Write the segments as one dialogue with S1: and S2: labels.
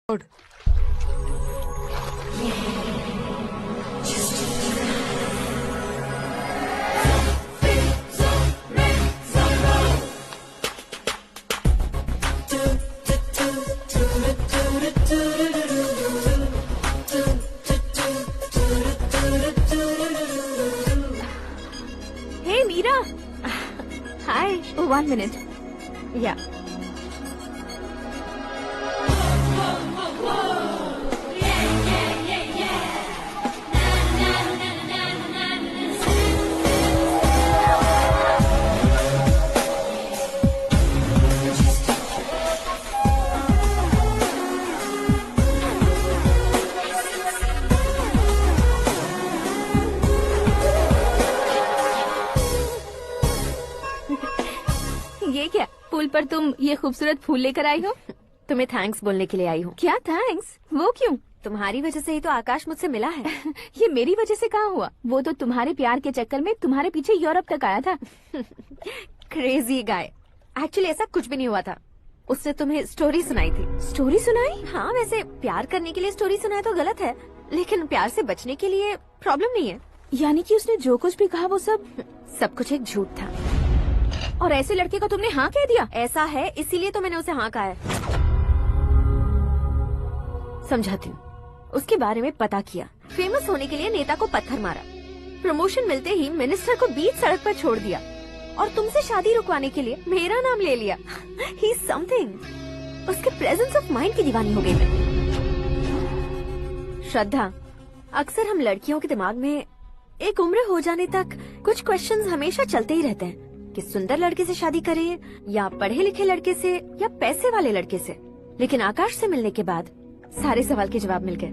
S1: Hey Meera. Hi. Oh, 1 minute. Yeah. ये क्या, पुल पर तुम ये खूबसूरत फूल लेकर आई हो?
S2: तुम्हें थैंक्स बोलने के लिए आई हूँ।
S1: क्या थैंक्स? वो क्यों?
S2: तुम्हारी वजह से ही तो आकाश मुझसे मिला है।
S1: ये मेरी वजह से कहाँ हुआ? वो तो तुम्हारे प्यार के चक्कर में तुम्हारे पीछे यूरोप तक आया था।
S2: Crazy guy. एक्चुअली ऐसा कुछ भी नहीं हुआ था। उसने तुम्हें स्टोरी सुनाई थी।
S1: स्टोरी सुनाई?
S2: हाँ, वैसे प्यार करने के लिए स्टोरी सुनाए तो गलत है, लेकिन प्यार से बचने के लिए प्रॉब्लम नहीं है।
S1: यानी कि उसने जो कुछ भी कहा वो
S2: सब कुछ एक झूठ था।
S1: और ऐसे लड़के को तुमने हाँ कह दिया?
S2: ऐसा है, इसीलिए तो मैंने उसे हाँ कहा है। समझाती हूँ। उसके बारे में पता किया। फेमस होने के लिए नेता को पत्थर मारा। प्रमोशन मिलते ही मिनिस्टर को बीच सड़क पर छोड़ दिया और तुमसे शादी रुकवाने के लिए मेरा नाम ले लिया। ही समथिंग। उसके प्रेजेंस ऑफ माइंड की दीवानी हो गई मैं। श्रद्धा, अक्सर हम लड़कियों के दिमाग में एक उम्र हो जाने तक कुछ क्वेश्चंस हमेशा चलते ही रहते हैं कि सुंदर लड़के से शादी करें या पढ़े लिखे लड़के से या पैसे वाले लड़के से। लेकिन आकाश से मिलने के बाद सारे सवाल के जवाब मिल गए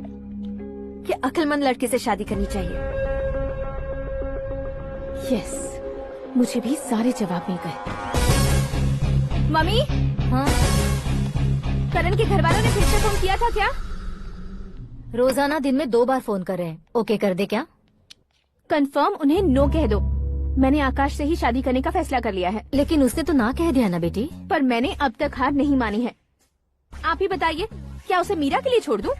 S2: कि अक्लमंद लड़के से शादी करनी चाहिए।
S1: यस, मुझे भी सारे जवाब मिल गए। मम्मी?
S2: हाँ?
S1: करण के घर वालों ने फिर से फोन किया था क्या?
S2: रोजाना दिन में 2 बार फोन कर रहे हैं। ओके कर दे क्या?
S1: कंफर्म उन्हें नो कह दो। मैंने आकाश से ही शादी करने का फैसला कर लिया है।
S2: लेकिन उसने तो ना कह दिया ना बेटी।
S1: पर मैंने अब तक हार नहीं मानी है। आप ही बताइए, क्या उसे मीरा के लिए छोड़ दूं?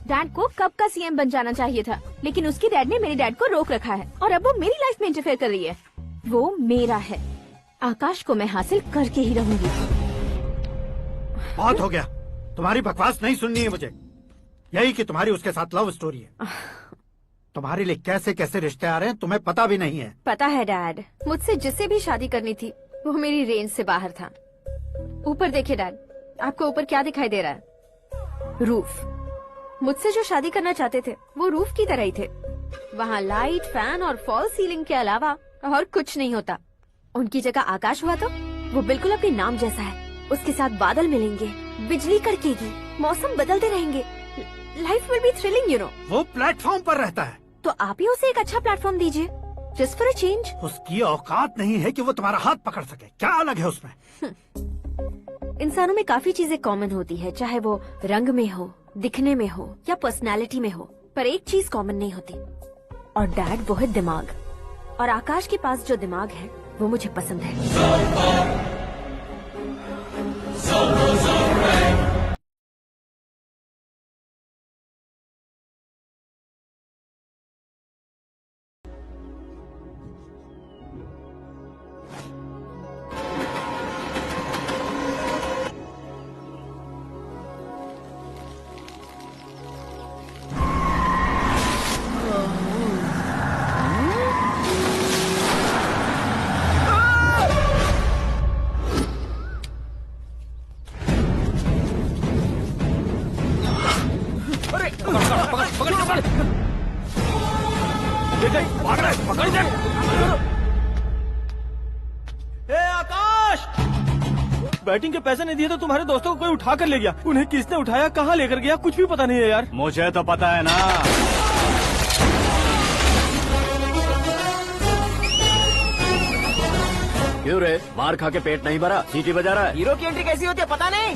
S1: डैड को कब का सीएम बन जाना चाहिए था, लेकिन उसके डैड ने मेरे डैड को रोक रखा है और अब वो मेरी लाइफ में इंटरफेयर कर रही है। वो मेरा है। आकाश को मैं हासिल करके ही रहूंगी।
S3: बहुत हो गया, तुम्हारी बकवास नहीं सुननी है मुझे। यही कि तुम्हारी उसके साथ लव स्टोरी है। तुम्हारे लिए कैसे कैसे रिश्ते आ रहे हैं तुम्हें पता भी नहीं है।
S2: पता है डैड, मुझसे जिससे भी शादी करनी थी वो मेरी रेंज से बाहर था। ऊपर देखिए डैड, आपको ऊपर क्या दिखाई दे रहा है? रूफ। मुझसे जो शादी करना चाहते थे वो रूफ की तरह ही थे। वहाँ लाइट, फैन और फॉल सीलिंग के अलावा और कुछ नहीं होता। उनकी जगह आकाश हुआ तो वो बिल्कुल अपने नाम जैसा है। उसके साथ बादल मिलेंगे, बिजली कड़केगी, मौसम बदलते रहेंगे। Life will be thrilling, you know.
S3: वो प्लेटफॉर्म पर रहता है
S2: तो आप ही उसे एक अच्छा प्लेटफॉर्म दीजिए, जस्ट फॉर अ चेंज।
S3: उसकी औकात नहीं है कि वो तुम्हारा हाथ पकड़ सके। क्या अलग है उसमें?
S2: इंसानों में काफी चीजें कॉमन होती है, चाहे वो रंग में हो, दिखने में हो या पर्सनालिटी में हो, पर एक चीज कॉमन नहीं होती, और डैड वो है दिमाग। और आकाश के पास जो दिमाग है वो मुझे पसंद है।
S4: आकाश, बैटिंग के पैसे नहीं दिए तो तुम्हारे दोस्तों को कोई उठा कर ले गया। उन्हें किसने उठाया, कहाँ लेकर गया, कुछ भी पता नहीं है यार।
S5: मुझे तो पता है ना। क्यों रे, मार खा के पेट नहीं भरा, सीटी बजा रहा है?
S6: हीरो की एंट्री कैसी होती है पता नहीं।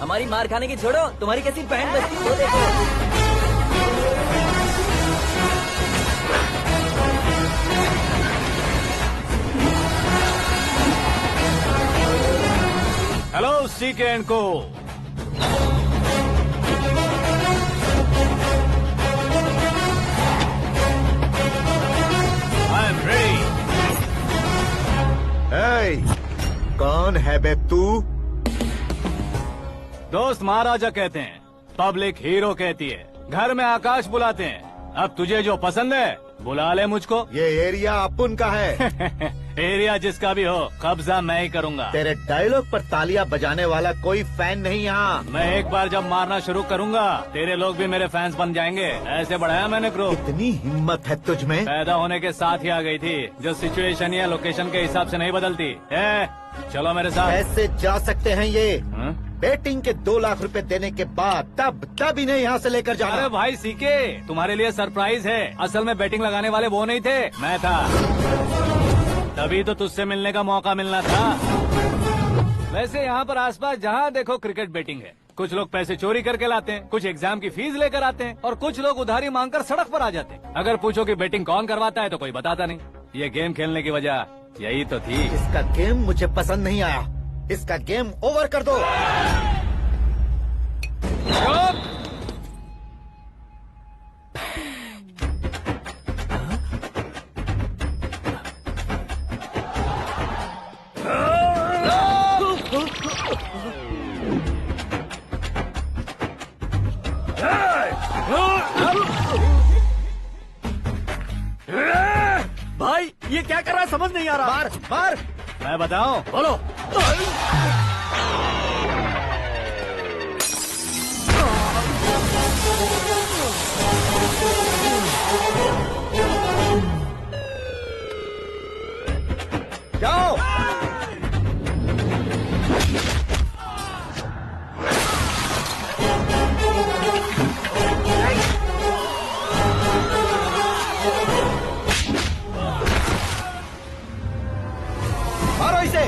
S6: हमारी मार खाने की छोड़ो, तुम्हारी कैसी बहन बचती है वो देखो।
S5: हेलो सीके एंड को।
S7: दोस्त महाराजा कहते हैं, पब्लिक हीरो कहती है, घर में आकाश बुलाते हैं। अब तुझे जो पसंद है बुला ले मुझको।
S8: ये एरिया अपुन का है।
S7: एरिया जिसका भी हो, कब्जा मैं ही करूंगा।
S8: तेरे डायलॉग पर तालियां बजाने वाला कोई फैन नहीं यहाँ।
S7: मैं एक बार जब मारना शुरू करूंगा, तेरे लोग भी मेरे फैंस बन जाएंगे। ऐसे बढ़ाया मैंने ग्रुप।
S8: इतनी हिम्मत है तुझ में?
S7: पैदा होने के साथ ही आ गई थी, जो सिचुएशन या लोकेशन के हिसाब से नहीं बदलती। चलो मेरे साथ।
S8: कैसे जा सकते हैं ये?
S7: हाँ?
S8: बेटिंग के 2 लाख रुपए देने के बाद तब इन्हें यहाँ से लेकर जाना।
S7: अरे भाई सीके, तुम्हारे लिए सरप्राइज है। असल में बैटिंग लगाने वाले वो नहीं थे, मैं था। तभी तो तुझसे मिलने का मौका मिलना था। वैसे यहाँ पर आसपास जहाँ देखो क्रिकेट बैटिंग है। कुछ लोग पैसे चोरी करके लाते हैं, कुछ एग्जाम की फीस लेकर आते हैं, और कुछ लोग उधारी मांगकर सड़क पर आ जाते हैं। अगर पूछो कि बैटिंग कौन करवाता है तो कोई बताता नहीं। ये गेम खेलने की वजह यही तो थी।
S8: इसका गेम मुझे पसंद नहीं आया। इसका गेम ओवर कर दो।
S5: भाई ये क्या कर रहा है समझ नहीं आ रहा।
S8: मार मार।
S7: मैं बताऊं?
S5: बोलो।
S8: जाओ। मारो इसे।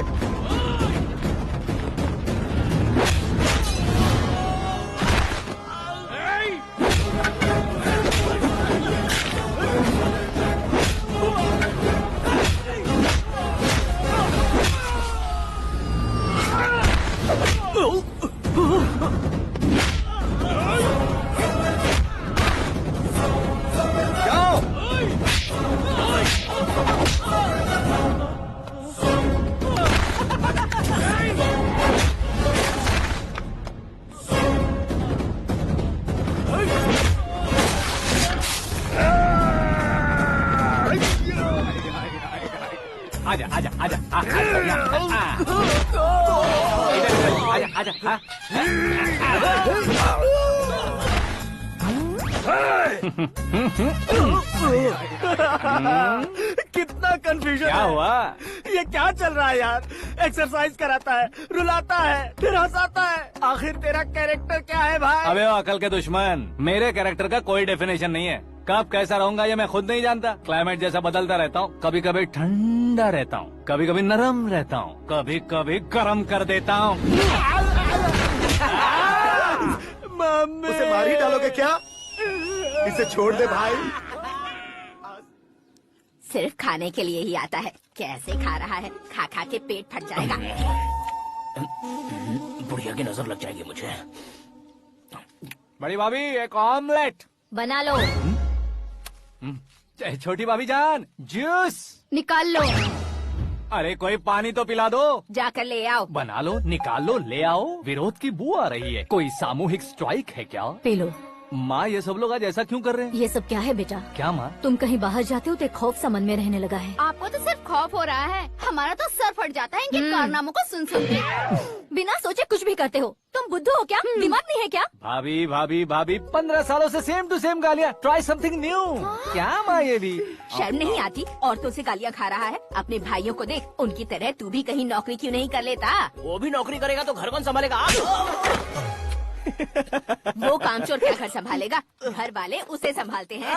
S7: आजा आजा आजा आजा आजा आजा।
S5: कितना कंफ्यूजन।
S7: क्या हुआ?
S5: ये क्या चल रहा है यार? एक्सरसाइज कराता है, रुलाता है, फिर हंसाता है। आखिर तेरा कैरेक्टर क्या है भाई?
S7: अबे ओ अकल के दुश्मन, मेरे कैरेक्टर का कोई डेफिनेशन नहीं है। कब कैसा रहूंगा ये मैं खुद नहीं जानता। क्लाइमेट जैसा बदलता रहता हूँ। कभी कभी ठंडा रहता हूँ, कभी कभी नरम रहता हूँ, कभी कभी गर्म कर देता हूँ।
S8: उसे मार ही डालोगे क्या? इसे छोड़ दे भाई।
S1: सिर्फ खाने के लिए ही आता है। कैसे खा रहा है, खा खा के पेट फट जाएगा।
S5: बुढ़िया की नजर लग जाएगी मुझे।
S7: बड़ी भाभी एक ऑमलेट
S2: बना लो।
S7: छोटी भाभी जान जूस
S2: निकाल लो।
S7: अरे कोई पानी तो पिला दो।
S1: जाकर ले आओ।
S7: बना लो, निकाल लो, ले आओ। विरोध की बू आ रही है। कोई सामूहिक स्ट्राइक है क्या?
S2: P low.
S7: माँ ये सब लोग आज ऐसा क्यों कर रहे हैं?
S2: ये सब क्या है बेटा?
S7: क्या माँ?
S2: तुम कहीं बाहर जाते हो तो एक खौफ सा मन में रहने लगा है।
S1: आपको तो सिर्फ खौफ हो रहा है, हमारा तो सर फट जाता है इनके कारनामों को सुन सुन के।
S2: बिना सोचे कुछ भी करते हो। तुम बुद्धू हो क्या? दिमाग नहीं है क्या?
S7: भाभी भाभी भाभी 15 सालों से सेम टू सेम गालियाँ। Try something new. क्या माँ ये भी?
S1: शर्म नहीं आती? औरतों से गालियाँ खा रहा है। अपने भाइयों को देख, उनकी तरह तू भी कहीं नौकरी क्यों नहीं कर लेता?
S6: वो भी नौकरी करेगा तो घर कौन संभालेगा?
S1: वो कामचोर क्या घर संभालेगा? घर वाले उसे संभालते हैं।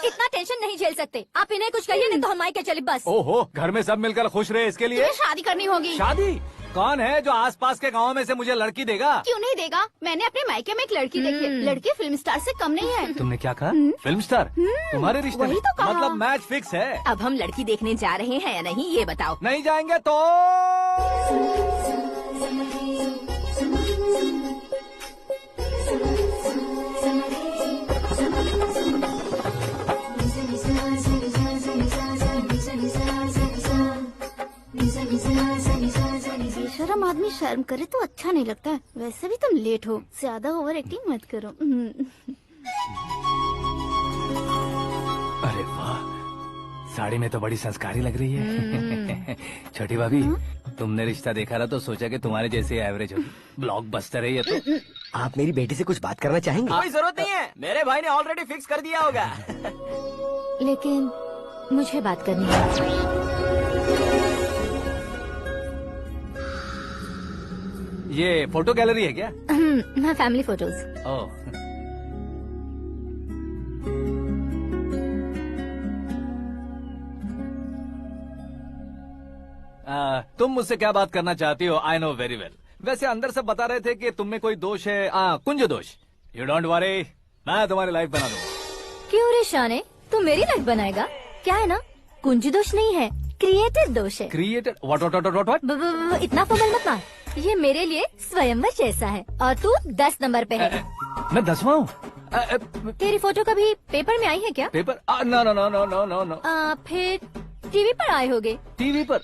S2: इतना टेंशन नहीं झेल सकते। आप इन्हें कुछ कहिए नहीं तो हम मायके चले बस।
S7: ओहो, घर में सब मिलकर खुश रहे इसके लिए।
S1: तुम्हें शादी करनी होगी।
S7: शादी? कौन है जो आसपास के गाँव में से मुझे लड़की देगा?
S1: क्यों नहीं देगा? मैंने अपने मायके में एक लड़की देखी है। लड़की फिल्म स्टार से कम नहीं है।
S7: तुमने क्या कहा? Film star? तुम्हारे रिश्ते में?
S1: वही तो कहा।
S7: मतलब मैच फिक्स है।
S1: अब हम लड़की देखने जा रहे हैं या नहीं ये बताओ।
S7: नहीं जाएंगे तो
S2: शर्म आदमी
S9: शर्म करे तो अच्छा नहीं लगता है। वैसे भी तुम लेट हो, ज्यादा ओवर एक्टिंग मत करो।
S7: अरे वाह, साड़ी में तो बड़ी संस्कारी लग रही है। छोटी भाभी, तुमने रिश्ता देखा ना तो सोचा कि तुम्हारे जैसे एवरेज होगी। ब्लॉकबस्टर है ये तो।
S6: आप मेरी बेटी से कुछ बात करना चाहेंगे? कोई जरूरत नहीं है, मेरे भाई ने ऑलरेडी फिक्स कर दिया होगा।
S2: लेकिन मुझे बात करनी है।
S7: ये फोटो गैलरी है क्या?
S2: मैं फैमिली फोटोज।
S7: ओह, तुम मुझसे क्या बात करना चाहती हो? I know very well. वैसे अंदर से बता रहे थे कि तुम में कोई दोष है, कुंज दोष। यू डोंट वरी, मैं तुम्हारी लाइफ बना दूंगा।
S2: क्यों रे शाने, तू मेरी लाइफ बनाएगा? क्या है ना, कुंज दोष नहीं है, क्रिएटेड दोष है।
S7: क्रिएटेड? व्हाट?
S2: इतना फॉर्मल मत मार। ये मेरे लिए स्वयंवर जैसा है और तू 10 नंबर पे है।
S7: मैं 10वां हूँ?
S2: तेरी फोटो कभी पेपर में आई है क्या?
S7: Paper? No no no no no no no.
S2: फिर टीवी पर आए होगे?
S7: टीवी पर?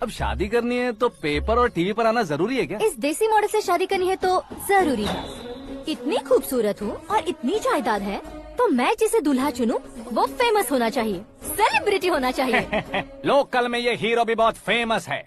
S7: अब शादी करनी है तो पेपर और टीवी पर आना जरूरी है क्या?
S2: इस देसी मॉडल से शादी करनी है तो जरूरी है। इतनी खूबसूरत हूँ और इतनी जायदाद है तो मैं जिसे दूल्हा चुनूं वो फेमस होना चाहिए, सेलिब्रिटी होना चाहिए।
S7: लोकल में ये हीरो भी बहुत फेमस है।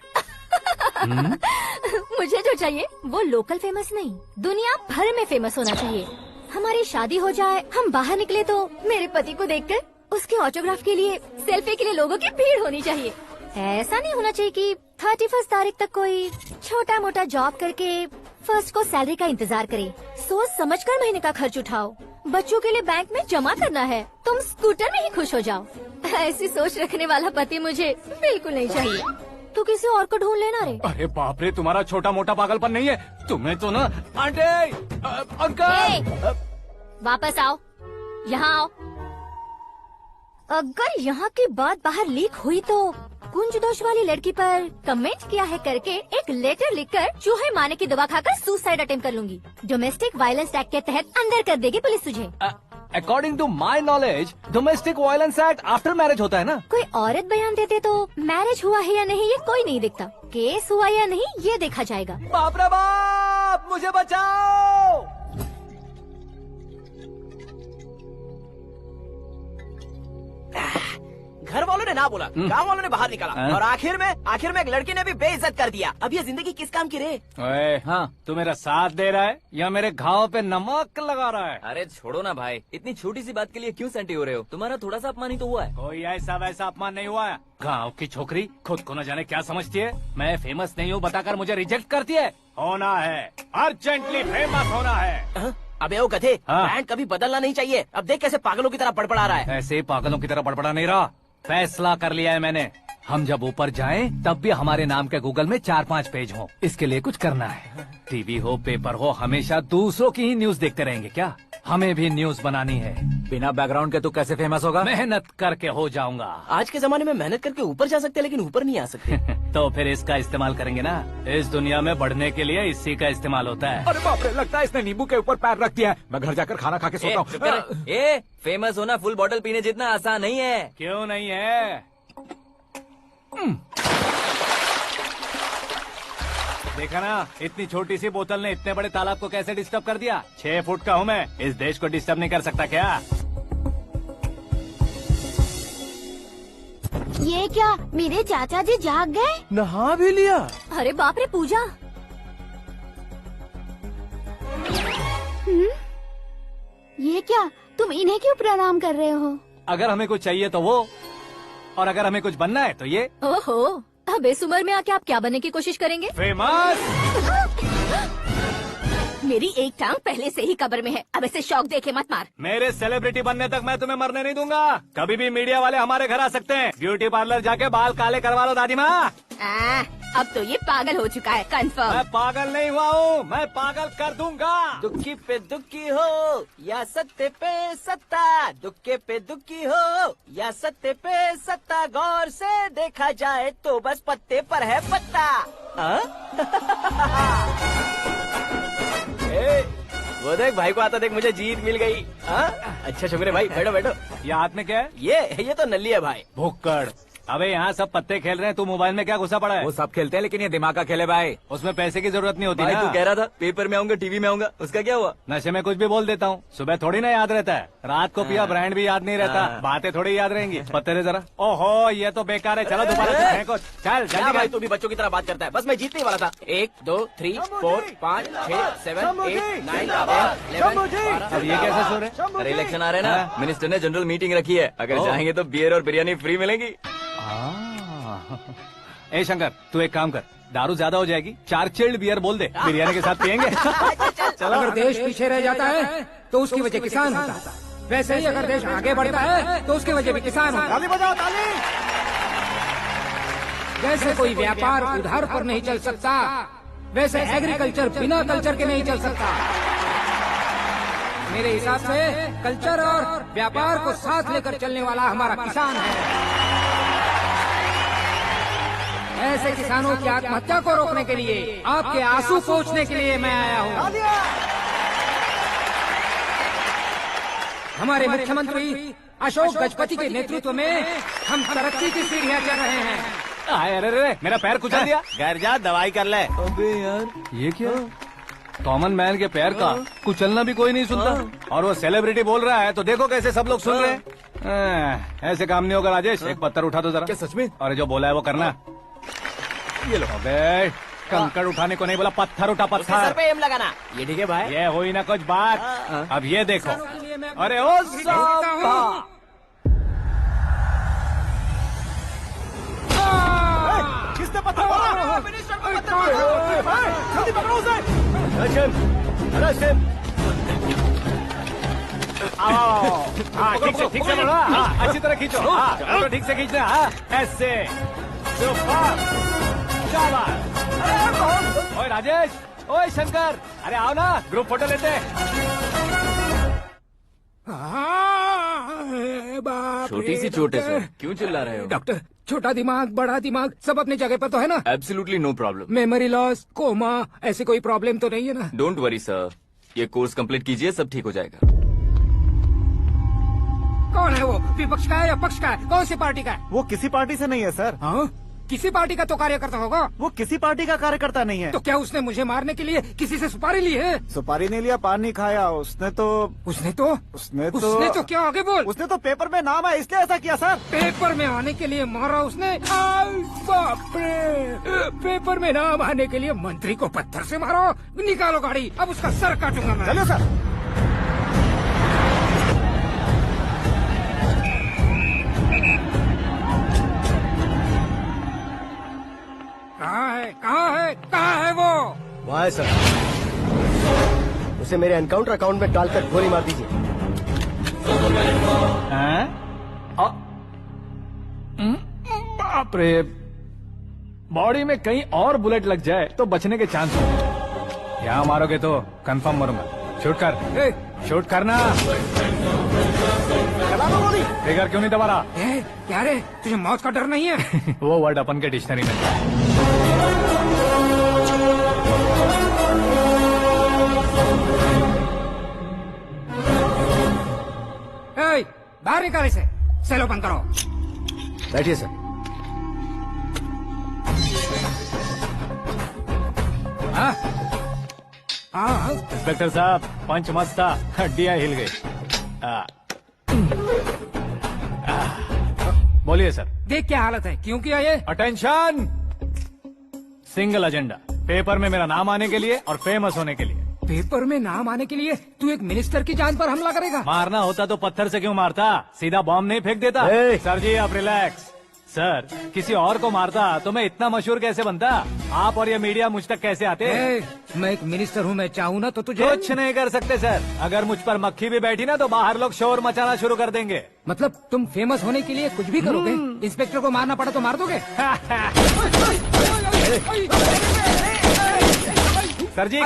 S2: मुझे जो चाहिए वो लोकल फेमस नहीं, दुनिया भर में फेमस होना चाहिए। हमारी शादी हो जाए, हम बाहर निकले तो मेरे पति को देखकर उसके ऑटोग्राफ के लिए, सेल्फी के लिए लोगों की भीड़ होनी चाहिए। ऐसा नहीं होना चाहिए कि 31 तारीख तक कोई छोटा मोटा जॉब करके फर्स्ट को सैलरी का इंतजार करे। सोच समझकर महीने का खर्च उठाओ। बच्चों के लिए बैंक में जमा करना है, तुम स्कूटर में ही खुश हो जाओ। ऐसी सोच रखने वाला पति मुझे बिल्कुल नहीं चाहिए। तू किसी और को ढूंढ लेना रे।
S7: अरे बाप रे, तुम्हारा छोटा मोटा पागलपन नहीं है। तुम्हें तो ना आंटी, अंकल।
S2: वापस आओ, यहाँ आओ। अगर यहाँ की बात बाहर लीक हुई तो कुंज दोष वाली लड़की पर कमेंट किया है करके एक लेटर लिखकर चूहे मारने की दवा खाकर सुसाइड अटेम्प्ट कर लूंगी। डोमेस्टिक वायलेंस एक्ट के तहत अंदर कर देगी पुलिस तुझे।
S7: According to my knowledge domestic violence act after marriage होता है ना?
S2: कोई औरत बयान देते तो मैरिज हुआ है या नहीं ये कोई नहीं दिखता, केस हुआ या नहीं ये देखा जाएगा।
S7: बाप रे बाप, मुझे बचाओ।
S6: घर वालों ने ना बोला, गांव वालों ने बाहर निकाला और आखिर में एक लड़की ने भी बेइज्जत कर दिया। अब ये जिंदगी किस काम की रे?
S7: ओए, हाँ, तू मेरा साथ दे रहा है या मेरे घाव पे नमक लगा रहा है?
S6: अरे छोड़ो ना भाई, इतनी छोटी सी बात के लिए क्यों सेंटी हो रहे हो? तुम्हारा थोड़ा सा अपमान ही तो हुआ है।
S7: कोई ऐसा वैसा अपमान नहीं हुआ है। गाँव की छोकरी खुद को न जाने क्या समझती है। मैं फेमस नहीं हूँ बताकर मुझे रिजेक्ट करती है। होना है, अर्जेंटली फेमस होना है।
S6: अबे ओ गधे, ब्रांड कभी बदलना नहीं चाहिए। अब देख कैसे पागलों की तरह बड़बड़ा रहा है।
S7: ऐसे पागलों की तरह बड़बड़ा नहीं रहा, फैसला कर लिया है मैंने। हम जब ऊपर जाएं तब भी हमारे नाम के गूगल में 4-5 पेज हो। इसके लिए कुछ करना है। टीवी हो, पेपर हो, हमेशा दूसरों की ही न्यूज देखते रहेंगे क्या? हमें भी न्यूज बनानी है। बिना बैकग्राउंड के तू कैसे फेमस होगा? मेहनत करके हो जाऊंगा।
S6: आज के जमाने में मेहनत करके ऊपर जा सकते हैं लेकिन ऊपर नहीं आ सकते।
S7: तो फिर इसका इस्तेमाल करेंगे ना। इस दुनिया में बढ़ने के लिए इसी का इस्तेमाल होता है।
S10: अरे बाप रे, लगता है इसने नींबू के ऊपर पैर रख दिया है। मैं घर जाकर खाना खा के सोता हूँ।
S6: ए, फेमस होना फुल बॉटल पीने जितना आसान नहीं है।
S7: क्यों नहीं है? देखा ना, इतनी छोटी सी बोतल ने इतने बड़े तालाब को कैसे डिस्टर्ब कर दिया। 6 फुट का हूँ मैं, इस देश को डिस्टर्ब नहीं कर सकता क्या?
S9: ये क्या, मेरे चाचा जी जाग गए?
S4: नहा भी लिया?
S2: अरे बाप रे पूजा,
S9: ये क्या, तुम इन्हें क्यों प्रणाम कर रहे हो?
S7: अगर हमें कुछ चाहिए तो वो, और अगर हमें कुछ बनना है तो ये।
S2: ओहो, अब इस उम्र में आके आप क्या बनने की कोशिश करेंगे?
S7: फेमस।
S1: मेरी एक टांग पहले से ही कब्र में है, अब ऐसे शौक देके मत मार।
S7: मेरे सेलिब्रिटी बनने तक मैं तुम्हें मरने नहीं दूंगा। कभी भी मीडिया वाले हमारे घर आ सकते हैं। ब्यूटी पार्लर जाके बाल काले करवा लो दादी माँ।
S1: अब तो ये पागल हो चुका है, कंफर्म।
S7: मैं पागल नहीं हुआ हूँ, मैं पागल कर दूंगा।
S6: दुखी पे दुखी हो या सत्ते पे सत्ता, दुखे पे दुखी हो या सत्ते पे सत्ता, गौर से देखा जाए तो बस पत्ते पर है पत्ता। वो देख भाई को आता देख, मुझे जीत मिल गई। अच्छा शुक्र है भाई, बैठो बैठो।
S7: ये हाथ में क्या है?
S6: ये तो नल्ली है भाई।
S7: भुक्कड़। अबे यहाँ सब पत्ते खेल रहे हैं, तू मोबाइल में क्या घुसा पड़ा है?
S10: वो सब खेलते हैं लेकिन ये दिमाग का खेल है भाई।
S7: उसमें पैसे की जरूरत नहीं होती
S6: भाई
S7: ना।
S6: तू कह रहा था पेपर में आऊंगा, टीवी में आऊंगा, उसका क्या हुआ?
S7: नशे में कुछ भी बोल देता हूँ, सुबह थोड़ी ना याद रहता है, रात को पिया ब्रांड भी याद नहीं रहता, बातें थोड़ी याद रहेंगी। पत्ते दे जरा। ओहो ये तो बेकार है, चलो दोबारा से फेंको। चल
S6: क्या
S7: जल्दी
S6: भाई
S7: कर।
S6: तू भी बच्चों की तरह बात करता है? बस मैं जीतने ही वाला था। 1 2 3 4 5 6 7 8 9 10
S7: अब ये कैसे सो रहे?
S6: अरे इलेक्शन आ रहे हैं ना, मिनिस्टर ने जनरल मीटिंग रखी है, अगर जाएंगे तो बियर और बिरयानी फ्री मिलेगी।
S7: ए शंकर तू एक काम कर, दारू ज्यादा हो जाएगी, 4 चिल्ड बियर बोल दे, बिरयानी के साथ पियेंगे। चलो।
S11: अगर देश पीछे रह जाता है तो उसकी वजह किसान होता है, वैसे ही अगर देश आगे बढ़ता है तो उसकी वजह भी किसान होता है।
S5: ताली बजाओ, ताली।
S11: जैसे कोई व्यापार उधार पर नहीं चल सकता, वैसे एग्रीकल्चर बिना कल्चर के नहीं चल सकता। मेरे हिसाब से कल्चर और व्यापार को साथ लेकर चलने वाला हमारा किसान है। ऐसे किसानों की आत्महत्या को रोकने के लिए, आपके आंसू पोंछने के लिए मैं आया हूँ। हमारे मुख्यमंत्री अशोक गजपति के नेतृत्व में हम तरक्की की सीढ़ियाँ चढ़ रहे हैं।
S7: अरे अरे मेरा पैर कुचल दिया। घर जा दवाई कर ले।
S6: अबे यार
S7: ये क्या? कॉमन मैन के पैर का कुचलना भी कोई नहीं सुनता, और वो सेलिब्रिटी बोल रहा है तो देखो कैसे सब लोग सुन रहे हैं। ऐसे काम नहीं होगा राजेश, एक पत्थर उठा दो जरा।
S6: क्या सच में?
S7: और जो बोला है वो करना। ये लो। अबे कंकड़ उठाने को नहीं बोला, पत्थर उठा,
S6: सर
S7: पत्थर।
S6: पे एम लगाना, ये ठीक है भाई?
S7: ये हुई ना कुछ बात। अब ये देखो। अरे ओ साहब,
S5: किसने पत्थर मारा? जल्दी पकड़ो उसे।
S7: हाँ ठीक से बढ़ो, हाँ अच्छी तरह खींचो, हाँ फोटो ठीक से खींचना, हाँ ऐसे। सुपर, शाबाश। ओए राजेश, ओए शंकर, अरे आओ ना ग्रुप फोटो लेते हैं।
S6: छोटी सी चोट है सर, क्यों चिल्ला रहे हो?
S11: डॉक्टर, छोटा दिमाग बड़ा दिमाग सब अपनी जगह पर तो है ना?
S6: Absolutely no problem.
S11: Memory loss, coma, ऐसी कोई प्रॉब्लम तो नहीं है ना?
S6: डोंट वरी सर, ये कोर्स कंप्लीट कीजिए, सब ठीक हो जाएगा।
S11: कौन है वो? विपक्ष का है या पक्ष का है? कौन सी पार्टी का है?
S5: वो किसी पार्टी से नहीं है सर।
S11: हाँ? किसी पार्टी का तो कार्यकर्ता होगा।
S5: वो किसी पार्टी का कार्यकर्ता नहीं है।
S11: तो क्या उसने मुझे मारने के लिए किसी से सुपारी ली है?
S5: सुपारी नहीं लिया, पान नहीं खाया, उसने तो
S11: क्या आगे बोल?
S5: उसने तो पेपर में नाम है इसलिए ऐसा किया सर।
S11: पेपर में आने के लिए मारा उसने? बाप रे! पेपर में नाम आने के लिए मंत्री को पत्थर से मारो? निकालो गाड़ी, अब उसका सर काटूंगा मैं।
S5: चलो सर।
S11: कहाँ है वो?
S12: वहाँ है सर, उसे मेरे एनकाउंटर अकाउंट में डालकर गोली मार दीजिए।
S7: बाप रे, बॉडी में कहीं और बुलेट लग जाए तो बचने के चांस हो। यहाँ मारोगे तो कंफर्म मरूंगा। शूट कर, शूट करना। फिगर क्यों नहीं दबा रहा?
S11: क्या रे, तुझे मौत का डर नहीं है?
S7: वो वर्ड अपन के डिक्शनरी में है।
S11: बाहर निकाल इसे, सेल ओपन करो।
S12: बैठिए सर।
S11: हाँ
S7: इंस्पेक्टर साहब, पंच मस्त था, हड्डियां हिल गई। बोलिए सर।
S11: देख क्या हालत है, क्यों किया ये?
S7: अटेंशन, सिंगल एजेंडा, पेपर में मेरा नाम आने के लिए और फेमस होने के लिए।
S11: पेपर में नाम आने के लिए तू एक मिनिस्टर की जान पर हमला करेगा?
S7: मारना होता तो पत्थर से क्यों मारता, सीधा बॉम्ब नहीं फेंक देता। सर जी आप रिलैक्स। सर, किसी और को मारता तो मैं इतना मशहूर कैसे बनता? आप और ये मीडिया मुझ तक कैसे आते?
S11: मैं एक मिनिस्टर हूँ, मैं चाहूँ ना तो तुझे
S7: कुछ नहीं कर सकते सर। अगर मुझ पर मक्खी भी बैठी ना तो बाहर लोग शोर मचाना शुरू कर देंगे।
S11: मतलब तुम फेमस होने के लिए कुछ भी करोगे? इंस्पेक्टर को मारना पड़ा तो मार दोगे?
S7: सर जी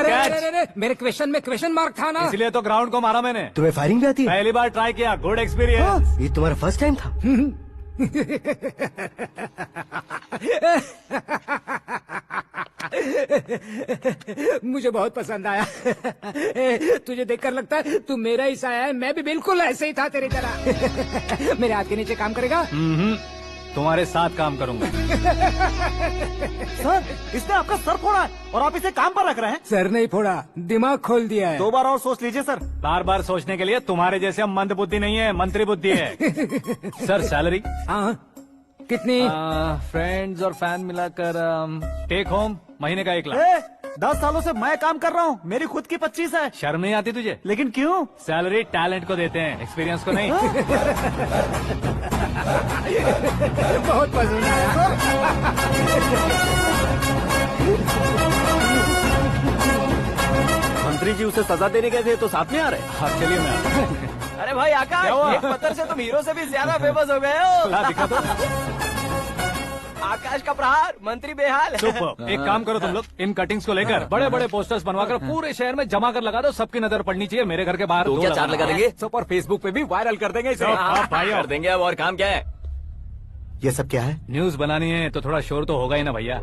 S11: मेरे क्वेश्चन में क्वेश्चन मार्क था ना,
S7: इसलिए तो ग्राउंड को मारा मैंने।
S12: तुम्हें फायरिंग भी आती है?
S7: पहली बार ट्राई किया, गुड एक्सपीरियंस।
S12: ये तुम्हारा फर्स्ट टाइम था?
S11: मुझे बहुत पसंद आया। तुझे देखकर लगता है तू मेरा हिस्सा है। मैं भी बिल्कुल ऐसे ही था तेरी तरह। मेरे हाथ के नीचे काम करेगा?
S7: तुम्हारे साथ काम करूंगा।
S5: सर, इसने आपका सर फोड़ा है और आप इसे काम पर रख रहे हैं।
S11: सर नहीं फोड़ा, दिमाग खोल दिया है।
S5: 2 बार और सोच लीजिए सर।
S7: बार बार सोचने के लिए तुम्हारे जैसे मंद बुद्धि नहीं है, मंत्री बुद्धि है। सर सैलरी
S11: हाँ कितनी?
S7: फ्रेंड्स और फैन मिलाकर टेक होम महीने का 1 लाख।
S5: 10 सालों से मैं काम कर रहा हूँ, मेरी खुद की 25 है।
S7: शर्म नहीं आती तुझे?
S5: लेकिन क्यों?
S7: सैलरी टैलेंट को देते हैं, एक्सपीरियंस को नहीं।
S11: बहुत पसंद आया।
S5: मंत्री जी उसे सजा देने गए थे तो साथ में आ रहे।
S7: हाँ चलिए मैं।
S6: अरे भाई आकाश, एक पत्थर से तुम हीरो से भी ज्यादा फेमस हो गए हो।
S7: ला दिखा दो।
S6: आकाश का प्रहार, मंत्री बेहाल।
S7: सुपर। एक काम करो तुम लोग, इन कटिंग्स को लेकर बड़े बड़े पोस्टर्स बनवाकर पूरे शहर में जमा कर लगा दो, सबकी नजर पड़नी चाहिए। मेरे घर के बाहर
S10: तो क्या 4 लगा देंगे?
S8: सुपर फेसबुक पे भी वायरल कर देंगे इसे।
S7: भाई
S10: कर देंगे। अब और काम क्या है?
S8: ये सब क्या है?
S7: न्यूज बनानी है तो थोड़ा शोर तो होगा ही ना भैया।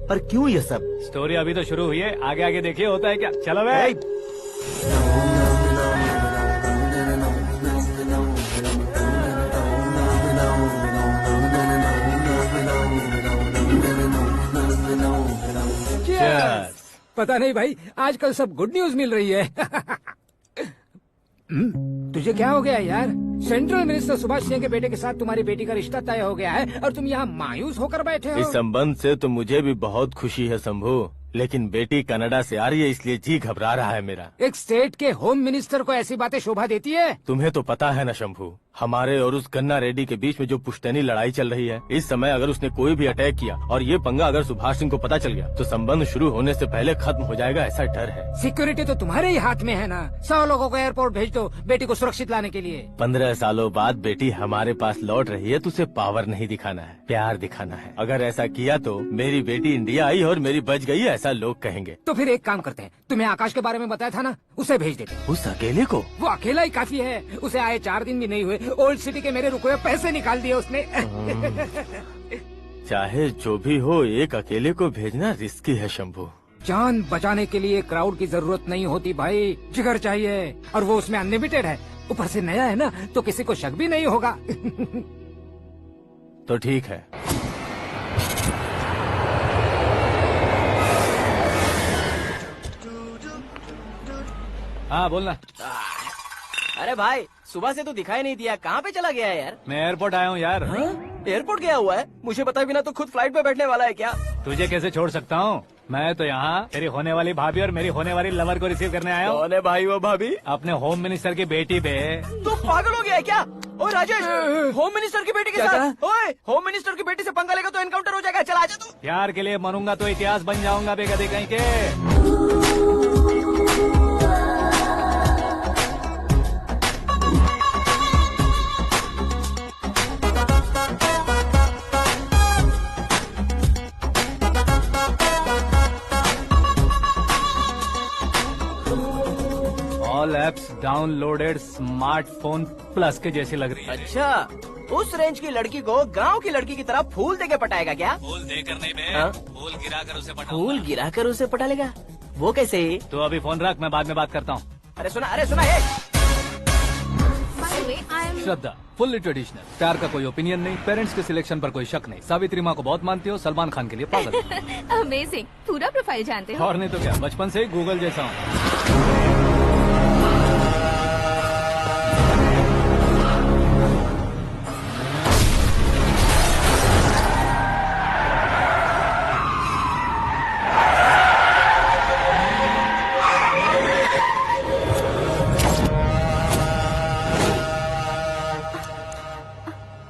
S8: पर क्यों ये सब?
S7: स्टोरी अभी तो शुरू हुई है, आगे आगे देखिए होता है क्या। चलो भाई।
S11: पता नहीं भाई, आजकल सब गुड न्यूज मिल रही है। तुझे क्या हो गया यार? सेंट्रल मिनिस्टर सुभाष सिंह के बेटे के साथ तुम्हारी बेटी का रिश्ता तय हो गया है और तुम यहाँ मायूस होकर बैठे हो।
S13: इस संबंध से तो मुझे भी बहुत खुशी है शंभू, लेकिन बेटी कनाडा से आ रही है इसलिए जी घबरा रहा है मेरा।
S11: एक स्टेट के होम मिनिस्टर को ऐसी बातें शोभा देती है?
S13: तुम्हें तो पता है ना शंभू, हमारे और उस गन्ना रेड्डी के बीच में जो पुश्तैनी लड़ाई चल रही है, इस समय अगर उसने कोई भी अटैक किया और ये पंगा अगर सुभाष सिंह को पता चल गया तो संबंध शुरू होने से पहले खत्म हो जाएगा, ऐसा डर है।
S11: सिक्योरिटी तो तुम्हारे ही हाथ में है ना। 100 लोगों को एयरपोर्ट भेज दो बेटी को सुरक्षित लाने के लिए।
S13: 15 सालों बाद बेटी हमारे पास लौट रही है तो उसे पावर नहीं दिखाना है, प्यार दिखाना है। अगर ऐसा किया तो मेरी बेटी इंडिया आई और मेरी बच गई, ऐसा लोग कहेंगे।
S11: तो फिर एक काम करते हैं, तुम्हें आकाश के बारे में बताया था ना, उसे भेज देते हैं।
S13: उस अकेले को?
S11: वो अकेला ही काफी है, उसे आए 4 दिन भी नहीं हुए, ओल्ड सिटी के मेरे रुके हुए पैसे निकाल दिए उसने।
S13: चाहे जो भी हो, एक अकेले को भेजना रिस्की है शंभू।
S11: जान बचाने के लिए क्राउड की जरूरत नहीं होती भाई, जिगर चाहिए, और वो उसमें अनलिमिटेड है। ऊपर से नया है ना, तो किसी को शक भी नहीं होगा।
S13: तो ठीक है।
S7: हाँ बोलना।
S6: अरे भाई, सुबह से तो दिखाई नहीं दिया, कहाँ पे चला गया है यार?
S7: मैं एयरपोर्ट आया हूँ यार।
S6: एयरपोर्ट गया हुआ है? मुझे बताए बिना तो खुद फ्लाइट पे बैठने वाला है क्या?
S7: तुझे कैसे छोड़ सकता हूँ? मैं तो यहाँ तेरी होने वाली भाभी और मेरी होने वाली लवर को रिसीव करने आया हूँ।
S6: कौन है भाई वो भाभी?
S7: अपने होम मिनिस्टर की बेटी पे।
S6: तू पागल हो गया है क्या? ओए राजेश, होम मिनिस्टर की बेटी के साथ? ओए, होम मिनिस्टर की बेटी से पंगा लेगा तो एनकाउंटर हो जाएगा, चल आजा तू।
S7: प्यार के लिए मरूंगा तो इतिहास बन जाऊंगा बेगदे कहीं के। All apps downloaded smartphone plus के जैसी लग रही है।
S6: अच्छा, उस रेंज की लड़की को गांव की लड़की की तरह फूल देके पटाएगा क्या?
S7: फूल देकर नहीं बे,
S6: हाँ?
S7: फूल गिराकर उसे पटा।
S6: फूल गिराकर उसे पटा लेगा? वो कैसे?
S7: तो अभी फोन रख, मैं बाद में बात करता हूँ।
S6: अरे सुना हे।
S7: श्रद्धा फुल्ली ट्रेडिशनल, प्यार का कोई ओपिनियन नहीं, पेरेंट्स के सिलेक्शन पर कोई शक नहीं, सावित्री माँ को बहुत मानती हो, सलमान खान के लिए पागल।
S1: अमेजिंग, पूरा प्रोफाइल जानते हो।
S7: और नहीं तो क्या, बचपन से ही गूगल जैसा हूँ।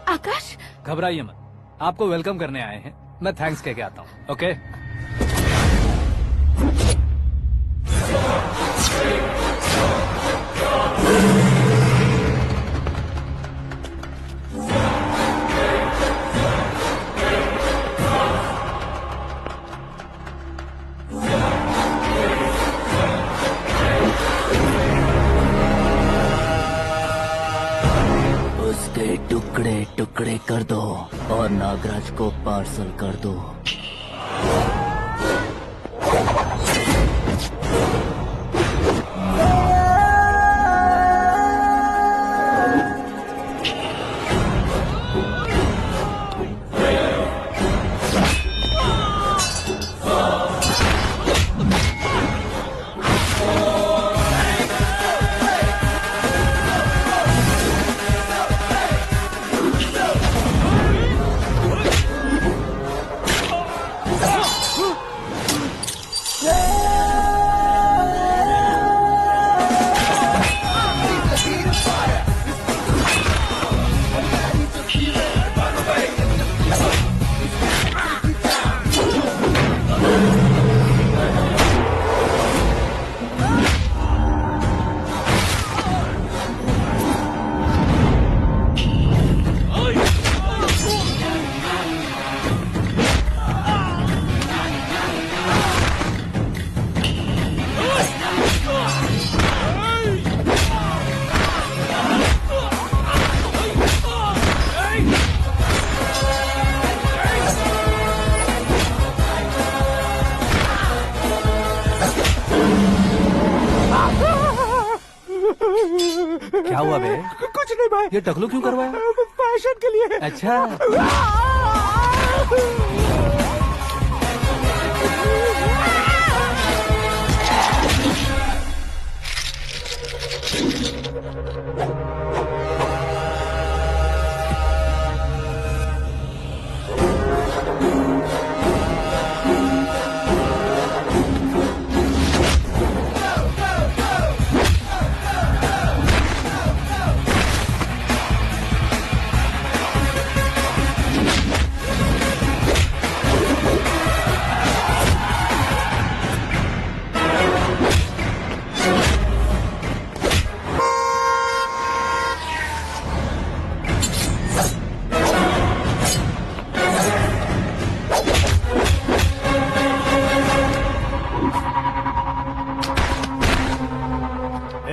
S1: आकाश,
S7: घबराइए मत, आपको वेलकम करने आए हैं, मैं थैंक्स कह के आता हूँ। ओके
S6: उसके टुकड़े टुकड़े कर दो और नागराज को पार्सल कर दो।
S7: क्या हुआ बे?
S8: कुछ नहीं भाई।
S7: ये टकलू क्यों करवाया?
S8: फैशन के लिए।
S7: अच्छा।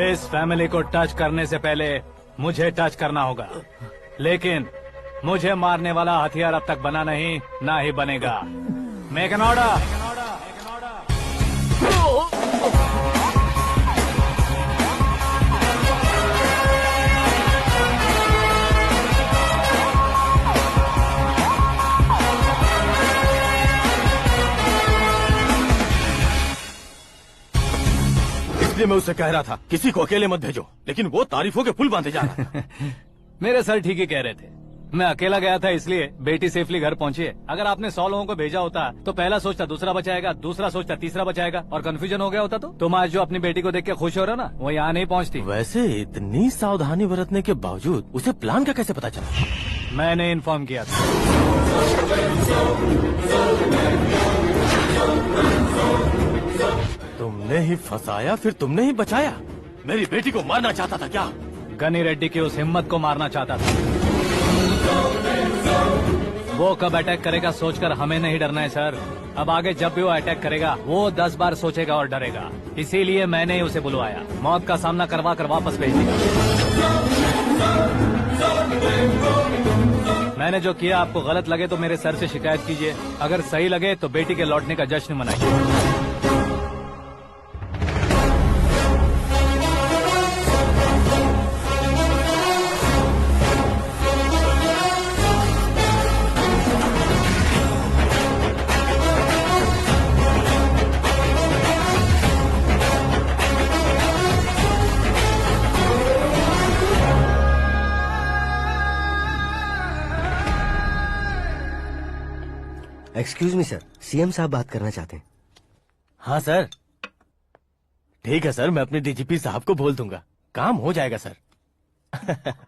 S7: इस फैमिली को टच करने से पहले मुझे टच करना होगा, लेकिन मुझे मारने वाला हथियार अब तक बना नहीं, ना ही बनेगा। Make an order.
S13: इसलिए मैं उससे कह रहा था किसी को अकेले मत भेजो, लेकिन वो तारीफों के पुल बांधे जा रहा था।
S7: मेरे सर ठीक ही कह रहे थे। मैं अकेला गया था इसलिए बेटी सेफली घर पहुंची है। अगर आपने 100 लोगों को भेजा होता तो पहला सोचता दूसरा बचाएगा, दूसरा सोचता तीसरा बचाएगा, और कंफ्यूजन हो गया होता तो तुम आज जो अपनी बेटी को देख के खुश हो रहे हो ना, वो यहाँ नहीं पहुँचती।
S13: वैसे इतनी सावधानी बरतने के बावजूद उसे प्लान का कैसे पता चला?
S7: मैंने इन्फॉर्म किया था।
S13: तुमने ही फंसाया, फिर तुमने ही बचाया। मेरी बेटी को मारना चाहता था क्या?
S7: गनी रेड्डी की उस हिम्मत को मारना चाहता था। वो कब अटैक करेगा सोचकर हमें नहीं डरना है सर। अब आगे जब भी वो अटैक करेगा वो 10 बार सोचेगा और डरेगा। इसीलिए मैंने ही उसे बुलवाया। मौत का सामना करवा कर वापस भेज दिया। मैंने जो किया आपको गलत लगे तो मेरे सर से शिकायत कीजिए, अगर सही लगे तो बेटी के लौटने का जश्न मनाइए।
S12: एक्सक्यूज मी सर, सीएम साहब बात करना चाहते हैं।
S13: हाँ सर, ठीक है सर, मैं अपने डीजीपी साहब को बोल दूंगा, काम हो जाएगा सर।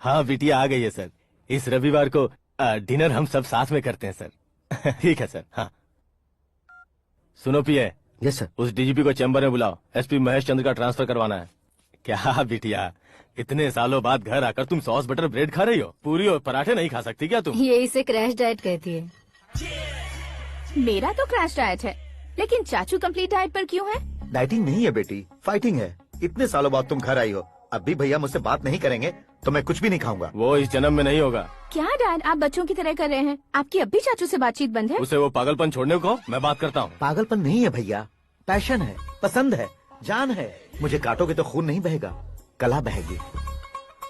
S13: हाँ बिटिया आ गई है सर। इस रविवार को डिनर हम सब साथ में करते हैं सर। ठीक है सर। हाँ सुनो पिए।
S12: Yes sir.
S13: उस डीजीपी को चैम्बर में बुलाओ, एसपी महेश चंद्र का ट्रांसफर करवाना है। क्या बिटिया, इतने सालों बाद घर आकर तुम सॉस बटर ब्रेड खा रही हो? पूरी और पराठे नहीं खा सकती क्या तुम?
S2: ये इसे क्रैश डाइट कहती है।
S1: मेरा तो क्रैश डाइट है, लेकिन चाचू कंप्लीट डाइट पर क्यों है?
S8: डाइटिंग नहीं है बेटी, फाइटिंग है। इतने सालों बाद तुम घर आई हो, अब भी भैया मुझसे बात नहीं करेंगे तो मैं कुछ भी नहीं खाऊंगा।
S13: वो इस जन्म में नहीं होगा।
S1: क्या डैड, आप बच्चों की तरह कर रहे हैं? आपकी अब भी चाचू से बातचीत बंद है?
S13: उसे वो पागलपन छोड़ने को मैं बात करता हूँ।
S8: पागलपन नहीं है भैया, पैशन है, पसंद है, जान है। मुझे काटोगे तो खून नहीं बहेगा, कला बहेगी।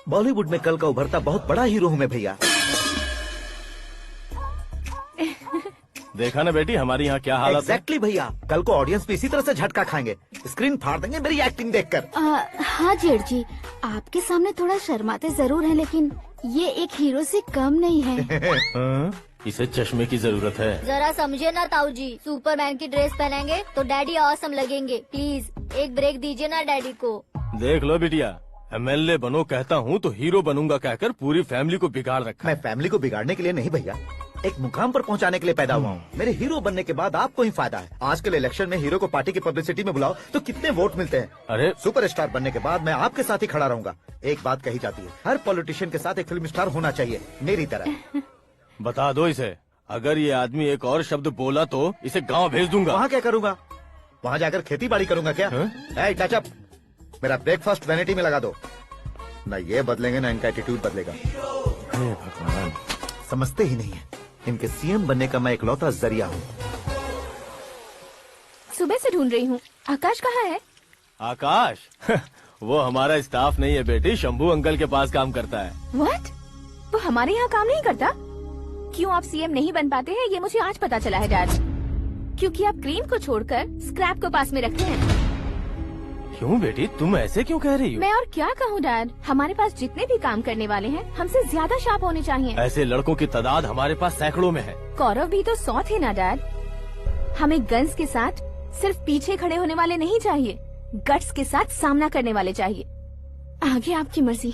S8: बॉलीवुड में कल का उभरता बहुत बड़ा हीरो हूँ मैं भैया।
S13: देखा ना बेटी हमारी यहाँ क्या हालत है।
S8: एग्जैक्टली भैया, कल को ऑडियंस भी इसी तरह से झटका खाएंगे, स्क्रीन फाड़ देंगे मेरी एक्टिंग देखकर।
S9: हाँ जेठ जी, आपके सामने थोड़ा शर्माते जरूर हैं, लेकिन ये एक हीरो से कम नहीं है।
S13: इसे चश्मे की जरूरत है।
S14: जरा समझे ना ताऊ जी, सुपरमैन की ड्रेस पहनेंगे तो डैडी ऑसम लगेंगे। प्लीज एक ब्रेक दीजिए ना डैडी को।
S13: देख लो बिटिया, एमएलए बनो कहता हूँ तो हीरो बनूंगा कहकर पूरी फैमिली को बिगाड़ रखा।
S8: मैं फैमिली को बिगाड़ने के लिए नहीं भैया, एक मुकाम पर पहुंचाने के लिए पैदा हुआ हूँ। मेरे हीरो बनने के बाद आपको ही फायदा है। आजकल इलेक्शन में हीरो को पार्टी की पब्लिसिटी में बुलाओ तो कितने वोट मिलते हैं।
S13: अरे
S8: सुपरस्टार बनने के बाद मैं आपके साथ ही खड़ा रहूंगा। एक बात कही जाती है, हर पॉलिटिशियन के साथ एक फिल्म स्टार होना चाहिए, मेरी तरह।
S13: बता दो इसे, अगर ये आदमी एक और शब्द बोला तो इसे गाँव भेज दूंगा।
S8: वहाँ क्या करूँगा? वहाँ जाकर खेती बाड़ी करूँगा क्या? टच अप, मेरा ब्रेकफास्ट वैनिटी में लगा दो। न ये बदलेंगे न इनका एटीट्यूड बदलेगा।
S13: भगवान,
S8: समझते ही नहीं है, इनके सीएम बनने का मैं इकलौता जरिया हूँ।
S1: सुबह से ढूंढ रही हूँ, आकाश कहाँ है?
S13: आकाश वो हमारा स्टाफ नहीं है बेटी, शंभू अंकल के पास काम करता है।
S1: व्हाट? वो हमारे यहाँ काम नहीं करता? क्यों आप सीएम नहीं बन पाते हैं ये मुझे आज पता चला है डैड। क्योंकि आप क्रीम को छोड़कर स्क्रैप को पास में रखते हैं।
S13: क्यों बेटी, तुम ऐसे क्यों कह रही हो?
S1: मैं और क्या कहूँ डैड, हमारे पास जितने भी काम करने वाले हैं हमसे ज्यादा शार्प होने चाहिए।
S13: ऐसे लड़कों की तादाद हमारे पास सैकड़ों में है।
S1: कौरव भी तो 100 थे ना डैड। हमें गन्स के साथ सिर्फ पीछे खड़े होने वाले नहीं चाहिए, गट्स के साथ सामना करने वाले चाहिए। आगे आपकी मर्जी।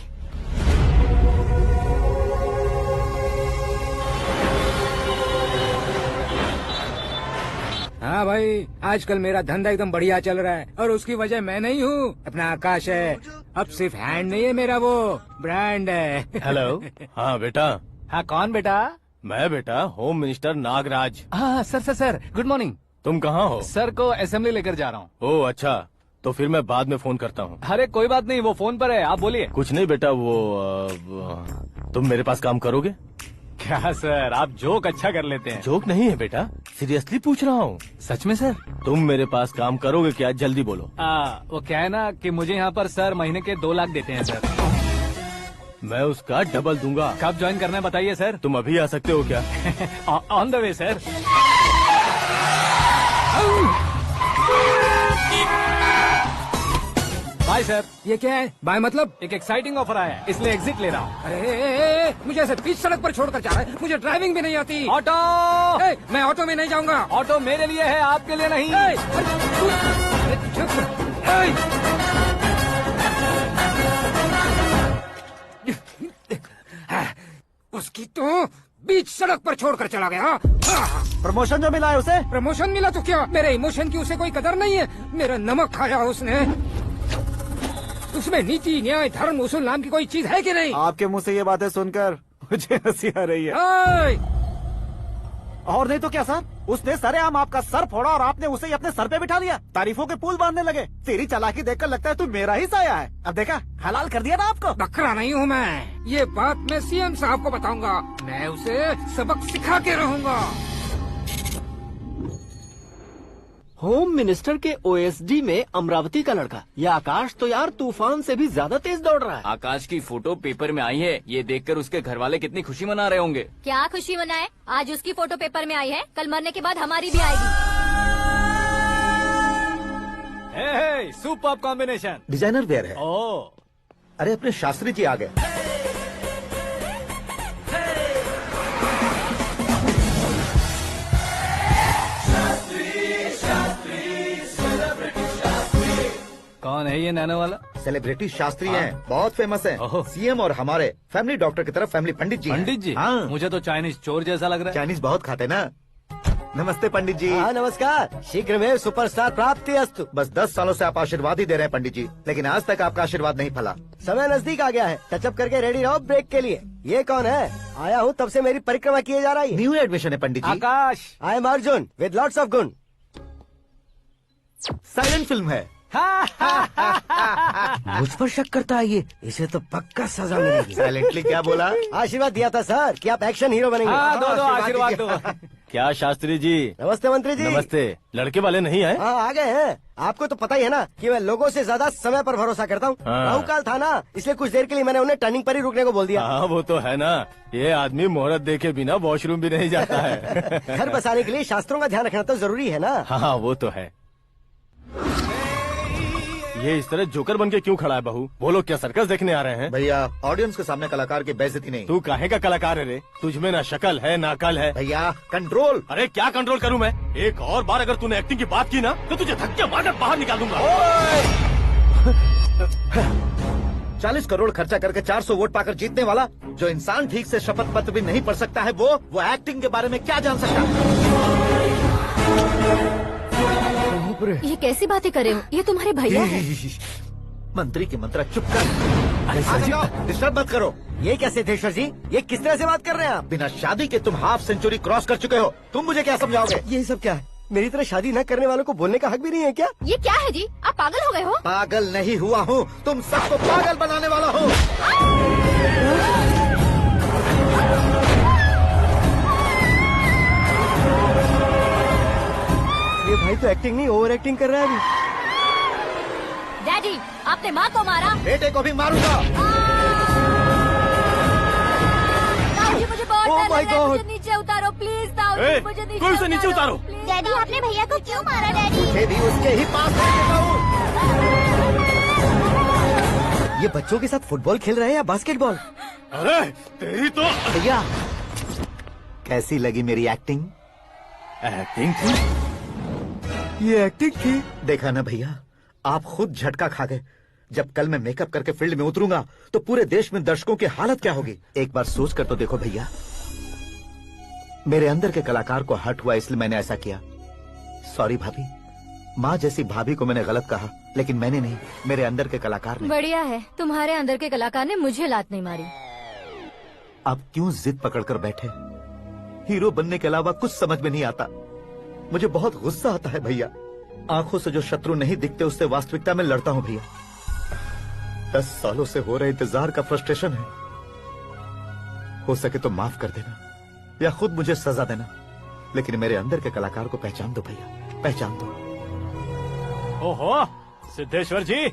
S11: हाँ भाई, आजकल मेरा धंधा एकदम बढ़िया चल रहा है और उसकी वजह मैं नहीं हूँ, अपना आकाश है। अब सिर्फ हैंड नहीं है मेरा, वो ब्रांड है।
S13: हेलो। हाँ बेटा।
S7: हाँ कौन बेटा?
S13: मैं बेटा होम मिनिस्टर नागराज।
S7: हाँ सर गुड मॉर्निंग।
S13: तुम कहाँ हो?
S7: सर को असेंबली लेकर जा रहा हूँ।
S13: ओह अच्छा, तो फिर मैं बाद में फोन करता हूँ।
S7: अरे कोई बात नहीं, वो फोन पर है, आप बोलिए।
S13: कुछ नहीं बेटा, तुम मेरे पास काम करोगे?
S7: क्या सर, आप जोक अच्छा कर लेते हैं।
S13: जोक नहीं है बेटा, सीरियसली पूछ रहा हूँ।
S7: सच में सर?
S13: तुम मेरे पास काम करोगे क्या? जल्दी बोलो।
S7: वो क्या है ना कि मुझे यहाँ पर सर महीने के 2 लाख देते हैं सर।
S13: मैं उसका डबल दूंगा।
S7: कब ज्वाइन करना है बताइए सर।
S13: तुम अभी आ सकते हो क्या?
S7: On the way sir. Bye sir.
S11: ये क्या है? बाय मतलब?
S7: एक एक्साइटिंग ऑफर आया है, इसलिए एग्जिट ले रहा हूँ।
S11: अरे मुझे ऐसे बीच सड़क पर छोड़कर जा रहा है, मुझे ड्राइविंग भी नहीं आती।
S7: ऑटो।
S11: मैं ऑटो में नहीं जाऊंगा।
S7: ऑटो मेरे लिए है, आपके लिए नहीं।
S11: उसकी तो बीच सड़क पर छोड़कर चला गया।
S5: प्रमोशन जो मिला है उसे?
S11: प्रमोशन मिला तो क्या, मेरे इमोशन की उसे कोई कदर नहीं है। मेरा नमक खाया उसने। उसमें नीति, न्याय, धर्म, उसूल नाम की कोई चीज है कि नहीं?
S5: आपके मुंह से ये बातें सुनकर मुझे हंसी आ रही है। और नहीं तो क्या सर, उसने सरेआम आपका सर फोड़ा और आपने उसे ही अपने सर पे बिठा लिया। तारीफों के पुल बांधने लगे। तेरी चालाकी देखकर लगता है तू मेरा ही साया है। अब देखा, हलाल कर दिया ना आपको।
S11: बकरा नहीं हूँ मैं, ये बात मैं सीएम साहब को बताऊंगा। मैं उसे सबक सिखा के रहूंगा।
S6: होम मिनिस्टर के ओएसडी में अमरावती का लड़का, ये आकाश तो यार तूफान से भी ज्यादा तेज दौड़ रहा है।
S15: आकाश की फोटो पेपर में आई है, ये देखकर उसके घर वाले कितनी खुशी मना रहे होंगे।
S14: क्या खुशी मनाए? आज उसकी फोटो पेपर में आई है, कल मरने के बाद हमारी भी आएगी।
S7: Super combination.
S8: डिजाइनर वेयर है।
S7: ओह,
S8: अरे अपने शास्त्री जी आ गए।
S7: कौन है ये नैनो वाला?
S8: सेलिब्रिटी शास्त्री हैं, बहुत फेमस हैं। सीएम और हमारे फैमिली डॉक्टर की तरफ फैमिली पंडित जी हैं।
S7: पंडित जी?
S8: हाँ।
S7: मुझे तो चाइनीज चोर जैसा लग रहा है।
S8: चाइनीज बहुत खाते ना। नमस्ते पंडित जी।
S12: हाँ नमस्कार, शीघ्र में सुपरस्टार प्राप्ति अस्तु।
S8: बस 10 सालों से आप आशीर्वाद ही दे रहे हैं पंडित जी, लेकिन आज तक आपका आशीर्वाद नहीं फला।
S12: समय नजदीक आ गया है, टचअप करके रेडी रहो ब्रेक के लिए। ये कौन है? आया हूँ तब से मेरी परिक्रमा किए जा रही है।
S8: न्यू एडमिशन है Pandit ji.
S7: Akash.
S12: I am Arjun with lots of गुण।
S8: साइलेंट फिल्म है।
S12: मुझ पर शक करता है ये, इसे तो पक्का सजा मिलेगी।
S8: साइलेंटली क्या बोला?
S12: आशीर्वाद दिया था सर कि आप एक्शन हीरो बनेंगे।
S7: हाँ, दो आशीर्वाद दो।
S13: क्या शास्त्री जी?
S12: नमस्ते मंत्री जी।
S13: नमस्ते। लड़के वाले नहीं आए?
S12: हाँ आ गए हैं। आपको तो पता ही है ना कि मैं लोगों से ज्यादा समय पर भरोसा करता हूँ।
S13: हाँ।
S12: राहु काल था ना, इसलिए कुछ देर के लिए मैंने उन्हें टर्निंग पर ही रुकने को बोल दिया।
S13: हाँ वो तो है ना, ये आदमी मुहूर्त देखे बिना वॉशरूम भी नहीं जाता है।
S12: घर बसाने के लिए शास्त्रों का ध्यान रखना तो जरूरी है ना।
S13: हाँ वो तो है। ये इस तरह जोकर बन के क्यों खड़ा है बहू? वो लोग क्या सर्कस देखने आ रहे हैं?
S8: भैया ऑडियंस के सामने कलाकार की बेइज्जती नहीं।
S13: तू काहे का कलाकार है रे? तुझ में ना शक्ल है ना अकल है।
S8: भैया कंट्रोल।
S13: अरे क्या कंट्रोल करूं मैं? एक और बार अगर तूने एक्टिंग की बात की ना तो तुझे धक्के मारकर बाहर निकाल दूंगा।
S8: 40 करोड़ खर्चा करके 400 वोट पाकर जीतने वाला, जो इंसान ठीक से शपथ पत्र भी नहीं पढ़ सकता है, वो एक्टिंग के बारे में क्या जान सकता है?
S2: ये कैसी बातें कर रहे हो? ये तुम्हारे भैया हैं।
S8: मंत्री की मंत्रा चुप कर। डिस्टर्ब मत करो।
S12: ये क्या सिद्धेश्वर जी, ये किस तरह से बात कर रहे हैं आप?
S8: बिना शादी के तुम हाफ सेंचुरी क्रॉस कर चुके हो, तुम मुझे क्या समझाओगे?
S12: ये सब क्या है? मेरी तरह शादी न करने वालों को बोलने का हक भी नहीं है क्या?
S2: ये क्या है जी? आप पागल हो गए हो?
S8: पागल नहीं हुआ हूँ, तुम सबको पागल बनाने वाला हूँ।
S12: ये भाई तो एक्टिंग नहीं ओवर एक्टिंग कर रहा है अभी।
S14: डैडी आपने माँ को मारा।
S8: बेटे को भी मारूंगा।
S14: ताऊ जी मुझे बहुत
S12: Oh
S14: डर
S12: my
S14: लग रहा है,
S12: God!
S14: मुझे नीचे उतारो प्लीज। ताऊ जी मुझे
S4: कोई उसे नीचे उतारो।
S14: डैडी आपने भैया को क्यों मारा डैडी?
S12: मुझे भी उसके ही पास लेके जाऊं। ये बच्चों के साथ फुटबॉल खेल रहे हैं या बास्केटबॉल?
S4: अरे तेरी तो
S8: भैया कैसी लगी मेरी एक्टिंग?
S13: एक्टिंग थी?
S8: ये एक्टिंग थी। देखा ना भैया, आप खुद झटका खा गए। जब कल मैं मेकअप करके फील्ड में उतरूंगा तो पूरे देश में दर्शकों की हालत क्या होगी। एक बार सोच कर तो देखो भैया। मेरे अंदर के कलाकार को हर्ट हुआ इसलिए मैंने ऐसा किया। सॉरी भाभी। माँ जैसी भाभी को मैंने गलत कहा, लेकिन मैंने नहीं, मेरे अंदर के कलाकार ने।
S14: बढ़िया है, तुम्हारे अंदर के कलाकार ने मुझे लात नहीं मारी।
S8: आप क्यों जिद पकड़कर बैठे? हीरो बनने के अलावा कुछ समझ में नहीं आता। मुझे बहुत गुस्सा आता है भैया। आंखों से जो शत्रु नहीं दिखते उससे वास्तविकता में लड़ता हूँ भैया। 10 सालों से हो रहे इंतजार का फ्रस्ट्रेशन है। हो सके तो माफ कर देना या खुद मुझे सजा देना, लेकिन मेरे अंदर के कलाकार को पहचान दो भैया, पहचान दो।
S7: ओहो सिद्धेश्वर जी,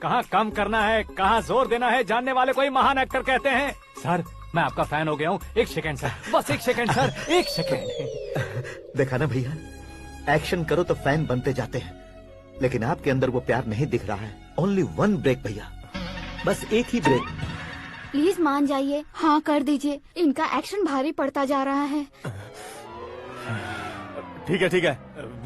S7: कहाँ कम करना है कहाँ जोर देना है जानने वाले को ही महान एक्टर कहते हैं। सर मैं आपका फैन हो गया हूँ। एक सेकंड सर, बस एक सेकंड सर, एक सेकंड।
S8: देखा ना भैया, एक्शन करो तो फैन बनते जाते हैं, लेकिन आपके अंदर वो प्यार नहीं दिख रहा है। ओनली 1 ब्रेक भैया, बस एक ही ब्रेक।
S9: प्लीज मान जाइए, हाँ कर दीजिए। इनका एक्शन भारी पड़ता जा रहा है।
S13: ठीक है,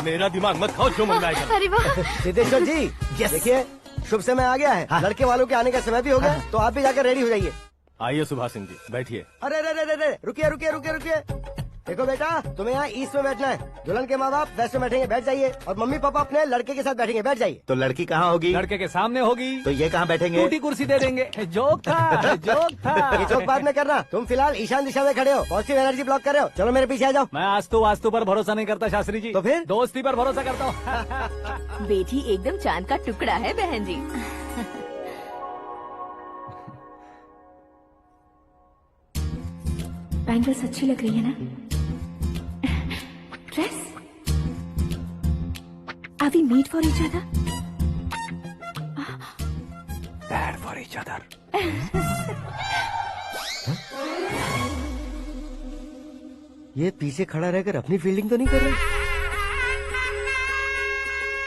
S13: मेरा दिमाग मत खाओ, जो मंगाएगा।
S9: अरे वाह।
S12: सिद्धेश्वर जी देखिए, शुभ समय आ गया है। लड़के वालों के आने का समय भी हो गया, तो आप भी जाकर रेडी हो जाइए।
S13: आइए सुभाष सिंह जी, बैठिए।
S12: अरे रुकिए। देखो बेटा, तुम्हें यहाँ ईस्ट में बैठना है। दुल्हन के माँ बाप वेस्ट में बैठेंगे, बैठ जाइए। और मम्मी पापा अपने लड़के के साथ बैठेंगे, बैठ जाइए।
S8: तो लड़की कहाँ होगी?
S7: लड़के के सामने होगी।
S8: तो ये कहाँ बैठेंगे?
S7: टूटी कुर्सी दे देंगे। जोक था, जोक था।
S12: ये जोक बाद में करना। तुम फिलहाल ईशान दिशा में खड़े हो, पॉजिटिव एनर्जी ब्लॉक कर रहे हो। चलो मेरे पीछे आ जाओ।
S7: मैं वास्तु पर भरोसा नहीं करता शास्त्री जी।
S12: तो फिर?
S7: दोस्ती पर भरोसा करता हूँ।
S1: बेटी एकदम चांद का टुकड़ा है बहन जी। बैंगल्स अच्छी लग रही है ना? Dress? Are we made for each other?
S7: Bad for each other.
S12: ये पीछे खड़ा रहकर अपनी फील्डिंग तो नहीं कर रहा?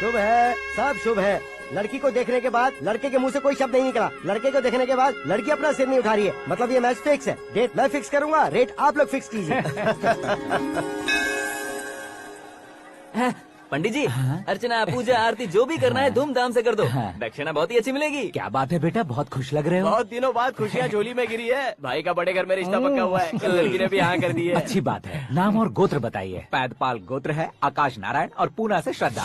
S12: शुभ है, सब शुभ है। लड़की को देखने के बाद लड़के के मुंह से कोई शब्द नहीं निकला। लड़के को देखने के बाद लड़की अपना सिर नहीं उठा रही है, मतलब ये मैच फिक्स है। डेट मैं फिक्स करूंगा, रेट आप लोग फिक्स कीजिए।
S15: पंडित जी, अर्चना पूजा आरती जो भी करना है धूमधाम से कर दो। दक्षिणा बहुत ही अच्छी मिलेगी।
S6: क्या बात है बेटा, बहुत खुश लग रहे हो।
S15: बहुत दिनों बाद खुशियाँ झोली में गिरी है। भाई का बड़े घर में रिश्ता पक्का हुआ है, लड़की ने भी हाँ कर दी है।
S6: अच्छी बात है। नाम और गोत्र बताइए। पैदपाल गोत्र है, आकाश नारायण, और पूना से श्रद्धा।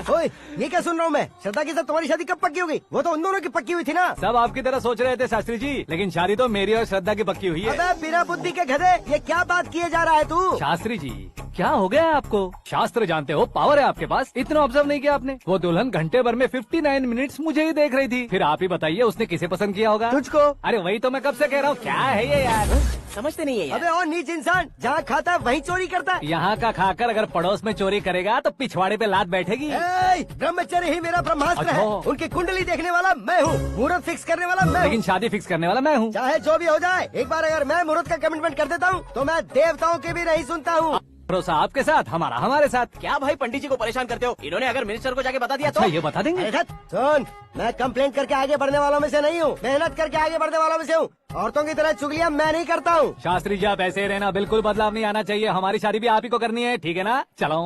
S12: ओए, ये क्या सुन रहा हूँ मैं? श्रद्धा के साथ तुम्हारी शादी कब पक्की हो गई? वो तो उन दोनों की पक्की हुई थी ना।
S7: सब आपकी तरह सोच रहे थे शास्त्री जी, लेकिन शादी तो मेरी और श्रद्धा की पक्की हुई है।
S12: अबे बिना बुद्धि के गधे, ये क्या बात किए जा रहा है तू?
S7: शास्त्री जी क्या हो गया है आपको? शास्त्र जानते हो, पावर है आपके पास। इतना ऑब्जर्व नहीं किया आपने? वो दुल्हन घंटे भर में 59 मिनट्स मुझे ही देख रही थी। फिर आप ही बताइए उसने किसे पसंद किया होगा?
S12: तुझको।
S7: अरे वही तो मैं कब से कह रहा हूँ, क्या है ये यार?
S15: समझते नहीं है यार।
S12: अबे और नीच इंसान, जहाँ खाता है वहीं चोरी करता है।
S7: यहाँ का खाकर अगर पड़ोस में चोरी करेगा तो पिछवाड़े पे लात बैठेगी।
S12: ब्रह्मचर्य ही मेरा ब्रह्मास्त्र है।
S7: अच्छा।
S12: उनकी कुंडली देखने वाला मैं हूँ, मुहूर्त फिक्स करने वाला मैं
S7: लेकिन
S12: हूँ।
S7: शादी फिक्स करने वाला मैं हूँ।
S12: चाहे जो भी हो जाए, एक बार अगर मैं मुहूर्त का कमिटमेंट कर देता हूँ तो मैं देवताओं के भी नहीं सुनता हूँ।
S7: भरोसा आपके साथ, हमारा हमारे साथ।
S15: क्या भाई पंडित जी को परेशान करते हो? इन्होंने अगर मिनिस्टर को जाके बता दिया
S7: अच्छा
S15: तो
S7: ये बता देंगे?
S12: अरे सुन, मैं कंप्लेंट करके आगे बढ़ने वालों में से नहीं हूँ, मेहनत करके आगे बढ़ने वालों में से हूँ। औरतों की तरह चुगलियाँ मैं नहीं करता हूँ।
S7: शास्त्री जी आप ऐसे ही रहना, बिल्कुल बदलाव नहीं आना चाहिए। हमारी शादी भी आप ही को करनी है, ठीक है ना? चलो।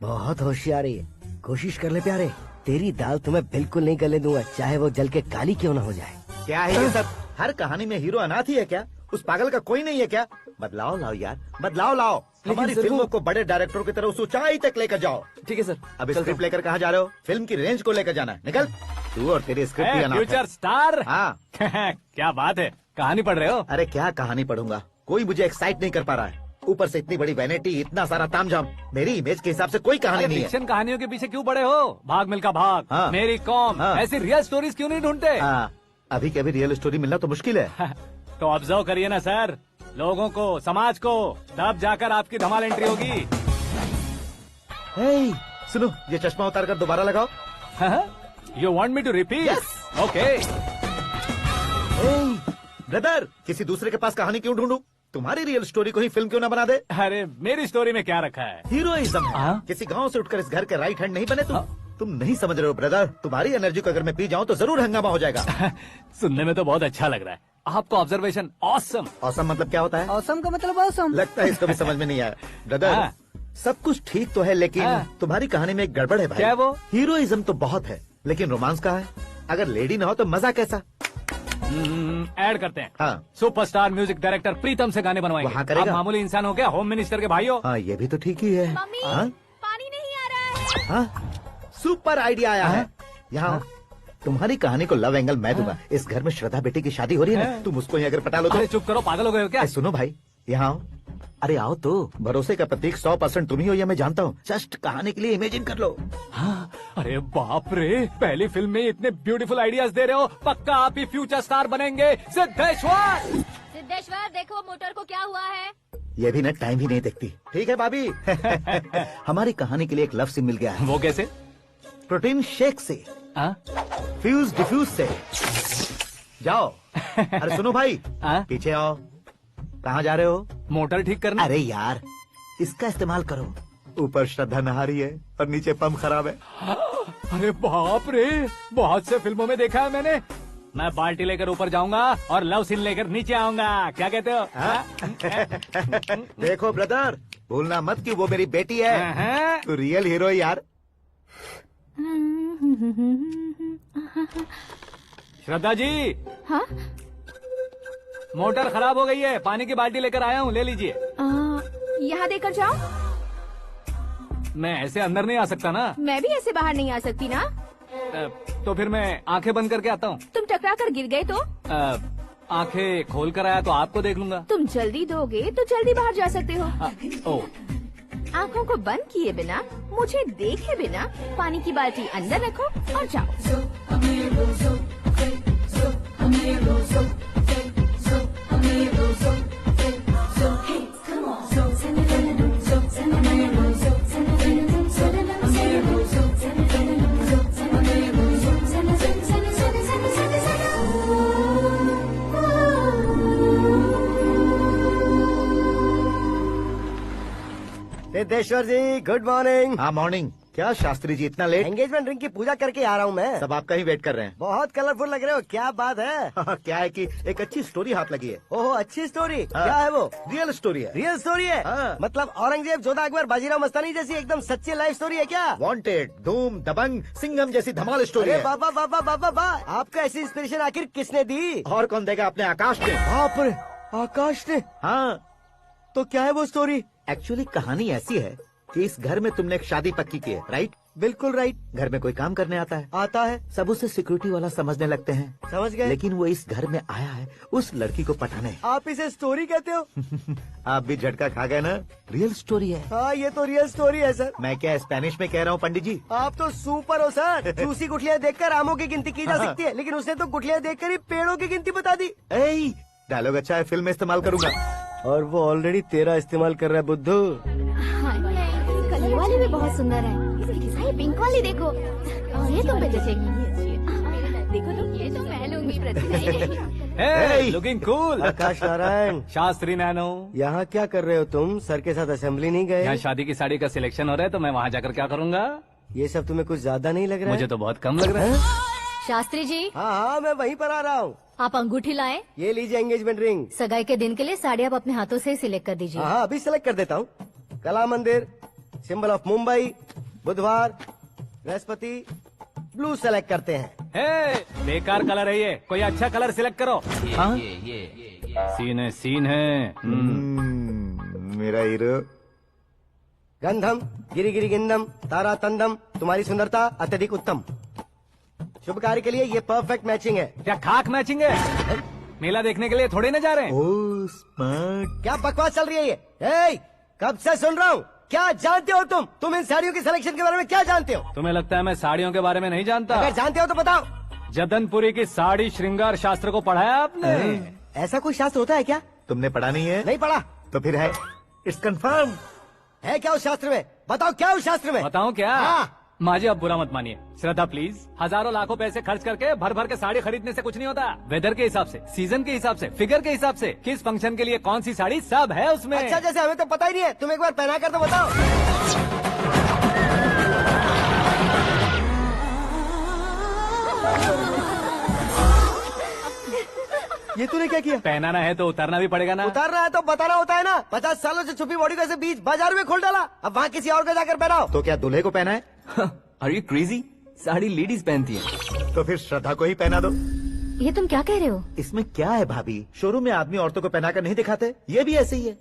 S12: बहुत होशियारी है, कोशिश कर ले प्यारे। तेरी दाल तुम्हें बिल्कुल नहीं गलने दूंगा, चाहे वो जल के काली क्यों न हो जाए।
S8: क्या है ये सब? हर कहानी में हीरो अनाथ ही है क्या? उस पागल का कोई नहीं है क्या? बदलाव लाओ यार, बदलाव लाओ। हमारी फिल्मों को बड़े डायरेक्टरों की तरह उस ऊंचाई तक लेकर जाओ।
S15: ठीक है सर।
S8: अब स्क्रिप्ट लेकर कहाँ जा रहे हो? फिल्म की रेंज को लेकर जाना है, निकल। तू और तेरी स्क्रिप्ट भी अनाथ है।
S7: Future star.
S8: हाँ।
S7: क्या बात है, कहानी पढ़ रहे हो?
S8: अरे क्या कहानी पढ़ूंगा, कोई मुझे एक्साइट नहीं कर पा रहा है। ऊपर से इतनी बड़ी वैनिटी, इतना सारा तामझाम। मेरी इमेज के हिसाब से कोई कहानी नहीं है।
S7: फिक्शन कहानियों के पीछे क्यों पड़े हो? भाग मिल्खा भाग,
S8: हाँ।
S7: मेरी कॉम,
S8: हाँ।
S7: ऐसी रियल स्टोरीज क्यों नहीं ढूंढते?
S8: हाँ, अभी कभी रियल स्टोरी मिलना तो मुश्किल है।
S7: तो ऑब्जर्व करिए ना सर, लोगों को, समाज को, तब जाकर आपकी धमाल एंट्री होगी।
S8: सुनो, ये चश्मा उतार कर दोबारा लगाओ।
S7: You want me to repeat? Okay.
S8: Brother, किसी दूसरे के पास कहानी क्यों ढूंढूं? तुम्हारी रियल स्टोरी को ही फिल्म क्यों ना बना दे?
S7: अरे मेरी स्टोरी में क्या रखा है?
S8: हीरोइज्म है। किसी गांव से उठकर इस घर के राइट हैंड नहीं बने तुम नहीं समझ रहे हो ब्रदर। तुम्हारी एनर्जी को अगर मैं पी जाऊं तो जरूर हंगामा हो जाएगा।
S7: सुनने में तो बहुत अच्छा लग रहा है। आपको ऑब्जर्वेशन ऑसम।
S8: ऑसम मतलब क्या होता है?
S12: ऑसम का मतलब ऑसम।
S8: लगता है इसको भी समझ में नहीं आया। ब्रदर, सब कुछ ठीक तो है लेकिन तुम्हारी कहानी में एक गड़बड़ है भाई।
S7: क्या वो?
S8: हीरोइज्म तो बहुत है लेकिन रोमांस कहाँ है? अगर लेडी ना हो तो मजा कैसा?
S7: ऐड करते हैं। हाँ। सुपरस्टार म्यूजिक डायरेक्टर प्रीतम से गाने बनवाएंगे।
S8: वहाँ करेगा?
S7: आप मामूली इंसान हो क्या? होम मिनिस्टर के भाई हो।
S8: हाँ, ये भी तो ठीक ही है। हाँ?
S1: पानी नहीं आ रहा है।
S8: हाँ? सुपर आइडिया आया है। यहाँ तुम्हारी कहानी को लव एंगल मैं दूंगा। इस घर में श्रद्धा बेटी की शादी हो रही है ना, तुम उसको ही अगर पटा लो तो।
S7: अरे चुप करो, पागल हो गए हो क्या?
S8: सुनो भाई, यहाँ आओ। अरे आओ तो। भरोसे का प्रतीक 100% तुम ही हो, ये मैं जानता हूँ। जस्ट कहानी के लिए इमेजिन कर लो।
S7: हाँ, अरे बाप रे, पहली फिल्म में इतने ब्यूटीफुल आइडियाज दे रहे हो। पक्का आप ही फ्यूचर स्टार बनेंगे। सिद्धेश्वर,
S14: सिद्धेश्वर देखो मोटर को क्या हुआ है।
S8: ये भी ना टाइम ही नहीं देखती। ठीक है भाभी। हमारी कहानी के लिए एक लव सीन मिल गया है।
S7: वो कैसे?
S8: प्रोटीन शेक से, फ्यूज डिफ्यूज से। जाओ। अरे सुनो भाई, पीछे आओ। कहाँ जा रहे हो?
S7: मोटर ठीक करना।
S8: अरे यार, इसका इस्तेमाल करो। ऊपर श्रद्धा नहा रही है और नीचे पंप खराब है।
S7: अरे बाप रे, बहुत से फिल्मों में देखा है मैंने। मैं बाल्टी लेकर ऊपर जाऊंगा और लव सीन लेकर नीचे आऊंगा। क्या कहते हो?
S8: देखो ब्रदर, भूलना मत कि वो मेरी बेटी है। तू रियल हीरो यार।
S7: श्रद्धा जी।
S1: हाँ?
S7: मोटर खराब हो गई है, पानी की बाल्टी लेकर आया हूँ, ले लीजिए।
S1: यहाँ देकर जाओ।
S7: मैं ऐसे अंदर नहीं आ सकता ना।
S1: मैं भी ऐसे बाहर नहीं आ सकती ना।
S7: तो फिर मैं आंखें बंद करके आता हूँ।
S1: तुम टकरा कर गिर गए तो?
S7: आंखें खोल कर आया तो आपको देख लूंगा।
S1: तुम जल्दी दोगे तो जल्दी बाहर जा सकते हो। आँखों को बंद किए बिना, मुझे देखे बिना पानी की बाल्टी अंदर रखो और जाओ।
S12: सिद्धेश्वर जी, गुड मॉर्निंग।
S8: हाँ मॉर्निंग। क्या शास्त्री जी इतना लेट?
S12: एंगेजमेंट रिंग की पूजा करके आ रहा हूँ मैं।
S8: सब आपका ही वेट कर रहे हैं।
S12: बहुत कलरफुल लग रहे हो, क्या बात है?
S8: क्या है कि एक अच्छी स्टोरी हाथ लगी है।
S12: ओहो, अच्छी स्टोरी। क्या है वो?
S8: रियल स्टोरी है।
S12: रियल स्टोरी है? मतलब औरंगजेब, जोधा अकबर, बाजीराव मस्तानी जैसी एकदम सच्ची लाइफ स्टोरी है क्या?
S8: वांटेड, धूम, दबंग, सिंघम जैसी धमाल स्टोरी है।
S12: बाबा बाबा बाबा बा, आपका ऐसी इंस्पिरेशन आखिर किसने दी?
S8: और कौन देगा? अपने आकाश ने।
S12: बाप रे, आकाश ने?
S8: हाँ।
S12: तो क्या है वो स्टोरी?
S8: एक्चुअली कहानी ऐसी है कि इस घर में तुमने एक शादी पक्की की है, राइट?
S12: बिल्कुल राइट।
S8: घर में कोई काम करने आता है?
S12: आता है।
S8: सब उसे सिक्योरिटी वाला समझने लगते हैं।
S12: समझ गए।
S8: लेकिन वो इस घर में आया है उस लड़की को पटाने।
S12: आप इसे स्टोरी कहते हो?
S8: आप भी झटका खा गए ना? रियल स्टोरी है।
S12: हाँ, ये तो रियल स्टोरी है सर।
S8: मैं क्या स्पेनिश में कह रहा हूँ पंडित जी?
S12: आप तो सुपर हो सर। चूसी गुठलियाँ देखकर आमों की गिनती की जा सकती है, लेकिन उसने तो गुठलियाँ देखकर ही पेड़ों की गिनती बता दी।
S8: डायलॉग अच्छा है, फिल्म में इस्तेमाल करूंगा।
S12: और वो ऑलरेडी तेरा इस्तेमाल कर रहा है बुद्धू।
S9: ये वाली भी बहुत सुंदर है। ये पिंक वाली देखो। ये तुम पे जचेगी। देखो तुम, ये तो मैं लूंगी।
S7: Looking cool.
S12: Akash Narayan.
S7: Shastri nano.
S12: यहाँ क्या कर रहे हो तुम? सर के साथ असेंबली नहीं गए?
S7: यहाँ शादी की साड़ी का सिलेक्शन हो रहा है तो मैं वहाँ जाकर क्या करूँगा?
S12: ये सब तुम्हें कुछ ज्यादा नहीं लग रहा है?
S7: मुझे तो बहुत कम लग रहा है।
S14: शास्त्री जी।
S12: हाँ, मैं वहीं पर आ रहा हूँ।
S14: आप अंगूठी लाएं।
S12: ये लीजिए एंगेजमेंट रिंग।
S14: सगाई के दिन के लिए साड़ी आप अपने हाथों से ही सिलेक्ट कर दीजिए।
S12: हाँ, अभी सिलेक्ट कर देता हूँ। कला मंदिर, सिंबल ऑफ मुंबई, बुधवार, बृहस्पति, ब्लू सेलेक्ट करते हैं।
S7: बेकार कलर है ये, कोई अच्छा कलर सिलेक्ट करो। सीन है।
S8: मेरा हीरो।
S12: गंधम, गिरी गिरी गिंदम, तारा तंदम, तुम्हारी सुंदरता अत्यधिक उत्तम। शुभ कार्य के लिए ये परफेक्ट मैचिंग है।
S7: क्या खाक मैचिंग है? मेला देखने के लिए थोड़े न जा रहे हैं।
S8: Oh smart.
S12: क्या बकवास चल रही है ये? ए, कब से सुन रहा हूँ। क्या जानते हो तुम? तुम इन साड़ियों की सिलेक्शन के बारे में क्या जानते हो?
S7: तुम्हें लगता है मैं साड़ियों के बारे में नहीं जानता?
S12: अगर जानते हो तो बताओ।
S7: जदनपुरी की साड़ी श्रृंगार शास्त्र को पढ़ा है आपने?
S12: ऐसा कोई शास्त्र होता है क्या?
S8: तुमने पढ़ा नहीं है?
S12: नहीं पढ़ा।
S8: तो फिर है। It's confirm.
S12: है क्या उस शास्त्र में? बताओ क्या उस शास्त्र में?
S7: बताऊं क्या?
S12: हाँ।
S7: माजी अब बुरा मत मानिए, श्रद्धा प्लीज। हजारों लाखों पैसे खर्च करके भर भर के साड़ी खरीदने से कुछ नहीं होता। वेदर के हिसाब से, सीजन के हिसाब से, फिगर के हिसाब से, किस फंक्शन के लिए कौन सी साड़ी, सब है उसमें।
S12: अच्छा, जैसे हमें तो पता ही नहीं है, तुम एक बार पहना कर तो बताओ। ये तूने क्या किया?
S7: पहनाना है तो उतारना भी पड़ेगा ना।
S12: उतारना है तो बताना होता है ना। 50 सालों से छुपी बॉडी को ऐसे बीच बाजार में खोल डाला, अब वहाँ किसी और को जाकर पहनाओ।
S8: तो क्या दूल्हे को पहना है?
S15: Are you crazy? Sari ladies पहनती है।
S8: तो फिर श्रद्धा को ही पहना दो।
S2: ये तुम क्या कह रहे हो?
S8: इसमें क्या है भाभी, शोरूम में आदमी औरतों को पहनाकर नहीं दिखाते, ये भी ऐसे ही है।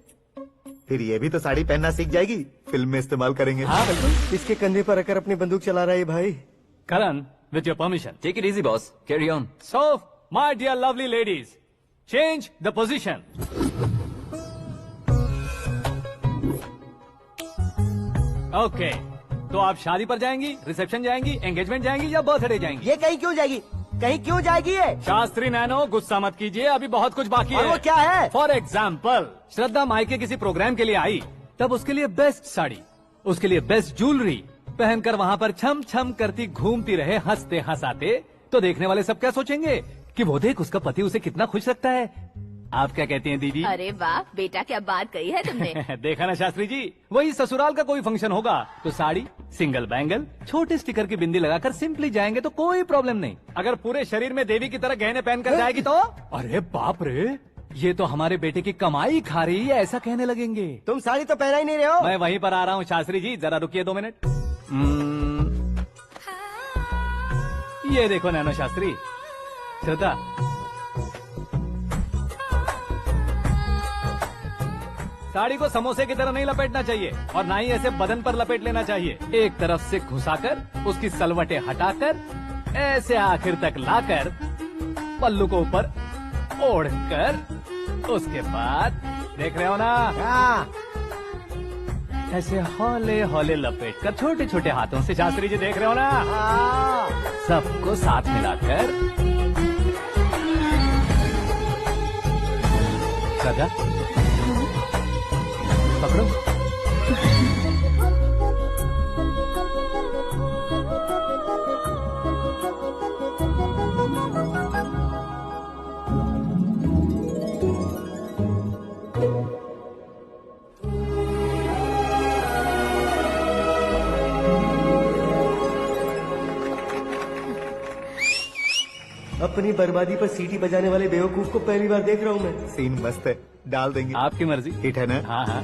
S8: फिर ये भी तो साड़ी पहनना सीख जाएगी, फिल्म में इस्तेमाल करेंगे।
S12: हाँ बिल्कुल। इसके कंधे पर रखकर अपनी बंदूक चला रहा है भाई।
S7: Karan, with your permission.
S15: Take it easy boss, carry on.
S7: So my dear lovely ladies, change the position. Okay, तो आप शादी पर जाएंगी, रिसेप्शन जाएंगी, एंगेजमेंट जाएंगी या बर्थडे जाएंगी?
S12: ये कहीं क्यों जाएगी? कहीं क्यों जाएगी ये?
S7: शास्त्री नैनो, गुस्सा मत कीजिए, अभी बहुत कुछ बाकी
S12: और
S7: है।
S12: वो क्या है?
S7: फॉर एग्जाम्पल, श्रद्धा मायके किसी प्रोग्राम के लिए आई, तब उसके लिए बेस्ट साड़ी, उसके लिए बेस्ट ज्वेलरी पहनकर वहाँ पर छम छम करती घूमती रहे, हंसते हंसाते, तो देखने वाले सब क्या सोचेंगे कि वो देख उसका पति उसे कितना खुश रखता है। आप क्या कहती हैं दीदी?
S1: अरे वाह बेटा, क्या बात कही है तुमने।
S7: देखा ना शास्त्री जी, वही ससुराल का कोई फंक्शन होगा तो साड़ी, सिंगल बैंगल, छोटे स्टिकर की बिंदी लगाकर सिंपली जाएंगे तो कोई प्रॉब्लम नहीं। अगर पूरे शरीर में देवी की तरह गहने पहनकर जाएगी तो अरे बाप रे, ये तो हमारे बेटे की कमाई खा रही है, ऐसा कहने लगेंगे।
S12: तुम साड़ी तो पहना ही नहीं रहे हो।
S7: मैं वहीं पर आ रहा हूँ शास्त्री जी, जरा रुकिए 2 मिनट। ये देखो नैनो शास्त्री, श्रद्धा, साड़ी को समोसे की तरह नहीं लपेटना चाहिए और ना ही ऐसे बदन पर लपेट लेना चाहिए। एक तरफ से घुसाकर, उसकी सलवटें हटाकर, ऐसे आखिर तक लाकर, पल्लू को ऊपर ओढ़कर, उसके बाद देख रहे हो ना, ऐसे हौले हौले लपेट कर छोटे छोटे हाथों से, शास्त्री जी देख रहे हो ना, सबको साथ मिलाकर, श्रद्धा पकड़ो।
S12: अपनी बर्बादी पर सीटी बजाने वाले बेवकूफ को पहली बार देख रहा हूँ मैं।
S8: सीन मस्त है, डाल देंगे।
S7: आपकी मर्जी।
S8: हिट है ना?
S7: हाँ हाँ।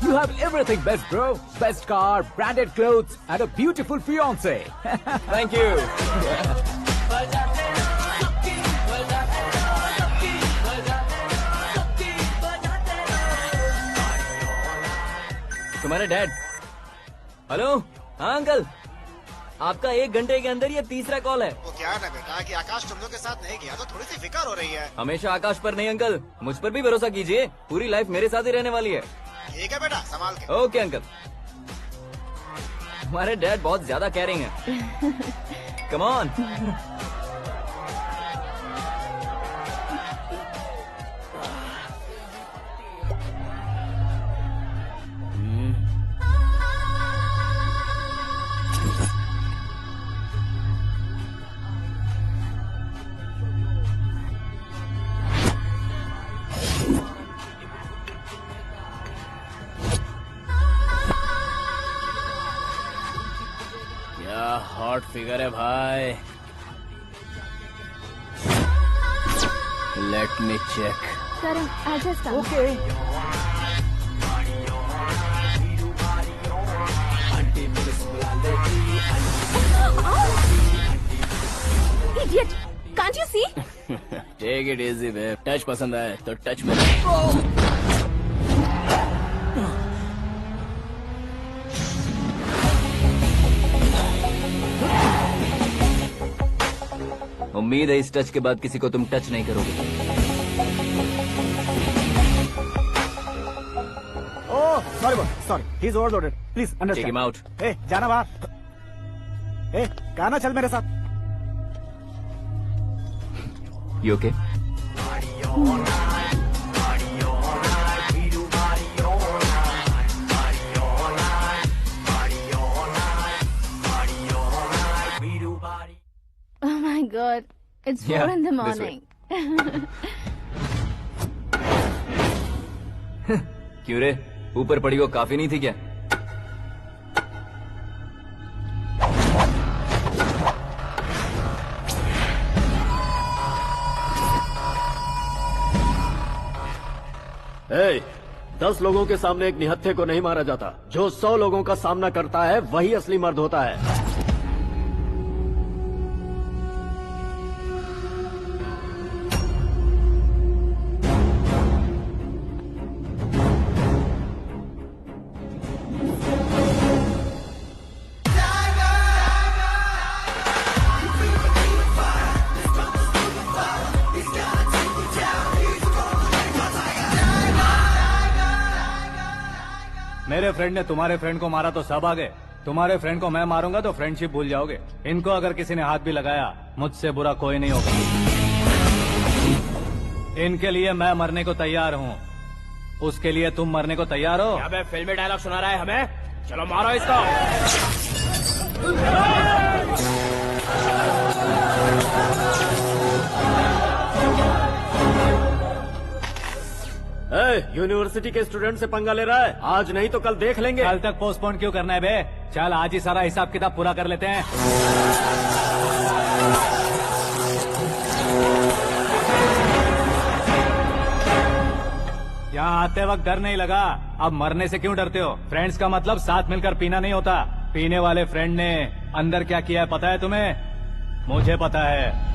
S10: You have everything best, bro. Best car, branded clothes, and a beautiful fiance.
S15: Thank you. तुम्हारे डैड। हेलो, हाँ अंकल, आपका 1 घंटे के अंदर ये 3रा कॉल है।
S5: वो क्या है ना बेटा कि आकाश तुम लोग के साथ नहीं गया तो थोड़ी सी फिक्र हो रही है।
S15: हमेशा आकाश पर नहीं अंकल, मुझ पर भी भरोसा कीजिए, पूरी लाइफ मेरे साथ ही रहने वाली है।
S5: ठीक है बेटा, संभाल के।
S15: Okay uncle. हमारे डैड बहुत ज्यादा केयरिंग है। Come on.
S13: हॉट फिगर है भाई। Let me check.
S1: करण, आजा सामने।
S13: Okay.
S1: Idiot! Can't you see?
S13: Take it easy babe. Touch पसंद आए तो टच में।
S15: उम्मीद है इस टच के बाद किसी को तुम टच नहीं करोगे।
S12: Oh
S5: sorry boss, sorry, he is overloaded, please understand.
S15: Take him out.
S5: ए, जाना बाहर। ए, गाना चल मेरे साथ।
S15: You okay?
S1: Oh my God, it's 4 in the morning.
S15: क्यों रे, ऊपर पड़ी वो काफी नहीं थी क्या?
S16: ए, 10 लोगों के सामने एक निहत्थे को नहीं मारा जाता। जो 100 लोगों का सामना करता है वही असली मर्द होता है।
S7: मेरे फ्रेंड ने तुम्हारे फ्रेंड को मारा तो सब आ गए, तुम्हारे फ्रेंड को मैं मारूंगा तो फ्रेंडशिप भूल जाओगे। इनको अगर किसी ने हाथ भी लगाया, मुझसे बुरा कोई नहीं होगा। इनके लिए मैं मरने को तैयार हूँ, उसके लिए तुम मरने को तैयार हो?
S16: अबे फिल्मी डायलॉग सुना रहा है हमें? चलो मारो इसको। यूनिवर्सिटी के स्टूडेंट से पंगा ले रहा है, आज नहीं तो कल देख लेंगे।
S7: कल तक पोस्टपोन क्यों करना है बे? चल आज ही सारा हिसाब किताब पूरा कर लेते हैं। यहाँ आते वक्त डर नहीं लगा, अब मरने से क्यों डरते हो? फ्रेंड्स का मतलब साथ मिलकर पीना नहीं होता। पीने वाले फ्रेंड ने अंदर क्या किया है पता है तुम्हें? मुझे पता है।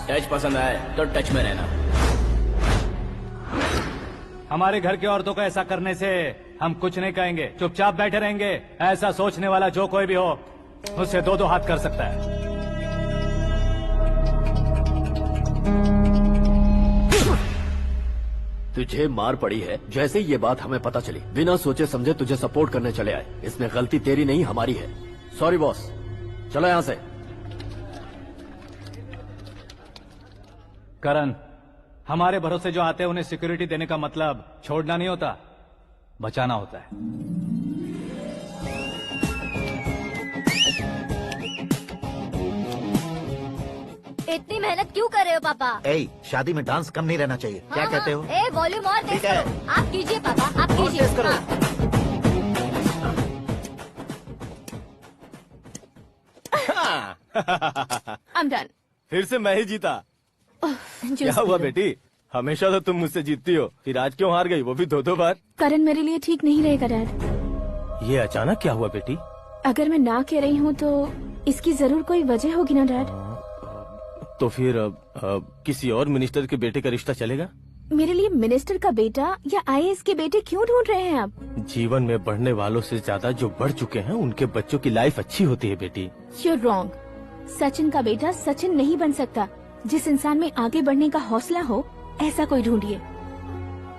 S16: टच पसंद आए तो टच में रहना।
S7: हमारे घर की औरतों को ऐसा करने से हम कुछ नहीं कहेंगे, चुपचाप बैठे रहेंगे। ऐसा सोचने वाला जो कोई भी हो, उससे 2-2 हाथ कर सकता है।
S16: तुझे मार पड़ी है, जैसे ही ये बात हमें पता चली, बिना सोचे समझे तुझे सपोर्ट करने चले आए। इसमें गलती तेरी नहीं हमारी है। सॉरी बॉस, चलो यहाँ से।
S7: करण, हमारे भरोसे जो आते हैं उन्हें सिक्योरिटी देने का मतलब छोड़ना नहीं होता, बचाना होता है।
S14: इतनी मेहनत क्यों कर रहे हो पापा?
S8: ए, शादी में डांस कम नहीं रहना चाहिए। क्या कहते हो?
S14: ए, वॉल्यूम और तेज करो। आप कीजिए पापा, आप कीजिए।
S1: I'm done.
S13: फिर से मैं ही जीता। क्या हुआ बेटी? हमेशा तो तुम मुझसे जीतती हो, फिर आज क्यों हार गई, वो भी 2-2 बार?
S1: करण मेरे लिए ठीक नहीं रहेगा डैड।
S13: ये अचानक क्या हुआ बेटी?
S1: अगर मैं ना कह रही हूँ तो इसकी जरूर कोई वजह होगी ना डैड।
S13: तो फिर किसी और मिनिस्टर के बेटे का रिश्ता चलेगा?
S1: मेरे लिए मिनिस्टर का बेटा या IAS के बेटे क्यों ढूंढ रहे हैं आप?
S13: जीवन में बढ़ने वालों से ज्यादा जो बढ़ चुके हैं उनके बच्चों की लाइफ अच्छी होती है बेटी।
S1: You're wrong. सचिन का बेटा सचिन नहीं बन सकता। जिस इंसान में आगे बढ़ने का हौसला हो, ऐसा कोई ढूंढिए।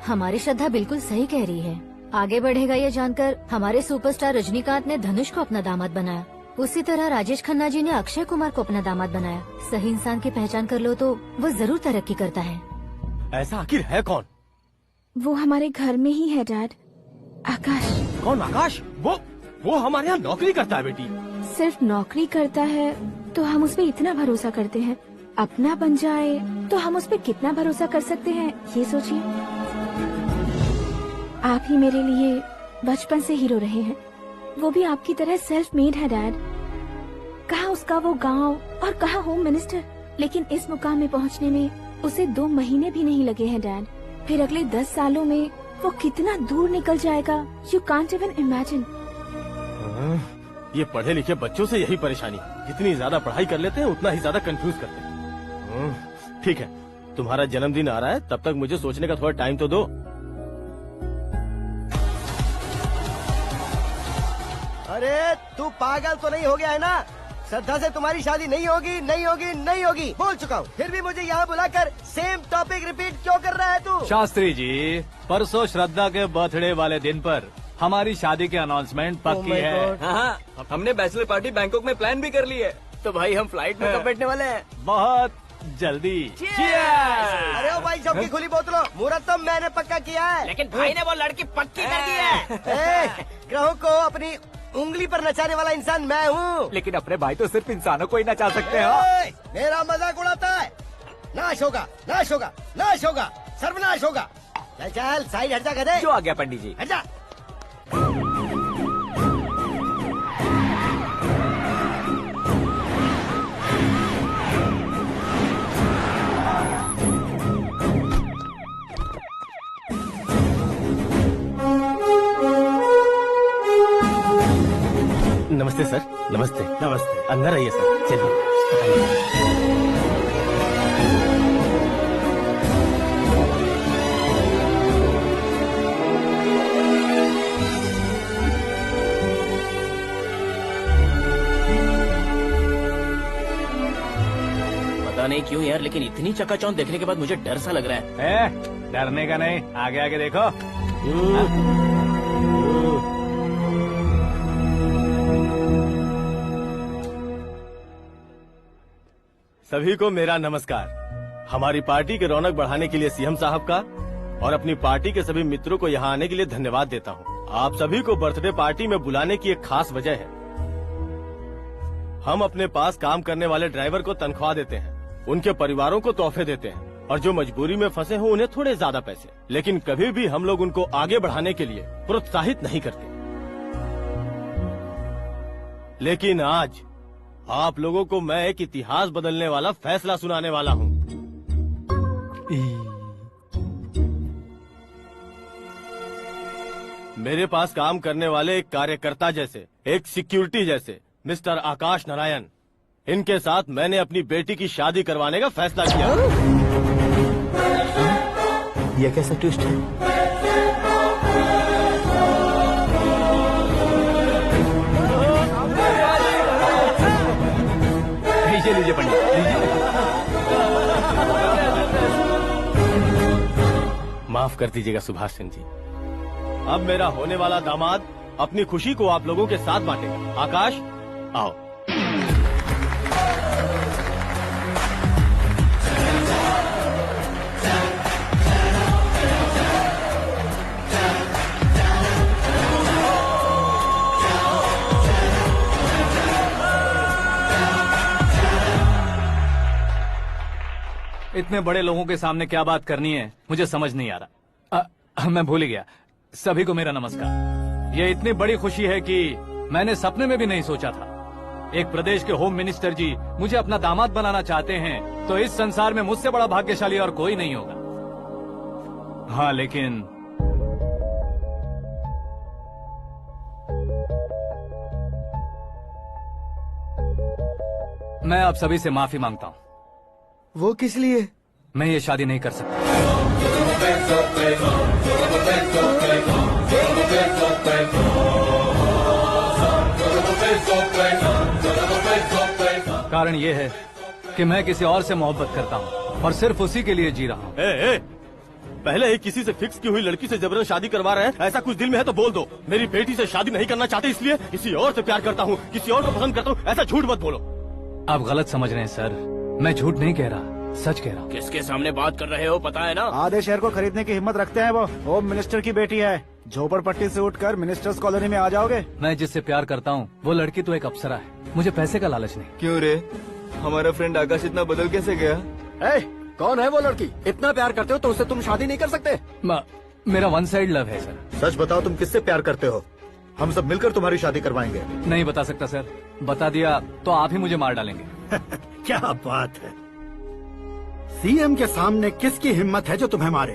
S2: हमारी श्रद्धा बिल्कुल सही कह रही है। आगे बढ़ेगा ये जानकर हमारे सुपरस्टार रजनीकांत ने धनुष को अपना दामाद बनाया। उसी तरह राजेश खन्ना जी ने अक्षय कुमार को अपना दामाद बनाया। सही इंसान की पहचान कर लो तो वो जरूर तरक्की करता है।
S13: ऐसा आखिर है कौन?
S1: वो हमारे घर में ही है डैड, आकाश।
S13: कौन आकाश? वो हमारे यहाँ नौकरी करता है बेटी।
S1: सिर्फ नौकरी करता है तो हम उस पर इतना भरोसा करते हैं, अपना बन जाए तो हम उस पर कितना भरोसा कर सकते हैं, ये सोचिए। आप ही मेरे लिए बचपन से हीरो रहे हैं, वो भी आपकी तरह सेल्फ मेड है डैड। कहाँ उसका वो गांव और कहाँ होम मिनिस्टर, लेकिन इस मुकाम में पहुँचने में उसे 2 महीने भी नहीं लगे हैं डैड। फिर अगले 10 सालों में वो कितना दूर निकल जाएगा, यू कांट इवन इमेजिन।
S13: ये पढ़े लिखे बच्चों से यही परेशानी, जितनी ज्यादा पढ़ाई कर लेते हैं उतना ही ज्यादा कंफ्यूज करते हैं। ठीक है, तुम्हारा जन्मदिन आ रहा है, तब तक मुझे सोचने का थोड़ा टाइम तो दो।
S12: अरे तू पागल तो नहीं हो गया है ना? श्रद्धा से तुम्हारी शादी नहीं होगी, नहीं होगी, नहीं होगी, बोल चुका हूँ। फिर भी मुझे यहाँ बुलाकर सेम टॉपिक रिपीट क्यों कर रहा है तू?
S7: शास्त्री जी, परसों श्रद्धा के बर्थडे वाले दिन पर हमारी शादी की अनाउंसमेंट पक्की है।
S15: हाँ, हमने बैचलर पार्टी बैंकॉक में प्लान भी कर ली है। तो भाई हम फ्लाइट में कब बैठने वाले हैं?
S7: बहुत जल्दी।
S12: अरे ओ भाई, सबकी खुली बोतलों, मुहूर्त तो मैंने पक्का किया है।
S6: लेकिन भाई ने वो लड़की पक्की कर दी है।
S12: ग्रहों को अपनी उंगली पर नचाने वाला इंसान मैं हूँ।
S10: लेकिन अपने भाई तो सिर्फ इंसानों को ही नचा सकते हैं।
S12: मेरा मजाक उड़ाता है। नाश होगा, नाश होगा, नाश होगा, सर्वनाश होगा। चल चल साइड हट जा गधे।
S10: जो आ गया पंडित जी।
S12: हट जा।
S13: नमस्ते सर। नमस्ते।
S3: नमस्ते।
S13: अंदर आइए सर। चलिए।
S15: पता नहीं क्यों यार, लेकिन इतनी चकाचौंध देखने के बाद मुझे डर सा लग रहा है।
S7: डरने का नहीं, आगे आगे देखो।
S13: सभी को मेरा नमस्कार। हमारी पार्टी की रौनक बढ़ाने के लिए सीएम साहब का और अपनी पार्टी के सभी मित्रों को यहाँ आने के लिए धन्यवाद देता हूँ। आप सभी को बर्थडे पार्टी में बुलाने की एक खास वजह है। हम अपने पास काम करने वाले ड्राइवर को तनख्वाह देते हैं, उनके परिवारों को तोहफे देते हैं और जो मजबूरी में फंसे हो उन्हें थोड़े ज्यादा पैसे। लेकिन कभी भी हम लोग उनको आगे बढ़ाने के लिए प्रोत्साहित नहीं करते। लेकिन आज आप लोगों को मैं एक इतिहास बदलने वाला फैसला सुनाने वाला हूँ। मेरे पास काम करने वाले एक कार्यकर्ता जैसे, एक सिक्योरिटी जैसे मिस्टर आकाश नारायण, इनके साथ मैंने अपनी बेटी की शादी करवाने का फैसला किया।
S8: यह कैसा ट्विस्ट है?
S7: लीजिए पंडित, लीजिए।
S13: माफ कर दीजिएगा सुभाष सिंह जी। अब मेरा होने वाला दामाद अपनी खुशी को आप लोगों के साथ बांटेगा। आकाश, आओ।
S7: इतने बड़े लोगों के सामने क्या बात करनी है मुझे समझ नहीं आ रहा। मैं भूल गया। सभी को मेरा नमस्कार। ये इतनी बड़ी खुशी है कि मैंने सपने में भी नहीं सोचा था। एक प्रदेश के होम मिनिस्टर जी मुझे अपना दामाद बनाना चाहते हैं तो इस संसार में मुझसे बड़ा भाग्यशाली और कोई नहीं होगा। हाँ, लेकिन मैं आप सभी से माफी मांगता हूँ।
S8: वो किस लिए?
S7: मैं ये शादी नहीं कर सकता। कारण ये है कि मैं किसी और से मोहब्बत करता हूँ और सिर्फ उसी के लिए जी रहा हूँ।
S13: पहले ही किसी से फिक्स की हुई लड़की से जबरन शादी करवा रहे हैं। ऐसा कुछ दिल में है तो बोल दो। मेरी बेटी से शादी नहीं करना चाहते इसलिए किसी और से प्यार करता हूँ, किसी और को पसंद करता हूँ, ऐसा झूठ मत बोलो।
S7: आप गलत समझ रहे हैं सर। मैं झूठ नहीं कह रहा, सच कह रहा हूँ।
S15: किसके सामने बात कर रहे हो पता है ना?
S5: आधे शहर को खरीदने की हिम्मत रखते हैं वो। होम मिनिस्टर की बेटी है। झोपड़पट्टी से उठकर मिनिस्टर्स कॉलोनी में आ जाओगे।
S7: मैं जिससे प्यार करता हूँ वो लड़की तो एक अप्सरा है। मुझे पैसे का लालच नहीं।
S15: क्यों रे, हमारा फ्रेंड आकाश इतना बदल कैसे गया?
S16: कौन है वो लड़की? इतना प्यार करते हो तो उससे तुम शादी नहीं कर सकते?
S7: मेरा वन साइड लव है सर।
S8: सच बताओ, तुम किससे प्यार करते हो? हम सब मिलकर तुम्हारी शादी करवाएंगे।
S7: नहीं बता सकता सर। बता दिया तो आप ही मुझे मार डालेंगे।
S3: क्या बात है। सीएम के सामने किसकी हिम्मत है जो तुम्हें मारे?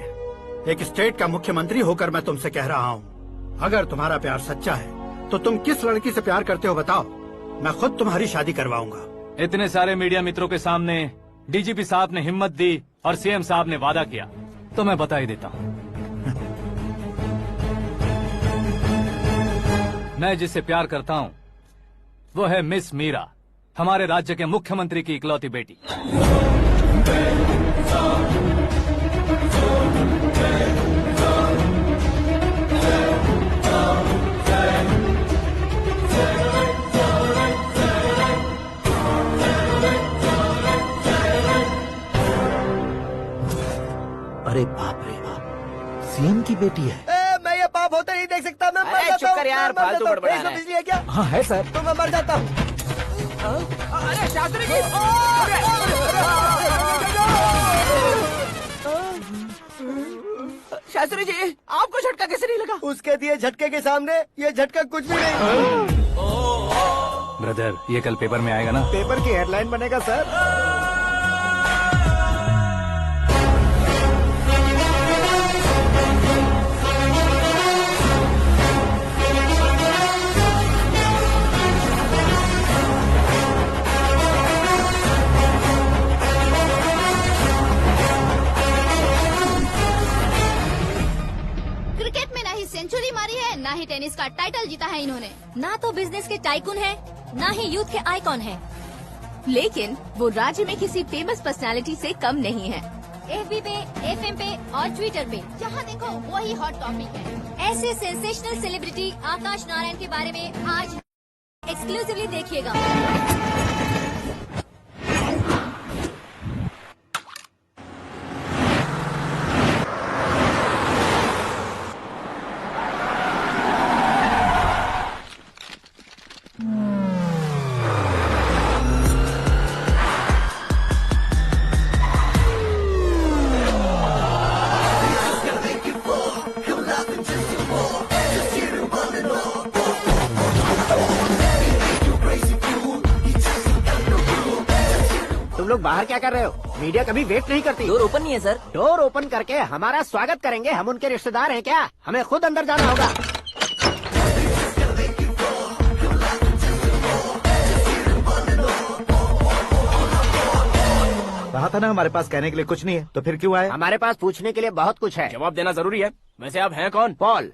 S3: एक स्टेट का मुख्यमंत्री होकर मैं तुमसे कह रहा हूँ, अगर तुम्हारा प्यार सच्चा है तो तुम किस लड़की से प्यार करते हो बताओ। मैं खुद तुम्हारी शादी करवाऊंगा।
S7: इतने सारे मीडिया मित्रों के सामने डीजीपी साहब ने हिम्मत दी और सीएम साहब ने वादा किया तो मैं बता ही देता हूँ। मैं जिससे प्यार करता हूँ वो है मिस मीरा, हमारे राज्य के मुख्यमंत्री की इकलौती बेटी।
S8: अरे बाप रे बाप, सीएम की बेटी है।
S12: मैं ये पाप होते नहीं देख सकता। मैं मर
S6: अरे
S12: जाता
S6: चुप कर
S12: हूँ,
S6: यार,
S12: मैं मर
S6: फालतू
S12: जाता हूँ।
S6: बड़बड़ा
S12: इसमें
S6: रहा है।
S12: बिजली है क्या?
S10: हाँ है सर।
S12: तो मैं मर जाता हूँ।
S6: अरे शास्त्री जी, शास्त्री जी, आपको झटका कैसे नहीं लगा?
S12: उसके दिए झटके के सामने ये झटका कुछ भी नहीं।
S7: ब्रदर, ये कल पेपर में आएगा ना?
S5: पेपर की हेडलाइन बनेगा सर।
S9: क्रिकेट में ना ही सेंचुरी मारी है, ना ही टेनिस का टाइटल जीता है इन्होंने।
S14: ना तो बिजनेस के टाइकून है, ना ही यूथ के आइकॉन है।
S1: लेकिन वो राज्य में किसी फेमस पर्सनालिटी से कम नहीं है।
S14: FB पे, FM पे और ट्विटर पे
S9: जहाँ देखो वही हॉट टॉपिक है।
S14: ऐसे सेंसेशनल सेलिब्रिटी आकाश नारायण के बारे में आज एक्सक्लूसिवली देखिएगा।
S12: तुम लोग बाहर क्या कर रहे हो? मीडिया कभी वेट नहीं करती।
S6: डोर ओपन नहीं है सर।
S12: डोर ओपन करके हमारा स्वागत करेंगे? हम उनके रिश्तेदार हैं क्या? हमें खुद अंदर जाना होगा।
S8: कहा था ना हमारे पास कहने के लिए कुछ नहीं है, तो फिर क्यों आए?
S12: हमारे पास पूछने के लिए बहुत कुछ है।
S6: जवाब देना जरूरी है। वैसे आप हैं कौन?
S12: पॉल,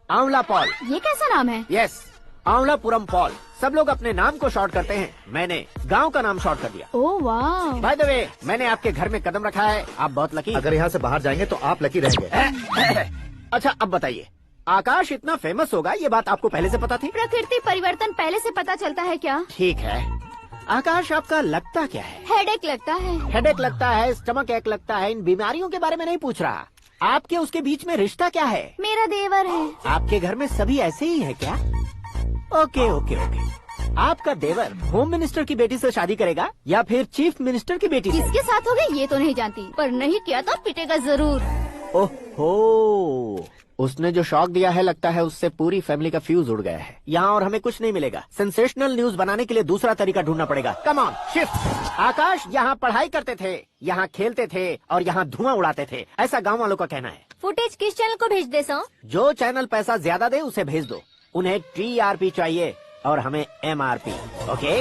S12: आंवला पॉल।
S9: ये कैसा नाम है?
S12: Yes, Aanwalapuram Paul. सब लोग अपने नाम को शॉर्ट करते हैं, मैंने गांव का नाम शॉर्ट कर दिया।
S9: ओह वाह।
S12: बाय द वे, मैंने आपके घर में कदम रखा है, आप बहुत लकी।
S8: अगर यहाँ से बाहर जाएंगे तो आप लकी रहेंगे।
S12: अच्छा अब बताइए, आकाश इतना फेमस होगा ये बात आपको पहले से पता थी?
S9: प्रकृति परिवर्तन पहले से पता चलता है क्या?
S12: ठीक है, आकाश आपका लगता क्या है?
S9: हेडेक लगता है।
S12: हेडेक लगता है, स्टमक एक लगता है, इन बीमारियों के बारे में नहीं पूछ रहा। आपके उसके बीच में रिश्ता क्या है?
S9: मेरा देवर है।
S12: आपके घर में सभी ऐसे ही है क्या? Okay okay okay. आपका देवर होम मिनिस्टर की बेटी से शादी करेगा या फिर चीफ मिनिस्टर की बेटी से?
S9: किसके साथ होगी ये तो नहीं जानती, पर नहीं किया तो पिटेगा जरूर।
S12: ओहो, उसने जो शॉक दिया है लगता है उससे पूरी फैमिली का फ्यूज उड़ गया है। यहाँ और हमें कुछ नहीं मिलेगा। सेंसेशनल न्यूज बनाने के लिए दूसरा तरीका ढूंढना पड़ेगा। Come on shift. आकाश यहाँ पढ़ाई करते थे, यहाँ खेलते थे और यहाँ धुआं उड़ाते थे, ऐसा गाँव वालों का कहना है।
S14: फुटेज किस चैनल को भेज दे सो?
S12: जो चैनल पैसा ज्यादा दे उसे भेज दो। उन्हें TRP चाहिए और हमें MRP। ओके?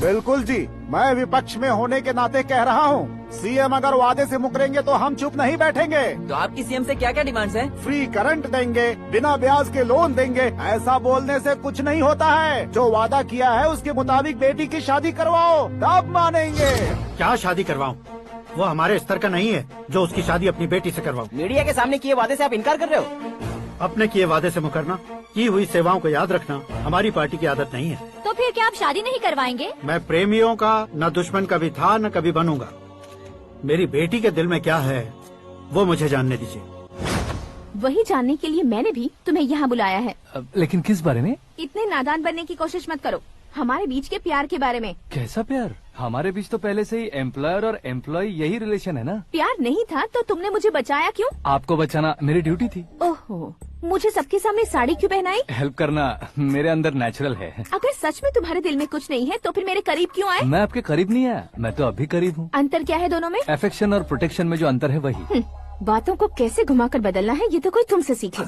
S5: बिल्कुल जी, मैं विपक्ष में होने के नाते कह रहा हूँ, सीएम अगर वादे से मुकरेंगे तो हम चुप नहीं बैठेंगे।
S6: तो आपकी सीएम से क्या क्या डिमांड्स हैं?
S5: फ्री करंट देंगे, बिना ब्याज के लोन देंगे। ऐसा बोलने से कुछ नहीं होता है। जो वादा किया है उसके मुताबिक बेटी की शादी करवाओ, तब मानेंगे।
S3: क्या शादी करवाऊं? वो हमारे स्तर का नहीं है जो उसकी शादी अपनी बेटी से करवाऊं।
S6: मीडिया के सामने किए वादे से आप इनकार कर रहे हो?
S3: अपने किए वादे से मुकरना, की हुई सेवाओं को याद रखना हमारी पार्टी की आदत नहीं है।
S14: तो फिर क्या आप शादी नहीं करवाएंगे?
S3: मैं प्रेमियों का न दुश्मन कभी था न कभी बनूंगा। मेरी बेटी के दिल में क्या है वो मुझे जानने दीजिए।
S1: वही जानने के लिए मैंने भी तुम्हें यहाँ बुलाया है।
S7: लेकिन किस बारे में?
S1: इतने नादान बनने की कोशिश मत करो। हमारे बीच के प्यार के बारे में।
S7: कैसा प्यार? हमारे बीच तो पहले से ही एम्प्लॉयर और एम्प्लॉय यही रिलेशन है ना।
S1: प्यार नहीं था तो तुमने मुझे बचाया क्यों?
S7: आपको बचाना मेरी ड्यूटी थी।
S1: ओहो, मुझे सबके सामने साड़ी क्यों पहनाई?
S7: हेल्प करना मेरे अंदर नेचुरल है।
S1: अगर सच में तुम्हारे दिल में कुछ नहीं है तो फिर मेरे करीब क्यों आए?
S7: मैं आपके करीब नहीं आया, मैं तो अभी करीब हूँ।
S1: अंतर क्या है दोनों में?
S7: अफेक्शन और प्रोटेक्शन में जो अंतर है वही।
S1: बातों को कैसे घुमाकर बदलना है ये तो कोई तुमसे सीखे।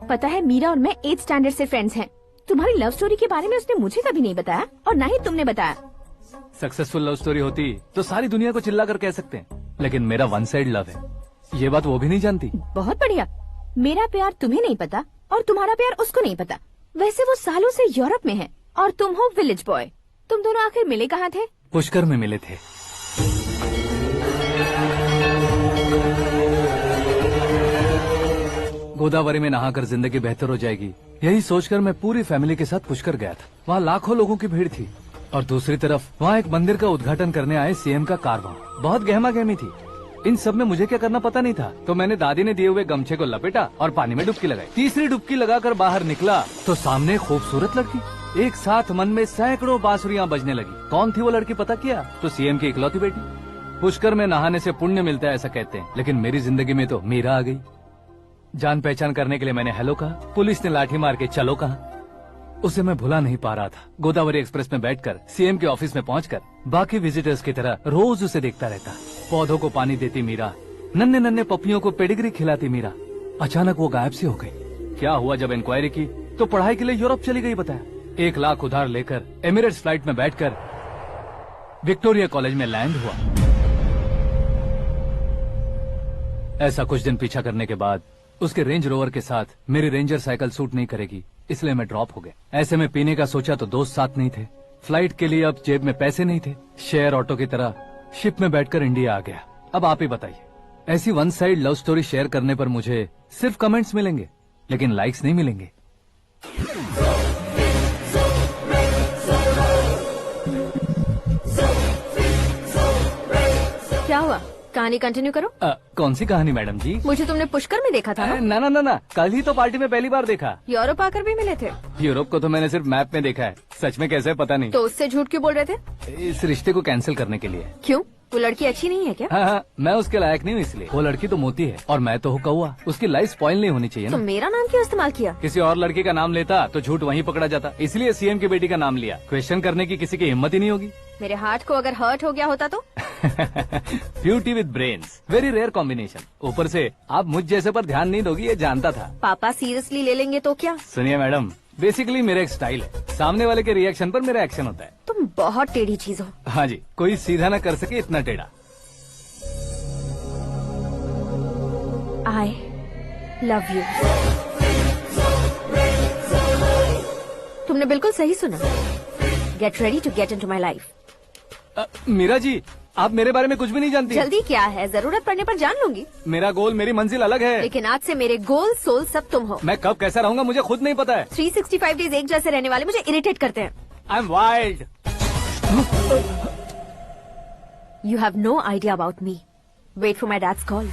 S1: पता है मीरा और मैं 8th स्टैंडर्ड से फ्रेंड्स हैं। तुम्हारी लव स्टोरी के बारे में उसने मुझे कभी नहीं बताया और न ही तुमने बताया।
S7: सक्सेसफुल लव स्टोरी होती तो सारी दुनिया को चिल्ला कर कह सकते हैं, लेकिन मेरा वन साइड लव है, ये बात वो भी नहीं जानती।
S1: बहुत बढ़िया। मेरा प्यार तुम्हें नहीं पता और तुम्हारा प्यार उसको नहीं पता। वैसे वो सालों से यूरोप में है और तुम हो विलेज बॉय। तुम दोनों आखिर मिले कहाँ थे?
S7: पुष्कर में मिले थे। गोदावरी में नहाकर जिंदगी बेहतर हो जाएगी, यही सोचकर मैं पूरी फैमिली के साथ पुष्कर गया था। वहाँ लाखों लोगों की भीड़ थी और दूसरी तरफ वहाँ एक मंदिर का उद्घाटन करने आए सीएम का कारवां। बहुत गहमा गहमी थी। इन सब में मुझे क्या करना पता नहीं था, तो मैंने दादी ने दिए हुए गमछे को लपेटा और पानी में डुबकी लगाई। तीसरी डुबकी लगाकर बाहर निकला तो सामने एक खूबसूरत लड़की। एक साथ मन में सैकड़ों बांसुरियां बजने लगी। कौन थी वो लड़की पता किया? तो सीएम की इकलौती बेटी। पुष्कर में नहाने से पुण्य मिलता है ऐसा कहते हैं, लेकिन मेरी जिंदगी में तो मीरा आ गई। जान पहचान करने के लिए मैंने हेलो कहा, पुलिस ने लाठी मार के चलो कहा। उसे मैं भुला नहीं पा रहा था। गोदावरी एक्सप्रेस में बैठकर सीएम के ऑफिस में पहुंचकर बाकी विजिटर्स की तरह रोज उसे देखता रहता। पौधों को पानी देती मीरा, नन्हे नन्हे पपियों को पेडिग्री खिलाती मीरा। अचानक वो गायब सी हो गई। क्या हुआ? जब इंक्वायरी की तो पढ़ाई के लिए यूरोप चली गई बताया। 1 लाख उधार लेकर एमिरेट्स फ्लाइट में बैठकर विक्टोरिया कॉलेज में लैंड हुआ। ऐसा कुछ दिन पीछा करने के बाद उसके रेंज रोवर के साथ मेरी रेंजर साइकिल सूट नहीं करेगी, इसलिए मैं ड्रॉप हो गया। ऐसे में पीने का सोचा तो दोस्त साथ नहीं थे। फ्लाइट के लिए अब जेब में पैसे नहीं थे। शेयर ऑटो की तरह शिप में बैठकर इंडिया आ गया। अब आप ही बताइए, ऐसी one side love story share करने पर मुझे सिर्फ कमेंट्स मिलेंगे, लेकिन लाइक्स नहीं मिलेंगे।
S2: क्या हुआ? कहानी कंटिन्यू करो।
S7: कौन सी कहानी मैडम जी?
S2: मुझे तुमने पुष्कर में देखा था ना?
S7: ना, कल ही तो पार्टी में पहली बार देखा।
S2: यूरोप आकर भी मिले थे?
S7: यूरोप को तो मैंने सिर्फ मैप में देखा है, सच में कैसे है पता नहीं।
S2: तो उससे झूठ क्यों बोल रहे थे?
S7: इस रिश्ते को कैंसिल करने के लिए।
S2: क्यों? वो लड़की अच्छी नहीं है क्या?
S7: हाँ, मैं उसके लायक नहीं हूँ इसलिए। वो लड़की तो मोती है और मैं तो हूँ कौवा। उसकी लाइफ स्पॉइल नहीं होनी चाहिए
S2: तो
S7: ना।
S2: मेरा नाम क्यों इस्तेमाल किया?
S7: किसी और लड़की का नाम लेता तो झूठ वहीं पकड़ा जाता, इसलिए सीएम की बेटी का नाम लिया। क्वेश्चन करने की किसी की हिम्मत ही नहीं होगी।
S2: मेरे हार्ट को अगर हर्ट हो गया होता तो?
S7: Beauty with brains, very rare combination. ऊपर से आप मुझ जैसे पर ध्यान नहीं दोगी, ये जानता था।
S2: पापा सीरियसली ले लेंगे तो क्या?
S7: सुनिए मैडम, बेसिकली मेरा एक स्टाइल है, सामने वाले के रिएक्शन पर मेरा एक्शन होता है।
S2: तुम बहुत टेढ़ी चीज हो।
S7: हाँ जी, कोई सीधा न कर सके इतना टेढ़ा।
S2: I love you। तुमने बिल्कुल सही सुना। Get ready to get into my life।
S7: Meera ji, आप मेरे बारे में कुछ भी नहीं जानती।
S2: जल्दी क्या है, जरूरत पड़ने पर जान लूंगी।
S7: मेरा गोल, मेरी मंजिल अलग है।
S2: लेकिन आज से मेरे गोल सोल सब तुम हो।
S7: मैं कब कैसा रहूंगा मुझे खुद नहीं पता है।
S2: 365 डेज एक जैसे रहने वाले मुझे इरिटेट करते हैं।
S7: I am wild.
S2: You have no idea about me। Wait for my dad's call।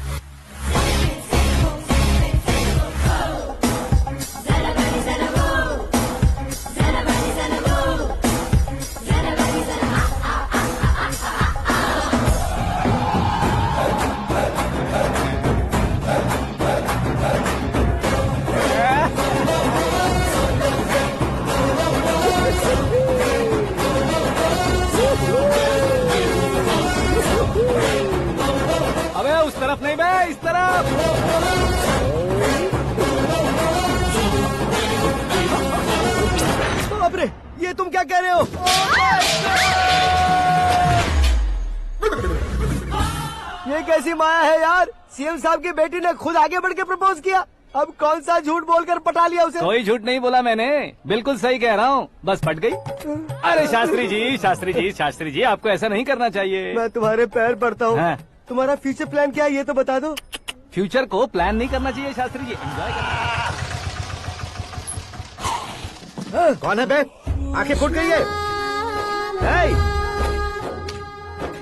S7: अबे उस तरफ नहीं बे, इस तरफ।
S6: बाप रे, ये तुम क्या कह रहे हो? ये कैसी माया है यार? सीएम साहब की बेटी ने खुद आगे बढ़ के प्रपोज किया। अब कौन सा झूठ बोलकर पटा लिया उसे?
S7: कोई झूठ नहीं बोला मैंने, बिल्कुल सही कह रहा हूँ, बस पट गई। अरे शास्त्री जी, आपको ऐसा नहीं करना चाहिए।
S6: मैं तुम्हारे पैर पड़ता हूँ।
S7: हाँ।
S6: तुम्हारा फ्यूचर प्लान क्या है ये तो बता दो।
S7: फ्यूचर को प्लान नहीं करना चाहिए शास्त्री जी, एंजॉय करना।
S8: कौन है बे? आंखें फूट गई है।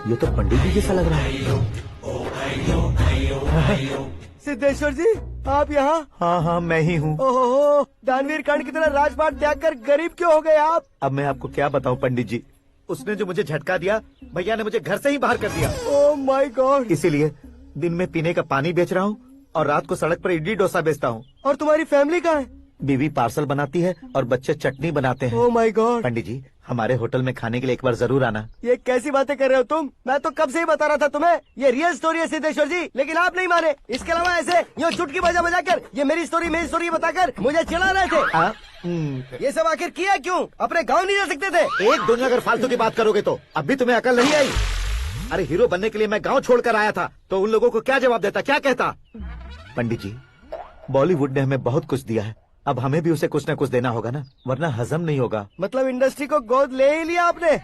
S8: ये तो पंडित जी जैसा लग रहा है।
S6: सिद्धेश्वर जी, आप यहाँ?
S8: हाँ, मैं ही हूँ।
S6: ओहो, दानवीर कर्ण की तरह राजपाट त्याग कर गरीब क्यों हो गए आप?
S8: अब मैं आपको क्या बताऊँ पंडित जी, उसने जो मुझे झटका दिया, भैया ने मुझे घर से ही बाहर कर दिया।
S6: ओह माय गॉड।
S8: इसीलिए दिन में पीने का पानी बेच रहा हूँ और रात को सड़क पर इडली डोसा बेचता हूँ।
S6: और तुम्हारी फैमिली कहाँ है?
S8: बीवी पार्सल बनाती है और बच्चे चटनी बनाते हैं।
S6: ओह माय गॉड।
S8: पंडित जी, हमारे होटल में खाने के लिए एक बार जरूर आना।
S6: ये कैसी बातें कर रहे हो तुम? मैं तो कब से ही बता रहा था तुम्हें, ये रियल स्टोरी है सिद्धेश्वर जी, लेकिन आप नहीं माने। इसके अलावा ऐसे यूँ चुटकी बजा बजा कर ये मेरी स्टोरी बताकर मुझे चिढ़ा रहे थे। ये सब आखिर किया क्यों? अपने गाँव नहीं जा सकते थे?
S8: एक दुनिया अगर फालतू की बात करोगे तो अब भी तुम्हें अकल नहीं आई। अरे हीरो बनने के लिए मैं गाँव छोड़कर आया था, तो उन लोगों को क्या जवाब देता, क्या कहता? पंडित जी, बॉलीवुड ने हमें बहुत कुछ दिया है, अब हमें भी उसे कुछ न कुछ देना होगा ना, वरना हजम नहीं होगा।
S6: मतलब इंडस्ट्री को गोद ले ही लिया आपने?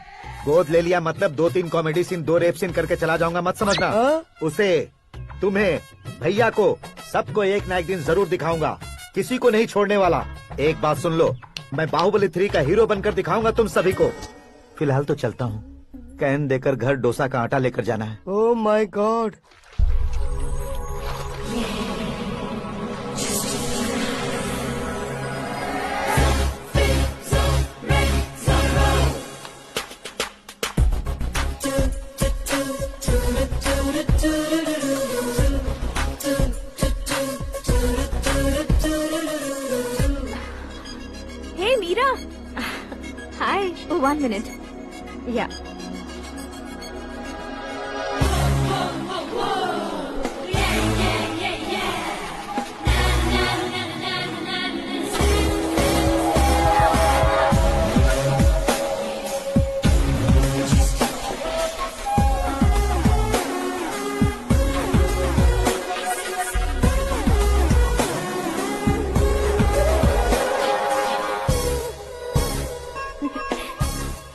S8: गोद ले लिया मतलब 2-3 कॉमेडी सीन 2 रेप सीन करके चला जाऊंगा मत समझना। उसे, तुम्हें, भैया को, सबको एक ना एक दिन जरूर दिखाऊंगा, किसी को नहीं छोड़ने वाला। एक बात सुन लो, मैं बाहुबली 3 का हीरो बनकर दिखाऊंगा तुम सभी को। फिलहाल तो चलता हूँ, कैन देकर घर डोसा का आटा लेकर जाना है।
S6: Oh my God.
S1: Hey Meera, hi. 1 minute.
S2: या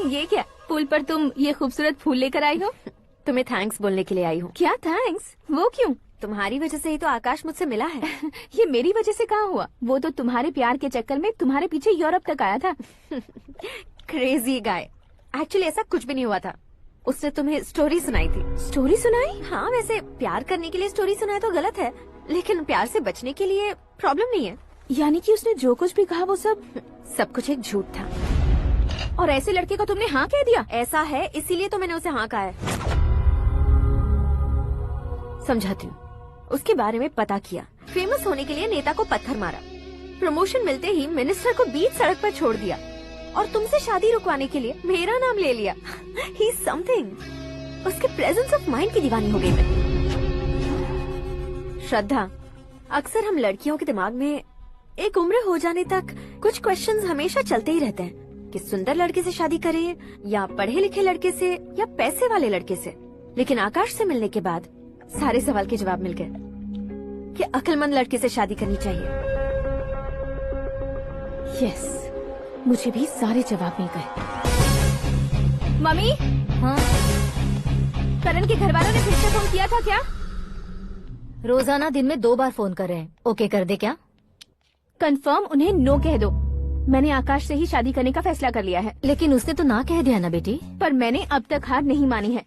S1: ये क्या, पुल पर तुम ये खूबसूरत फूल लेकर आई हो?
S2: तुम्हें थैंक्स बोलने के लिए आई हूँ।
S1: क्या थैंक्स? वो क्यों?
S2: तुम्हारी वजह से ही तो आकाश मुझसे मिला है।
S1: ये मेरी वजह से कहाँ हुआ? वो तो तुम्हारे प्यार के चक्कर में तुम्हारे पीछे यूरोप तक आया था।
S2: Crazy guy. एक्चुअली ऐसा कुछ भी नहीं हुआ था। उसने तुम्हें स्टोरी सुनाई थी।
S1: स्टोरी सुनाई?
S2: हाँ, वैसे प्यार करने के लिए स्टोरी सुनाए तो गलत है, लेकिन प्यार से बचने के लिए प्रॉब्लम नहीं है।
S1: यानी कि उसने जो कुछ भी कहा वो सब
S2: कुछ एक झूठ था।
S1: और ऐसे लड़के को तुमने हाँ कह दिया?
S2: ऐसा है, इसीलिए तो मैंने उसे हाँ कहा है। समझाती हूँ। उसके बारे में पता किया, फेमस होने के लिए नेता को पत्थर मारा, प्रमोशन मिलते ही मिनिस्टर को बीच सड़क पर छोड़ दिया, और तुमसे शादी रुकवाने के लिए मेरा नाम ले लिया। He is something. उसके प्रेजेंस ऑफ माइंड की दीवानी हो गई मैं। श्रद्धा, अक्सर हम लड़कियों के दिमाग में एक उम्र हो जाने तक कुछ क्वेश्चंस हमेशा चलते ही रहते हैं कि सुंदर लड़के से शादी करें या पढ़े लिखे लड़के से या पैसे वाले लड़के से। लेकिन आकाश से मिलने के बाद सारे सवाल के जवाब मिल गए कि अक्लमंद लड़के से शादी करनी चाहिए।
S1: यस, मुझे भी सारे जवाब मिल गए। मम्मी,
S14: हाँ?
S1: करण के घर वालों ने फिर से फोन किया था क्या?
S14: रोजाना दिन में 2 बार फोन कर रहे हैं। ओके कर दे क्या?
S1: कंफर्म उन्हें नो कह दो। मैंने आकाश से ही शादी करने का फैसला कर लिया है।
S14: लेकिन उसने तो ना कह दिया ना बेटी।
S1: पर मैंने अब तक हार नहीं मानी है।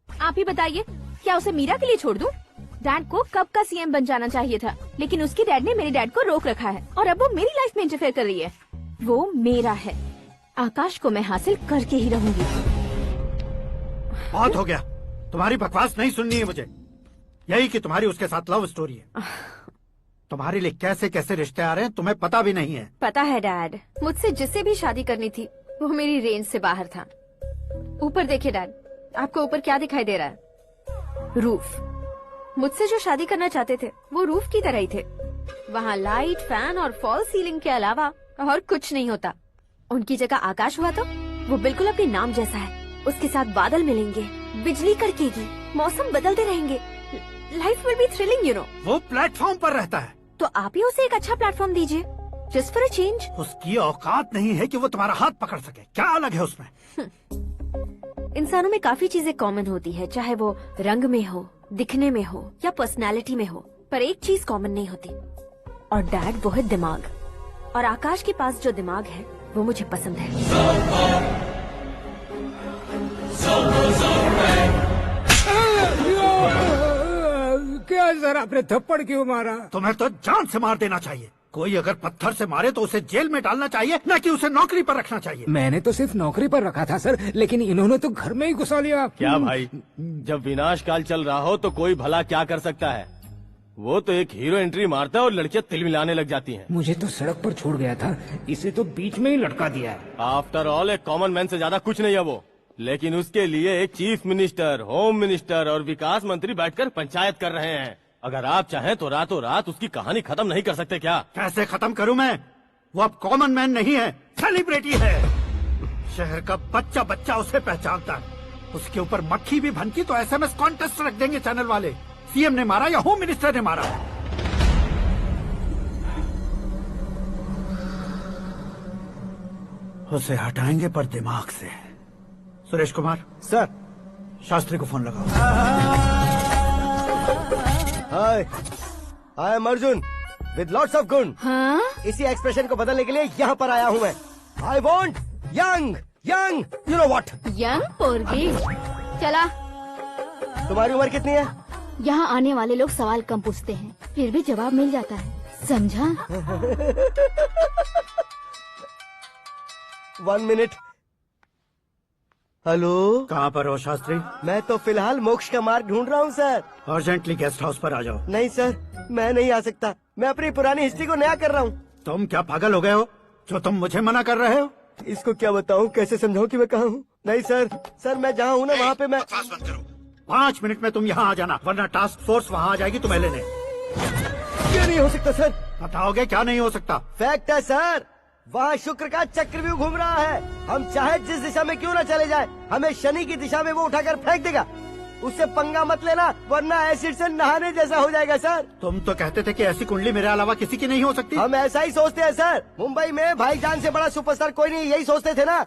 S1: आप ही बताइए, क्या उसे मीरा के लिए छोड़ दूं? डैड को कब का सीएम बन जाना चाहिए था, लेकिन उसके डैड ने मेरे डैड को रोक रखा है और अब वो मेरी लाइफ में इंटरफेयर कर रही है। वो मेरा है, आकाश को मैं हासिल करके ही रहूंगी।
S3: बहुत हो गया, तुम्हारी बकवास नहीं सुननी है मुझे। यही कि तुम्हारी उसके साथ लव स्टोरी है। तुम्हारे लिए कैसे कैसे रिश्ते आ रहे हैं तुम्हें पता भी नहीं है।
S2: पता है डैड, मुझसे जिससे भी शादी करनी थी वो मेरी रेंज से बाहर था। ऊपर देखिए डैड, आपको ऊपर क्या दिखाई दे रहा है? रूफ। मुझसे जो शादी करना चाहते थे वो रूफ की तरह ही थे। वहाँ लाइट, फैन और फॉल सीलिंग के अलावा और कुछ नहीं होता। उनकी जगह आकाश हुआ तो वो बिल्कुल अपने नाम जैसा है। उसके साथ बादल मिलेंगे, बिजली कड़केगी, मौसम बदलते रहेंगे, life will be thrilling you know.
S3: वो प्लेटफॉर्म पर रहता है
S2: तो आप ही उसे एक अच्छा प्लेटफॉर्म दीजिए, जस्ट फॉर अ चेंज।
S3: उसकी औकात नहीं है कि वो तुम्हारा हाथ पकड़ सके। क्या अलग है उसमें?
S2: इंसानों में काफी चीजें कॉमन होती है, चाहे वो रंग में हो, दिखने में हो या पर्सनालिटी में हो, पर एक चीज कॉमन नहीं होती, और डैड वो है दिमाग। और आकाश के पास जो दिमाग है वो मुझे पसंद है।
S11: क्या सर, आपने थप्पड़ क्यों मारा?
S3: तुम्हें तो जान से मार देना चाहिए। कोई अगर पत्थर से मारे तो उसे जेल में डालना चाहिए, न कि उसे नौकरी पर रखना चाहिए।
S11: मैंने तो सिर्फ नौकरी पर रखा था सर, लेकिन इन्होंने तो घर में ही घुसा लिया।
S13: क्या भाई, जब विनाश काल चल रहा हो तो कोई भला क्या कर सकता है? वो तो एक हीरो एंट्री मारता है और लड़कियां तिल मिलाने लग जाती हैं।
S11: मुझे तो सड़क पर छोड़ गया था, इसे तो बीच में ही लटका दिया है।
S13: आफ्टर ऑल एक कॉमन मैन से ज्यादा कुछ नहीं है वो, लेकिन उसके लिए एक चीफ मिनिस्टर, होम मिनिस्टर और विकास मंत्री बैठकर पंचायत कर रहे हैं। अगर आप चाहें तो रातों रात उसकी कहानी खत्म नहीं कर सकते क्या?
S3: कैसे खत्म करूं मैं? वो अब कॉमन मैन नहीं है, सेलिब्रिटी है। शहर का बच्चा बच्चा उसे पहचानता है। उसके ऊपर मक्खी भी भनकी तो एसएमएस कॉन्टेस्ट रख देंगे चैनल वाले। सीएम ने मारा या होम मिनिस्टर ने मारा। उसे हटाएंगे पर दिमाग से। सुरेश कुमार
S5: सर,
S3: शास्त्री को फोन लगाओ।
S6: Hi, I am Arjun with lots of गुण।
S9: हाँ?
S6: इसी एक्सप्रेशन को बदलने के लिए यहाँ पर आया हूँ मैं। I want young young, you know what.
S9: Young पोरगी। चला।
S6: तुम्हारी उम्र कितनी है?
S9: यहाँ आने वाले लोग सवाल कम पूछते हैं, फिर भी जवाब मिल जाता है, समझा?
S6: 1 मिनट। हेलो,
S3: कहाँ पर हो शास्त्री?
S6: मैं तो फिलहाल मोक्ष का मार्ग ढूंढ रहा हूँ सर।
S3: अर्जेंटली गेस्ट हाउस पर आ जाओ।
S6: नहीं सर, मैं नहीं आ सकता। मैं अपनी पुरानी हिस्ट्री को नया कर रहा हूँ।
S3: तुम क्या पागल हो गए हो जो तुम मुझे मना कर रहे हो?
S6: इसको क्या बताऊँ, कैसे समझाऊँ कि मैं कहाँ हूँ? नहीं सर, सर मैं जहाँ हूँ ना वहाँ पे मैं।
S3: 5 मिनट में तुम यहाँ आ जाना, वरना टास्क फोर्स वहाँ आ जाएगी तुम्हें लेने।
S6: क्या नहीं हो सकता सर?
S3: बताओगे क्या नहीं हो सकता?
S6: फैक्ट है सर, वहाँ शुक्र का चक्रव्यूह घूम रहा है। हम चाहे जिस दिशा में क्यों न चले जाए, हमें शनि की दिशा में वो उठाकर फेंक देगा। उससे पंगा मत लेना, वरना एसिड से नहाने जैसा हो जाएगा सर।
S3: तुम तो कहते थे कि ऐसी कुंडली मेरे अलावा किसी की नहीं हो सकती।
S6: हम ऐसा ही सोचते हैं सर। मुंबई में भाईजान से बड़ा सुपरस्टार कोई नहीं, यही सोचते थे ना।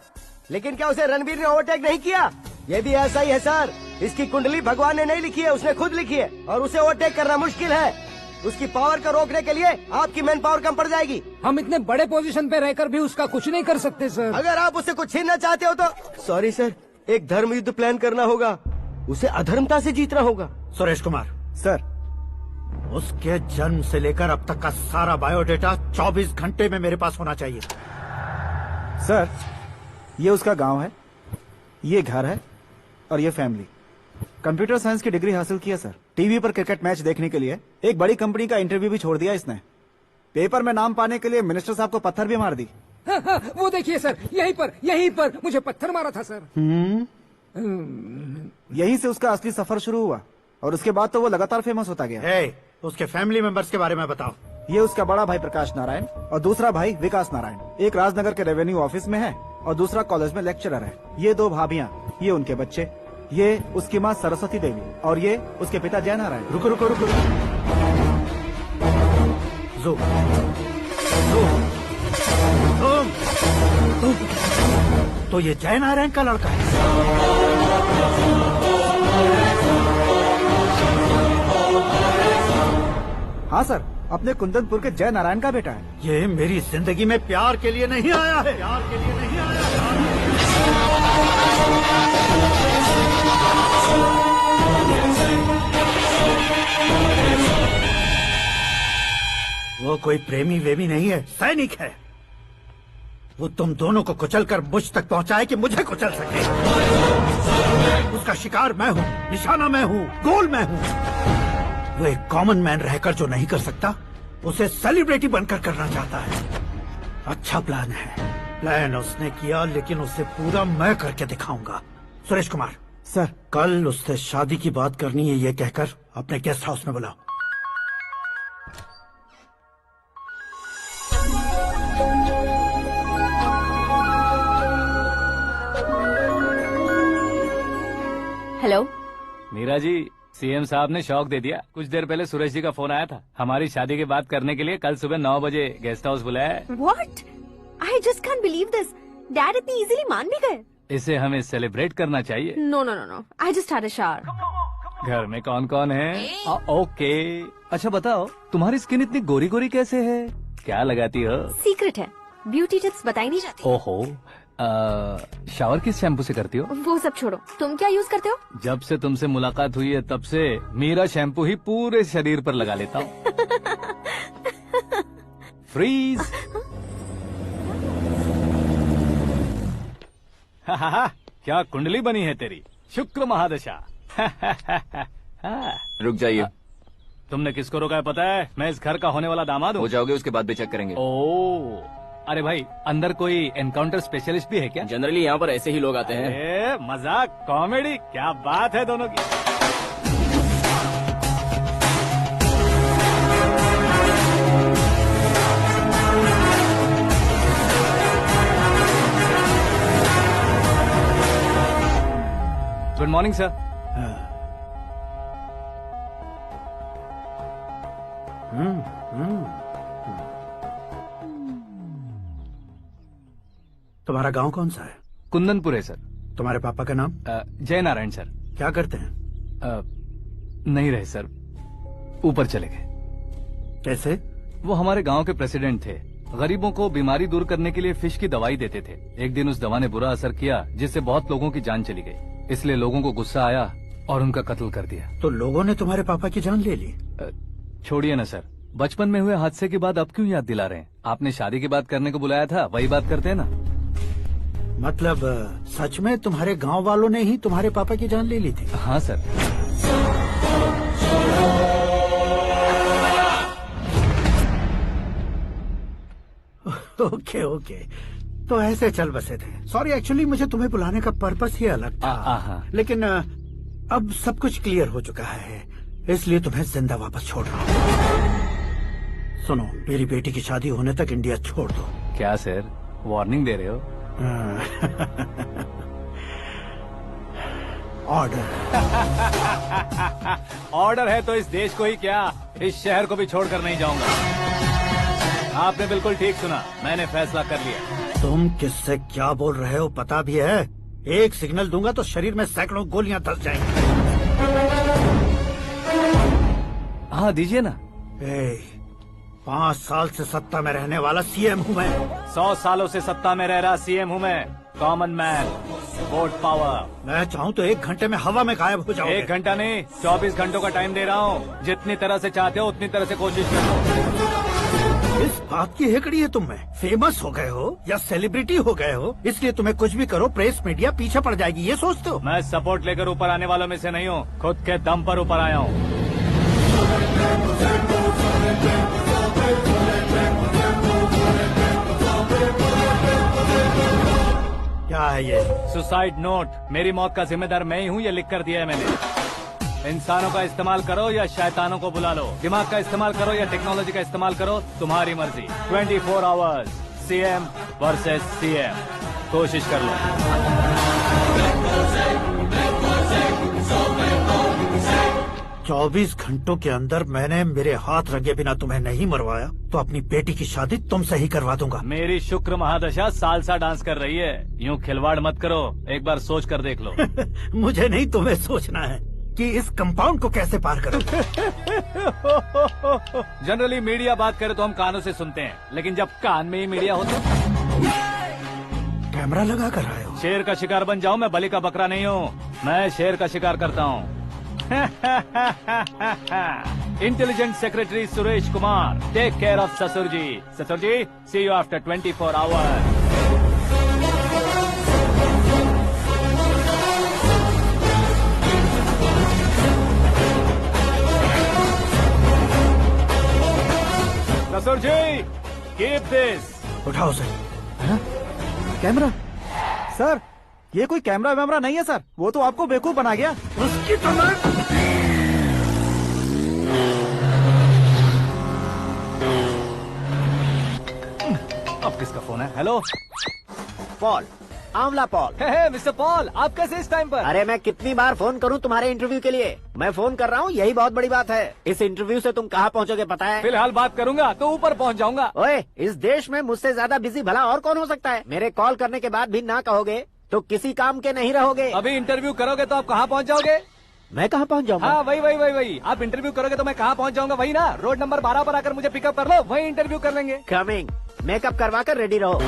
S6: लेकिन क्या उसे रणबीर ने ओवरटेक नहीं किया? ये भी ऐसा ही है सर। इसकी कुंडली भगवान ने नहीं लिखी है, उसने खुद लिखी है, और उसे ओवरटेक करना मुश्किल है। उसकी पावर को रोकने के लिए आपकी मैन पावर कम पड़ जाएगी।
S11: हम इतने बड़े पोजीशन पे रहकर भी उसका कुछ नहीं कर सकते सर।
S6: अगर आप उससे कुछ छीनना चाहते हो तो सॉरी सर, एक धर्म युद्ध प्लान करना होगा। उसे अधर्मता से जीतना होगा।
S3: सुरेश कुमार
S5: सर,
S3: उसके जन्म से लेकर अब तक का सारा बायोडेटा 24 घंटे में मेरे पास होना चाहिए।
S5: सर, ये उसका गांव है, ये घर है, और ये फैमिली। कंप्यूटर साइंस की डिग्री हासिल किया सर। टीवी पर क्रिकेट मैच देखने के लिए एक बड़ी कंपनी का इंटरव्यू भी छोड़ दिया इसने। पेपर में नाम पाने के लिए मिनिस्टर साहब को पत्थर भी मार दी।
S11: वो देखिए सर, यहीं पर मुझे पत्थर मारा था सर।
S5: यहीं से उसका असली सफर शुरू हुआ, और उसके बाद तो वो लगातार फेमस होता गया।
S3: उसके फैमिली मेंबर्स के बारे में बताओ।
S5: ये उसका बड़ा भाई प्रकाश नारायण और दूसरा भाई विकास नारायण। एक राजनगर के रेवेन्यू ऑफिस में है और दूसरा कॉलेज में लेक्चरर है। ये 2 भाभियां, ये उनके बच्चे, ये उसकी माँ सरस्वती देवी और ये उसके पिता जय नारायण।
S3: रुको रुको रुको, जो तो ये जय नारायण का लड़का है।
S5: हाँ सर, अपने कुंदनपुर के जय नारायण का बेटा है।
S3: ये मेरी जिंदगी में प्यार के लिए नहीं आया है, प्यार के लिए नहीं आया है। वो कोई प्रेमी वेमी नहीं है, सैनिक है। वो तुम दोनों को कुचलकर मुझ तक पहुंचाए कि मुझे कुचल सके। उसका शिकार मैं हूँ, निशाना मैं हूँ, गोल मैं हूँ। वो एक कॉमन मैन रहकर जो नहीं कर सकता, उसे सेलिब्रिटी बनकर करना चाहता है। अच्छा प्लान है। प्लान उसने किया, लेकिन उसे पूरा मैं करके दिखाऊंगा। सुरेश कुमार
S5: सर,
S3: कल उससे शादी की बात करनी है, ये कहकर अपने गेस्ट हाउस में बुलाओ।
S1: हेलो
S7: मीरा जी, सीएम साहब ने शौक दे दिया। कुछ देर पहले सुरेश जी का फोन आया था, हमारी शादी की बात करने के लिए कल सुबह 9 बजे गेस्ट हाउस बुलाया है।
S1: What? I just can't believe this. Dad इतनी इजीली मान भी गए।
S7: इसे हमें सेलिब्रेट करना चाहिए।
S1: No, no, no, no. I just had a shower.
S7: घर में कौन कौन है? ओके। अच्छा बताओ, तुम्हारी स्किन इतनी गोरी गोरी कैसे है? क्या लगाती हो?
S1: सीक्रेट है, ब्यूटी टिप्स बताई नहीं जाती।
S7: ओहो, शावर किस शैम्पू से करती हो?
S1: वो सब छोड़ो, तुम क्या यूज करते हो?
S7: जब से तुमसे मुलाकात हुई है तब से मीरा शैम्पू ही पूरे शरीर पर लगा लेता हूँ। फ्रीज। क्या कुंडली बनी है तेरी, शुक्र महादशा।
S15: रुक जाइए।
S7: तुमने किसको रोका है पता है? मैं इस घर का होने वाला दामाद हूँ।
S15: हो जाओगे उसके बाद भी चेक करेंगे।
S7: ओ, अरे भाई, अंदर कोई एनकाउंटर स्पेशलिस्ट भी है क्या?
S15: जनरली यहाँ पर ऐसे ही लोग आते हैं।
S7: मजाक, कॉमेडी, क्या बात है दोनों की। Good morning sir.
S3: तुम्हारा गांव कौन सा है?
S7: कुंदनपुर है सर।
S3: तुम्हारे पापा का नाम?
S7: जय नारायण सर।
S3: क्या करते हैं?
S7: नहीं रहे सर, ऊपर चले गए।
S3: कैसे?
S7: वो हमारे गांव के प्रेसिडेंट थे। गरीबों को बीमारी दूर करने के लिए फिश की दवाई देते थे। एक दिन उस दवा ने बुरा असर किया जिससे बहुत लोगों की जान चली गई। इसलिए लोगों को गुस्सा आया और उनका कत्ल कर दिया।
S3: तो लोगों ने तुम्हारे पापा की जान ले ली?
S7: छोड़िए ना सर, बचपन में हुए हादसे के बाद अब क्यों याद दिला रहे हैं? आपने शादी की बात करने को बुलाया था, वही बात करते हैं ना।
S3: मतलब सच में तुम्हारे गांव वालों ने ही तुम्हारे पापा की जान ले ली थी?
S7: हाँ सर।
S3: ओके ओके, तो ऐसे चल बसे थे। सॉरी, एक्चुअली मुझे तुम्हें बुलाने का पर्पस ही अलग था। लेकिन अब सब कुछ क्लियर हो चुका है, इसलिए तुम्हें जिंदा वापस छोड़ रहा हूँ। सुनो, मेरी बेटी की शादी होने तक इंडिया छोड़ दो।
S7: क्या सर, वार्निंग दे रहे हो?
S3: ऑर्डर।
S7: ऑर्डर है तो इस देश को ही क्या, इस शहर को भी छोड़कर नहीं जाऊंगा। आपने बिल्कुल ठीक सुना, मैंने फैसला कर लिया।
S3: तुम किससे क्या बोल रहे हो पता भी है? एक सिग्नल दूंगा तो शरीर में सैकड़ों गोलियां धस जाएंगी।
S7: हाँ दीजिए ना।
S3: 5 साल से सत्ता में रहने वाला सीएम हूँ मैं।
S7: 100 सालों से सत्ता में रह रहा सीएम हूँ मैं। Common man, vote power.
S3: मैं चाहूँ तो 1 घंटे में हवा में गायब हो जाऊंगा।
S7: 1 घंटा नहीं, 24 घंटों का टाइम दे रहा हूँ। जितनी तरह से चाहते हो उतनी तरह से कोशिश करो।
S3: इस बात की हेकड़ी है तुम में? फेमस हो गए हो या सेलिब्रिटी हो गए हो, इसलिए तुम्हें कुछ भी करो प्रेस मीडिया पीछे पड़ जाएगी, ये सोचते हो?
S7: मैं सपोर्ट लेकर ऊपर आने वालों में से नहीं हूँ, खुद के दम पर ऊपर आया हूँ।
S3: क्या है ये?
S7: Suicide note. मेरी मौत का जिम्मेदार मैं ही हूँ, ये लिख कर दिया है मैंने। इंसानों का इस्तेमाल करो या शैतानों को बुला लो, दिमाग का इस्तेमाल करो या टेक्नोलॉजी का इस्तेमाल करो, तुम्हारी मर्जी। 24 आवर्स, सीएम वर्सेस सीएम, कोशिश कर लो।
S3: 24 घंटों के अंदर मैंने मेरे हाथ रंगे बिना तुम्हें नहीं मरवाया तो अपनी बेटी की शादी तुमसे ही करवा दूंगा।
S7: मेरी शुक्र महादशा सालसा डांस कर रही है, यूँ खिलवाड़ मत करो, एक बार सोच कर देख लो।
S3: मुझे नहीं, तुम्हें सोचना है कि इस कंपाउंड को कैसे पार करो।
S7: जनरली मीडिया बात करे तो हम कानों से सुनते हैं, लेकिन जब कान में ही मीडिया हो तो
S3: कैमरा लगा कर आए हो।
S7: शेर का शिकार बन जाऊं, मैं बलि का बकरा नहीं हूँ, मैं शेर का शिकार करता हूँ। Intelligent secretary Suresh Kumar, take care of ससुर जी। ससुर जी, सी यू आफ्टर 24 आवर्स। ससुर जी, कीप दिस।
S3: उठाओ सर।
S5: कैमरा? सर, ये कोई कैमरा वैमरा नहीं है सर, वो तो आपको बेवकूफ बना गया।
S3: उसकी तो मैं...
S7: अब किसका फोन है? हेलो
S12: पॉल, आंवला पॉल।
S7: मिस्टर पॉल, आप कैसे इस टाइम पर?
S12: अरे मैं कितनी बार फोन करूं तुम्हारे इंटरव्यू के लिए? मैं फोन कर रहा हूं, यही बहुत बड़ी बात है। इस इंटरव्यू से तुम कहां पहुंचोगे पता है?
S7: फिलहाल बात करूंगा तो ऊपर पहुंच जाऊंगा।
S12: ओए, इस देश में मुझसे ज्यादा बिजी भला और कौन हो सकता है? मेरे कॉल करने के बाद भी ना कहोगे तो किसी काम के नहीं रहोगे।
S7: अभी इंटरव्यू करोगे तो आप कहाँ पहुँच जाओगे?
S12: मैं कहाँ पहुँच जाऊंगा?
S7: हाँ वही। आप इंटरव्यू करोगे तो मैं कहाँ पहुँच जाऊंगा? वही ना, रोड नंबर 12 पर आकर मुझे पिकअप कर लो, वही इंटरव्यू कर लेंगे।
S12: कमिंग। मेकअप करवा कर रेडी रहो।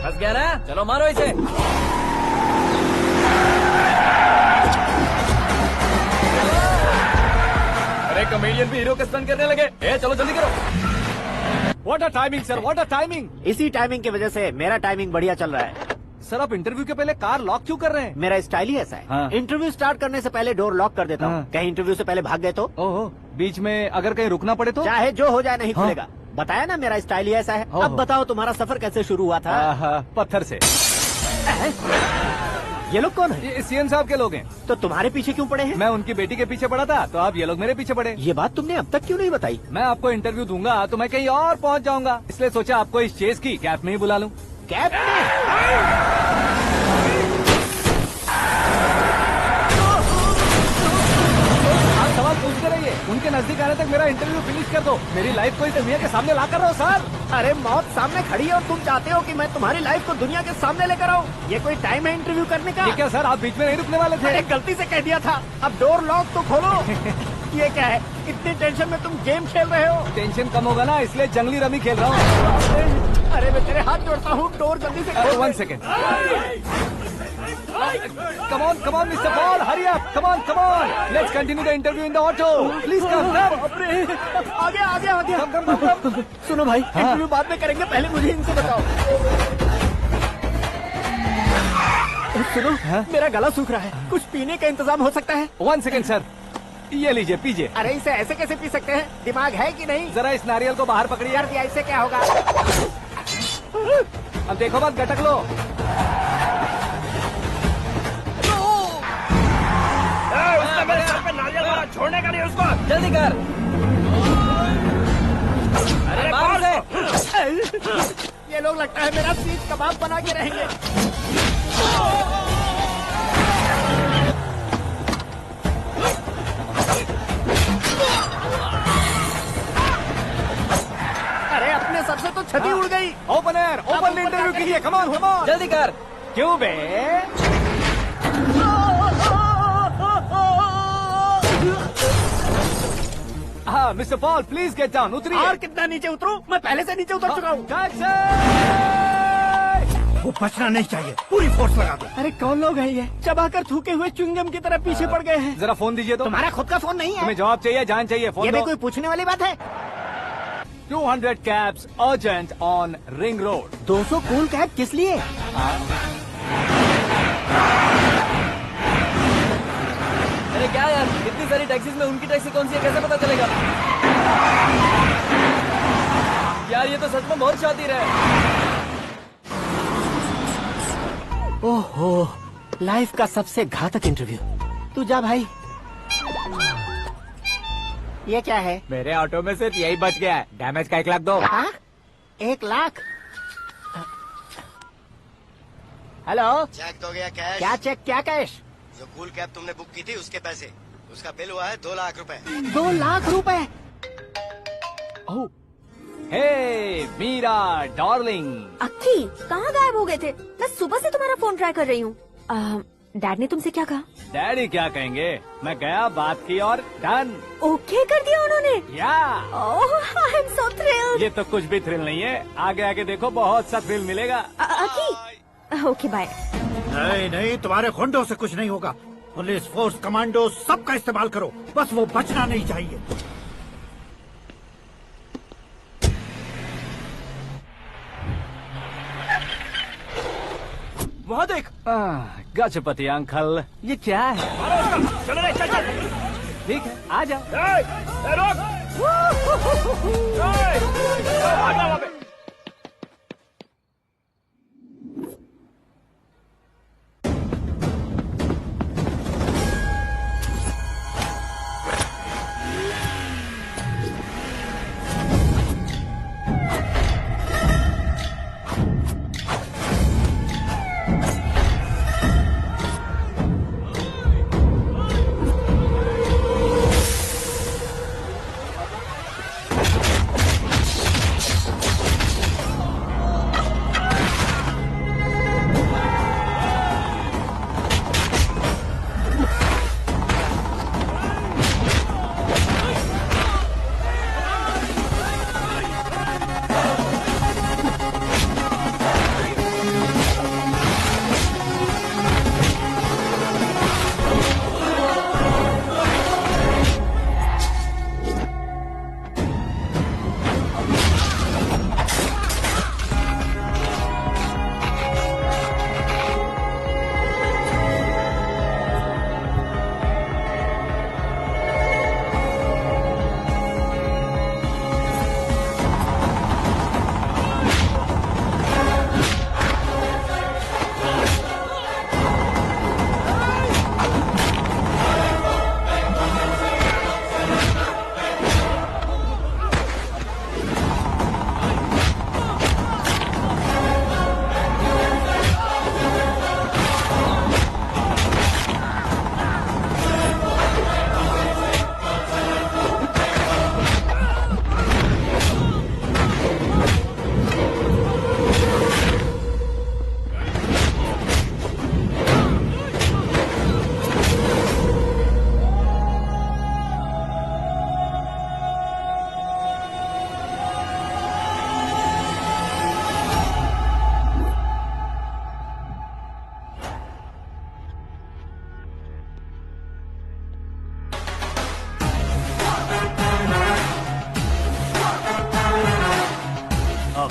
S15: फंस गया ना, चलो मारो इसे। अरे कॉमेडियन भी हीरो का स्टंट करने लगे। चलो जल्दी करो।
S7: What a timing sir, what a timing.
S12: इसी टाइमिंग की वजह से मेरा टाइमिंग बढ़िया चल रहा है।
S7: सर आप इंटरव्यू के पहले कार लॉक क्यों कर रहे हैं?
S12: मेरा स्टाइल ही ऐसा है।
S7: हाँ।
S12: इंटरव्यू स्टार्ट करने से पहले डोर लॉक कर देता हूँ। कहीं इंटरव्यू से पहले भाग गए तो?
S7: ओहो, बीच में अगर कहीं रुकना पड़े तो?
S12: चाहे जो हो जाए नहीं खुलेगा। बताया ना मेरा स्टाइल ही ऐसा है। अब बताओ तुम्हारा सफर कैसे शुरू हुआ था?
S7: पत्थर से।
S12: ये लोग कौन है?
S7: ये सीएम साहब के लोग हैं।
S12: तो तुम्हारे पीछे क्यों पड़े हैं?
S7: मैं उनकी बेटी के पीछे पड़ा था तो आप ये लोग मेरे पीछे पड़े।
S12: ये बात तुमने अब तक क्यों नहीं बताई?
S7: मैं आपको इंटरव्यू दूंगा तो मैं कहीं और पहुंच जाऊंगा, इसलिए सोचा आपको इस चेस की कैप में ही बुला लूं।
S12: कैप में?
S10: नजदीक आने तक मेरा इंटरव्यू फिनिश कर दो। मेरी लाइफ को इस दुनिया के सामने ला कर रहा हूँ सर।
S12: अरे मौत सामने खड़ी है और तुम चाहते हो कि मैं तुम्हारी लाइफ को दुनिया के सामने लेकर आऊं? ये कोई टाइम है इंटरव्यू करने का?
S10: ये क्या सर, आप बीच में नहीं रुकने वाले थे?
S12: अरे गलती से कह दिया था, अब डोर लॉक तो खोलो। ये क्या है, इतनी टेंशन में तुम गेम खेल रहे हो?
S10: टेंशन कम होगा ना, इसलिए जंगली रमी खेल रहा हूँ।
S12: अरे मैं तेरे हाथ जोड़ता हूँ, डोर जल्दी से खोलो।
S10: 1 second. Come on, Mr. Paul, hurry up. Come on. Let's continue the interview in the auto. Please come.
S12: आ गया।
S10: Come.
S12: सुनो भाई, इंटरव्यू बाद में करेंगे, पहले मुझे इनसे बताओ। सुनो, मेरा गला सूख रहा है, कुछ पीने का इंतजाम हो सकता है?
S10: 1 सेकेंड सर, ये लीजिए पीजिए।
S12: अरे इसे ऐसे कैसे पी सकते हैं, दिमाग है कि नहीं?
S10: जरा इस नारियल को बाहर पकड़िए।
S12: यार दिया, इससे क्या होगा?
S10: अब देखो मत, गटक लो।
S6: मेरे सर पे नारियल मारा, छोड़ने का नहीं उसको।
S15: जल्दी कर। अरे मार से।
S12: ये लोग लगता है मेरा सीख कबाब बना के रहेंगे। अरे अपने सबसे तो छती उड़ गई।
S10: ओपन इंटरव्यू के लिए। कम ऑन
S15: जल्दी कर।
S10: क्यों बे? हाँ mister Paul, please get down. उतरिए।
S12: और कितना नीचे उतरूं? मैं पहले से नीचे उतर चुका हूँ।
S3: वो बचना नहीं चाहिए, पूरी फोर्स लगा दो।
S12: अरे कौन लोग हैं ये, चबाकर थूके हुए च्युइंगम की तरह पीछे पड़ गए हैं।
S10: जरा फोन दीजिए तो।
S12: तुम्हारा खुद का फोन नहीं है?
S10: तुम्हें जवाब चाहिए, जान चाहिए, फोन
S12: ये
S10: दो।
S12: भी कोई पूछने वाली बात है?
S10: 200 cabs urgent on Ring Road.
S12: 200 cool cab किस लिए?
S15: अरे क्या यार, इतनी सारी टैक्सीज में उनकी टैक्सी कौन सी है, कैसे पता चलेगा? यार ये तो सच में बहुत शातिर है।
S12: ओहो, लाइफ का सबसे घातक इंटरव्यू। तू जा भाई। ये क्या है?
S10: मेरे ऑटो में सिर्फ यही बच गया है, डैमेज का 1 लाख दो।
S12: 1 लाख? हेलो,
S6: चेक तो गया कैश।
S12: क्या चेक, क्या कैश?
S6: जो कूल कैब तुमने बुक की थी उसके पैसे, उसका बिल हुआ है 2 लाख रुपए।
S12: 2 लाख रुपए?
S10: हे मीरा डार्लिंग।
S2: अक्की, कहाँ गायब हो गए थे? मैं सुबह से तुम्हारा फोन ट्राई कर रही हूँ। डैड ने तुमसे क्या कहा?
S7: डैडी क्या कहेंगे, मैं गया, बात की और डन।
S2: ओके कर दिया उन्होंने?
S7: या
S2: आई एम सो थ्रिल्ड।
S7: ये तो कुछ भी थ्रिल नहीं है, आगे आगे देखो बहुत सा थ्रिल मिलेगा।
S2: अक्की, ओके बाय।
S3: नहीं, तुम्हारे गुंडों से कुछ नहीं होगा। पुलिस फोर्स, कमांडो, सबका इस्तेमाल करो, बस वो बचना नहीं चाहिए।
S7: वहाँ देख। गजपति अंकल, ये क्या है?
S6: चलो रे, चल।
S7: ठीक है, आ जाओ।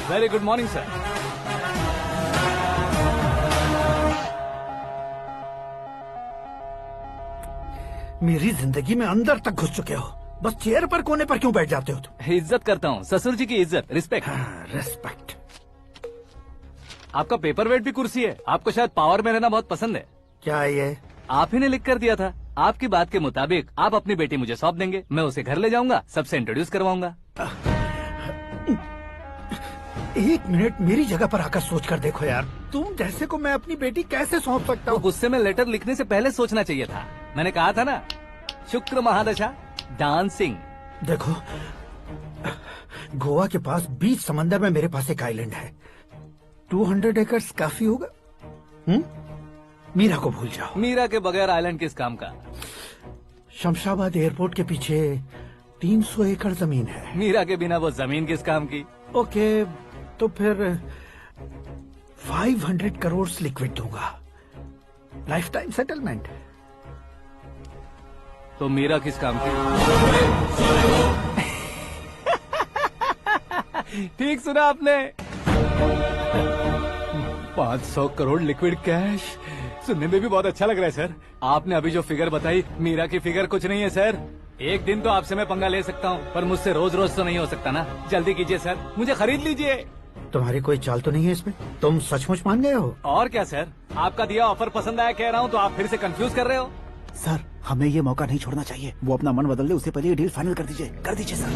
S7: Very good morning sir.
S3: मेरी जिंदगी में अंदर तक घुस चुके हो, बस चेयर पर कोने पर क्यों बैठ जाते हो तुम?
S7: इज्जत करता हूँ, ससुर जी की इज्जत, रिस्पेक्ट।
S3: रिस्पेक्ट।
S7: आपका पेपर वेट भी कुर्सी है। आपको शायद पावर में रहना बहुत पसंद है।
S3: क्या ये?
S7: आप ही ने लिख कर दिया था। आपकी बात के मुताबिक आप अपनी बेटी मुझे सौंप देंगे, मैं उसे घर ले जाऊंगा, सबसे इंट्रोड्यूस करवाऊंगा।
S3: एक मिनट मेरी जगह पर आकर सोच कर देखो यार, तुम जैसे को मैं अपनी बेटी कैसे सौंप सकता हूँ?
S7: गुस्से में लेटर लिखने से पहले सोचना चाहिए था। मैंने कहा था ना, शुक्र महादशा डांसिंग।
S3: देखो, गोवा के पास बीच समंदर में मेरे पास एक आइलैंड है, 200 एकर्स काफी होगा। मीरा को भूल जाओ।
S7: मीरा के बगैर आइलैंड किस काम का?
S3: शमशाबाद एयरपोर्ट के पीछे 300 एकड़ जमीन है।
S7: मीरा के बिना वो जमीन किस काम की?
S3: ओके, तो फिर 500 करोड़ लिक्विड दूंगा, लाइफ टाइम सेटलमेंट।
S7: तो मीरा किस काम की? ठीक सुना आपने, 500 करोड़ लिक्विड कैश। सुनने में भी बहुत अच्छा लग रहा है सर। आपने अभी जो फिगर बताई, मीरा की फिगर कुछ नहीं है सर। एक दिन तो आपसे मैं पंगा ले सकता हूँ, पर मुझसे रोज रोज तो नहीं हो सकता ना। जल्दी कीजिए सर, मुझे खरीद लीजिए।
S3: तुम्हारी कोई चाल तो नहीं है इसमें? तुम सचमुच मान गए हो?
S7: और क्या सर, आपका दिया ऑफर पसंद आया कह रहा हूँ, तो आप फिर से कंफ्यूज कर रहे हो।
S5: सर, हमें ये मौका नहीं छोड़ना चाहिए। वो अपना मन बदल दे, उससे पहले ये डील फाइनल कर दीजिए। कर दीजिए सर।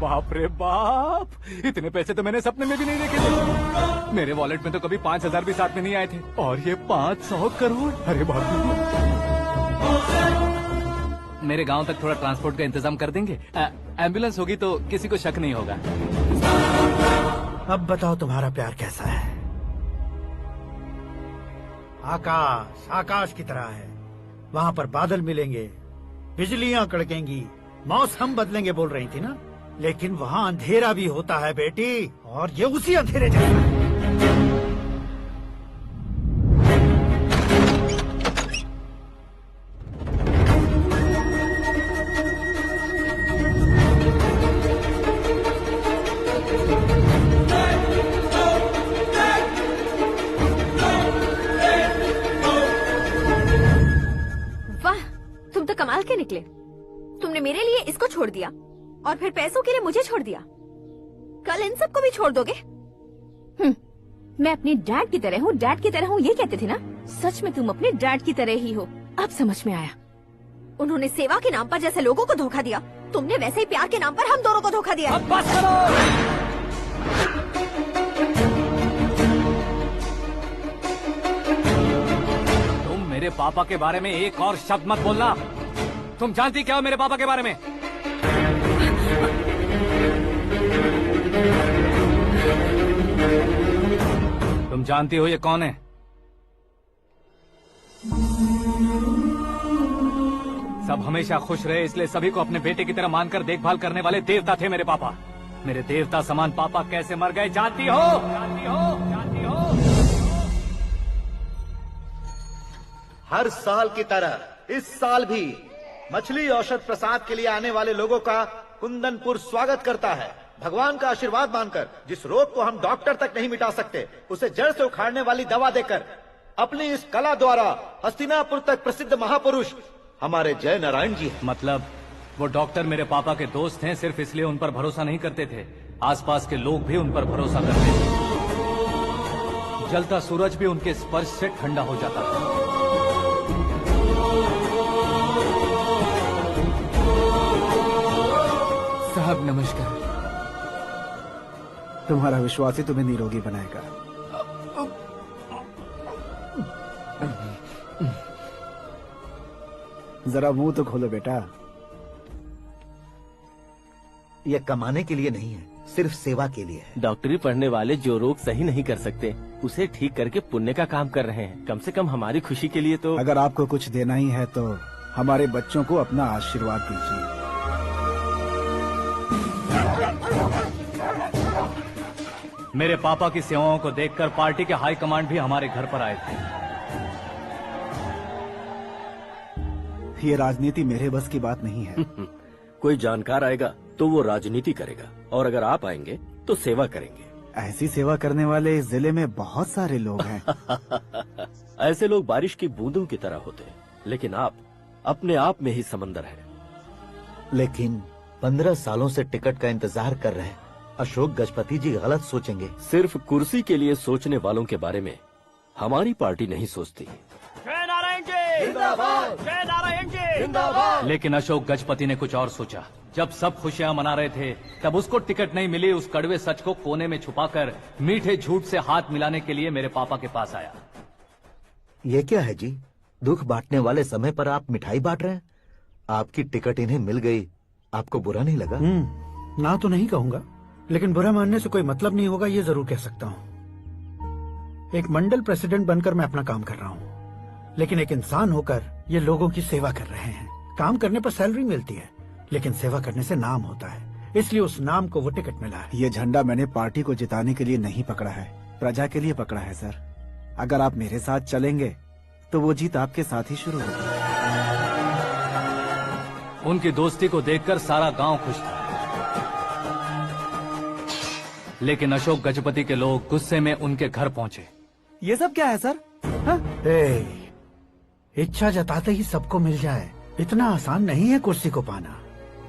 S7: बाप रे बाप, इतने पैसे तो मैंने सपने में भी नहीं देखे थे। मेरे वॉलेट में तो कभी 5000 भी साथ में नहीं आए थे, और ये 500 करोड़। अरे बाप रे। मेरे गांव तक थोड़ा ट्रांसपोर्ट का इंतजाम कर देंगे? एम्बुलेंस होगी तो किसी को शक नहीं होगा।
S3: अब बताओ तुम्हारा प्यार कैसा है? आकाश आकाश की तरह है, वहाँ पर बादल मिलेंगे, बिजलियाँ कड़केंगी, मौसम बदलेंगे बोल रही थी ना, लेकिन वहाँ अंधेरा भी होता है बेटी, और ये उसी अंधेरे जैसा।
S2: वाह, तुम तो कमाल के निकले। तुमने मेरे लिए इसको छोड़ दिया और फिर पैसों के लिए मुझे छोड़ दिया। कल इन सबको भी छोड़ दोगे?
S1: मैं अपने डैड की तरह हूँ, डैड की तरह हूँ, ये कहते थे ना। सच में तुम अपने डैड की तरह ही हो, अब समझ में आया।
S2: उन्होंने सेवा के नाम पर जैसे लोगों को धोखा दिया, तुमने वैसे ही प्यार के नाम पर हम दोनों को धोखा दिया।
S7: अब बस करो। तुम मेरे पापा के बारे में एक और शब्द मत बोलना। तुम जानती क्या हो मेरे पापा के बारे में? तुम जानती हो ये कौन है? सब हमेशा खुश रहे, इसलिए सभी को अपने बेटे की तरह मानकर देखभाल करने वाले देवता थे मेरे पापा। मेरे देवता समान पापा कैसे मर गए जानती हो? जानती हो? जानती हो?
S8: हर साल की तरह इस साल भी मछली औषध प्रसाद के लिए आने वाले लोगों का कुंदनपुर स्वागत करता है। भगवान का आशीर्वाद मानकर जिस रोग को हम डॉक्टर तक नहीं मिटा सकते, उसे जड़ से उखाड़ने वाली दवा देकर अपनी इस कला द्वारा हस्तिनापुर तक प्रसिद्ध महापुरुष हमारे जय नारायण जी हैं।
S7: मतलब वो डॉक्टर मेरे पापा के दोस्त हैं, सिर्फ इसलिए उन पर भरोसा नहीं करते थे, आसपास के लोग भी उन पर भरोसा करते थे। जलता सूरज भी उनके स्पर्श से ठंडा हो जाता था।
S5: साहब नमस्कार। तुम्हारा विश्वास ही तुम्हें निरोगी बनाएगा। जरा मुंह तो खोलो बेटा।
S8: यह कमाने के लिए नहीं है, सिर्फ सेवा के लिए है।
S13: डॉक्टरी पढ़ने वाले जो रोग सही नहीं कर सकते, उसे ठीक करके पुण्य का काम कर रहे हैं। कम से कम हमारी खुशी के लिए तो।
S5: अगर आपको कुछ देना ही है तो हमारे बच्चों को अपना आशीर्वाद दीजिए।
S7: मेरे पापा की सेवाओं को देखकर पार्टी के हाई कमांड भी हमारे घर पर आए थे।
S5: ये राजनीति मेरे बस की बात नहीं है।
S16: कोई जानकार आएगा तो वो राजनीति करेगा, और अगर आप आएंगे तो सेवा करेंगे।
S5: ऐसी सेवा करने वाले इस जिले में बहुत सारे लोग हैं।
S16: ऐसे लोग बारिश की बूंदों की तरह होते हैं, लेकिन आप अपने आप में ही समंदर हैं।
S8: लेकिन 15 सालों से टिकट का इंतजार कर रहे अशोक गजपति जी गलत सोचेंगे।
S16: सिर्फ कुर्सी के लिए सोचने वालों के बारे में हमारी पार्टी नहीं सोचती।
S4: जय नारायण जी जिंदाबाद, जय नारायण जी जिंदाबाद।
S7: लेकिन अशोक गजपति ने कुछ और सोचा। जब सब खुशियां मना रहे थे तब उसको टिकट नहीं मिली। उस कड़वे सच को कोने में छुपाकर मीठे झूठ से हाथ मिलाने के लिए मेरे पापा के पास आया।
S8: ये क्या है जी? दुख बांटने वाले समय पर आप मिठाई बांट रहे हैं। आपकी टिकट इन्हें मिल गई, आपको बुरा नहीं लगा?
S3: ना तो नहीं कहूंगा, लेकिन बुरा मानने से कोई मतलब नहीं होगा, ये जरूर कह सकता हूँ। एक मंडल प्रेसिडेंट बनकर मैं अपना काम कर रहा हूँ, लेकिन एक इंसान होकर ये लोगों की सेवा कर रहे हैं। काम करने पर सैलरी मिलती है, लेकिन सेवा करने से नाम होता है, इसलिए उस नाम को वो टिकट मिला है।
S5: ये झंडा मैंने पार्टी को जिताने के लिए नहीं पकड़ा है, प्रजा के लिए पकड़ा है सर। अगर आप मेरे साथ चलेंगे तो वो जीत आपके साथ ही शुरू होगी।
S7: उनकी दोस्ती को देखकर सारा गांव खुश था, लेकिन अशोक गजपति के लोग गुस्से में उनके घर पहुंचे।
S5: ये सब क्या है सर?
S3: इच्छा जताते ही सबको मिल जाए, इतना आसान नहीं है कुर्सी को पाना।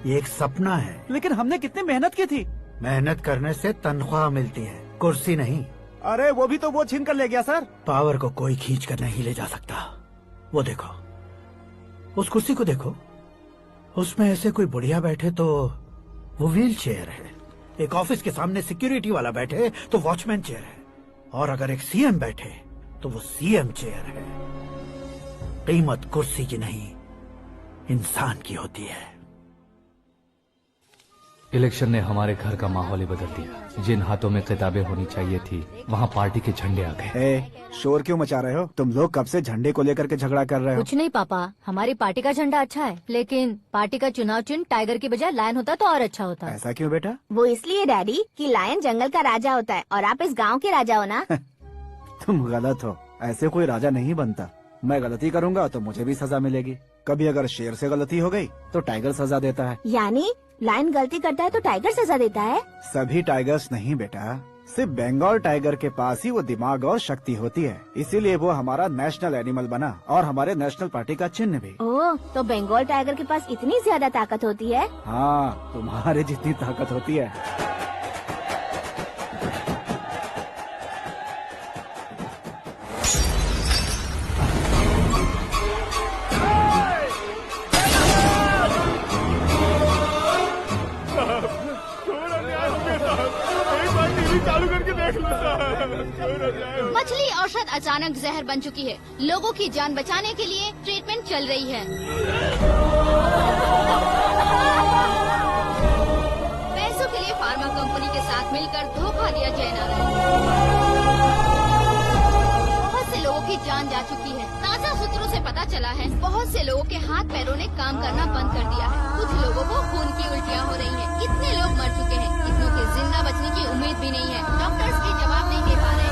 S3: ये एक सपना है।
S5: लेकिन हमने कितनी मेहनत की थी।
S3: मेहनत करने से तनख्वाह मिलती है, कुर्सी नहीं।
S5: अरे वो भी तो वो छीन कर ले गया सर।
S3: पावर को कोई खींच कर नहीं ले जा सकता। वो देखो, उस कुर्सी को देखो, उसमें ऐसे कोई बुढ़िया बैठे तो वो व्हील चेयर है। एक ऑफिस के सामने सिक्योरिटी वाला बैठे तो वॉचमैन चेयर है, और अगर एक सीएम बैठे तो वो सीएम चेयर है। कीमत कुर्सी की नहीं, इंसान की होती है।
S7: इलेक्शन ने हमारे घर का माहौल ही बदल दिया। जिन हाथों में किताबें होनी चाहिए थी, वहाँ पार्टी के झंडे आ गए।
S5: शोर क्यों मचा रहे हो? तुम लोग कब से झंडे को लेकर के झगड़ा कर रहे हो?
S14: कुछ नहीं पापा, हमारी पार्टी का झंडा अच्छा है, लेकिन पार्टी का चुनाव चिन्ह टाइगर की बजाय लायन होता तो और अच्छा होता।
S5: ऐसा क्यों बेटा?
S9: वो इसलिए डैडी कि लायन जंगल का राजा होता है और आप इस गांव के राजा हो ना।
S5: तुम गलत हो, ऐसे कोई राजा नहीं बनता। मैं गलती करूंगा तो मुझे भी सजा मिलेगी। कभी अगर शेर से गलती हो गई तो टाइगर सजा देता है।
S9: यानी लायन गलती करता है तो टाइगर सजा देता है?
S5: सभी टाइगर्स नहीं बेटा, सिर्फ बंगाल टाइगर के पास ही वो दिमाग और शक्ति होती है, इसीलिए वो हमारा नेशनल एनिमल बना और हमारे नेशनल पार्टी का चिन्ह भी।
S9: ओह, तो बंगाल टाइगर के पास इतनी ज्यादा ताकत होती है?
S5: हाँ, तुम्हारे जितनी ताकत होती है।
S4: चालू करके देख लो।
S17: मछली औषध अचानक जहर बन चुकी है। लोगों की जान बचाने के लिए ट्रीटमेंट चल रही है। पैसों के लिए फार्मा कंपनी के साथ मिलकर धोखा दिया जयनारायण। बहुत से लोगों की जान जा चुकी है। ताज़ा सूत्रों से पता चला है बहुत से लोगों के हाथ पैरों ने काम करना बंद कर दिया है। कुछ लोगों को खून की उल्टियाँ हो रही हैं। कितने लोग मर चुके हैं, कितनों के जिंदा बचने की उम्मीद भी नहीं है। डॉक्टर्स भी जवाब नहीं दे पा रहे हैं।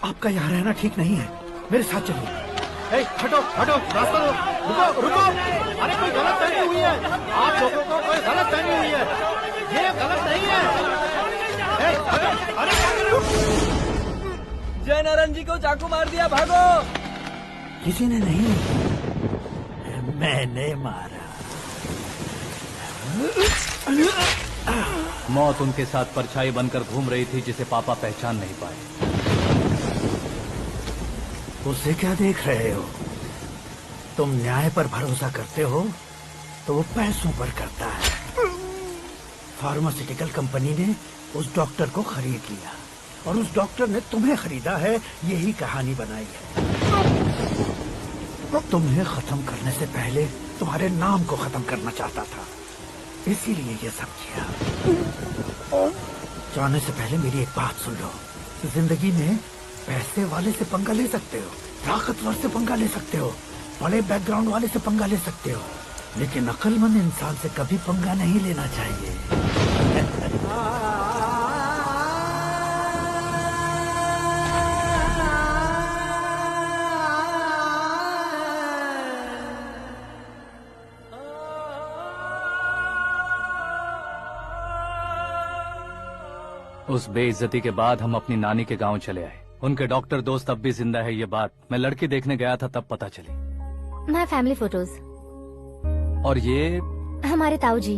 S3: आपका यहाँ रहना ठीक नहीं है, मेरे साथ चलिए।
S6: हटो हटो, रास्ता रुको रुको। अरे कोई गलत फहमी हुई है, आप लोगों को कोई गलत फहमी हुई है, ये गलत नहीं है।
S15: जय नारायण जी को चाकू मार दिया, भागो।
S3: किसी ने नहीं, मैंने मारा।
S7: मौत उनके साथ परछाई बनकर घूम रही थी, जिसे पापा पहचान नहीं पाए।
S3: उसे क्या देख रहे हो? तुम न्याय पर भरोसा करते हो तो वो पैसों पर करता है। फार्मास्यूटिकल कंपनी ने उस डॉक्टर को खरीद लिया और उस डॉक्टर ने तुम्हें खरीदा है, यही कहानी बनाई है। तुम्हें खत्म करने से पहले तुम्हारे नाम को खत्म करना चाहता था, इसीलिए ये सब किया। जाने से पहले मेरी एक बात सुन लो। जिंदगी में पैसे वाले से पंगा ले सकते हो, ताकतवर से पंगा ले सकते हो, बड़े बैकग्राउंड वाले से पंगा ले सकते हो, लेकिन अक्लमंद इंसान से कभी पंगा नहीं लेना चाहिए।
S7: उस बेइज्जती के बाद हम अपनी नानी के गांव चले आए। उनके डॉक्टर दोस्त अब भी जिंदा है, ये बात मैं लड़की देखने गया था तब पता चली।
S14: My family photos.
S7: और ये
S14: हमारे ताऊ जी।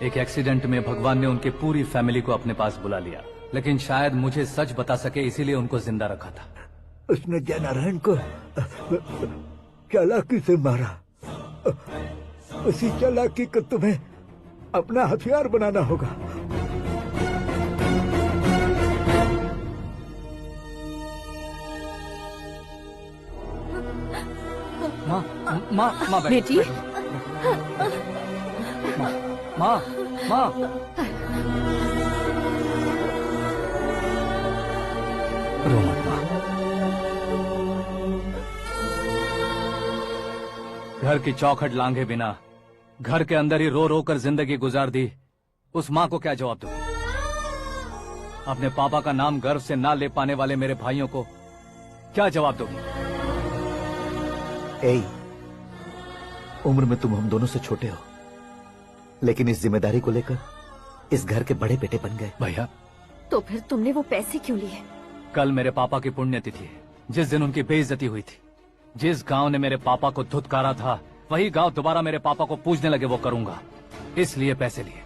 S7: एक एक्सीडेंट में भगवान ने उनकी पूरी फैमिली को अपने पास बुला लिया, लेकिन शायद मुझे सच बता सके इसीलिए उनको जिंदा रखा था।
S8: उसने जयनारायण को चालाकी से मारा। उसी चालाकी को तुम्हें अपना हथियार बनाना होगा।
S7: माँ
S2: बेटी।
S7: माँ रो मत माँ। घर की चौखट लांघे बिना घर के अंदर ही रो रो कर जिंदगी गुजार दी उस माँ को क्या जवाब दूं? अपने पापा का नाम गर्व से ना ले पाने वाले मेरे भाइयों को क्या जवाब दोगी?
S8: उम्र में तुम हम दोनों से छोटे हो, लेकिन इस जिम्मेदारी को लेकर इस घर के बड़े बेटे बन गए।
S7: भैया
S2: तो फिर तुमने वो पैसे क्यों लिए?
S7: कल मेरे पापा की पुण्यतिथि है, जिस दिन उनकी बेइज्जती हुई थी। जिस गांव ने मेरे पापा को धुतकारा था वही गांव दोबारा मेरे पापा को पूजने लगे वो करूंगा, इसलिए पैसे लिए।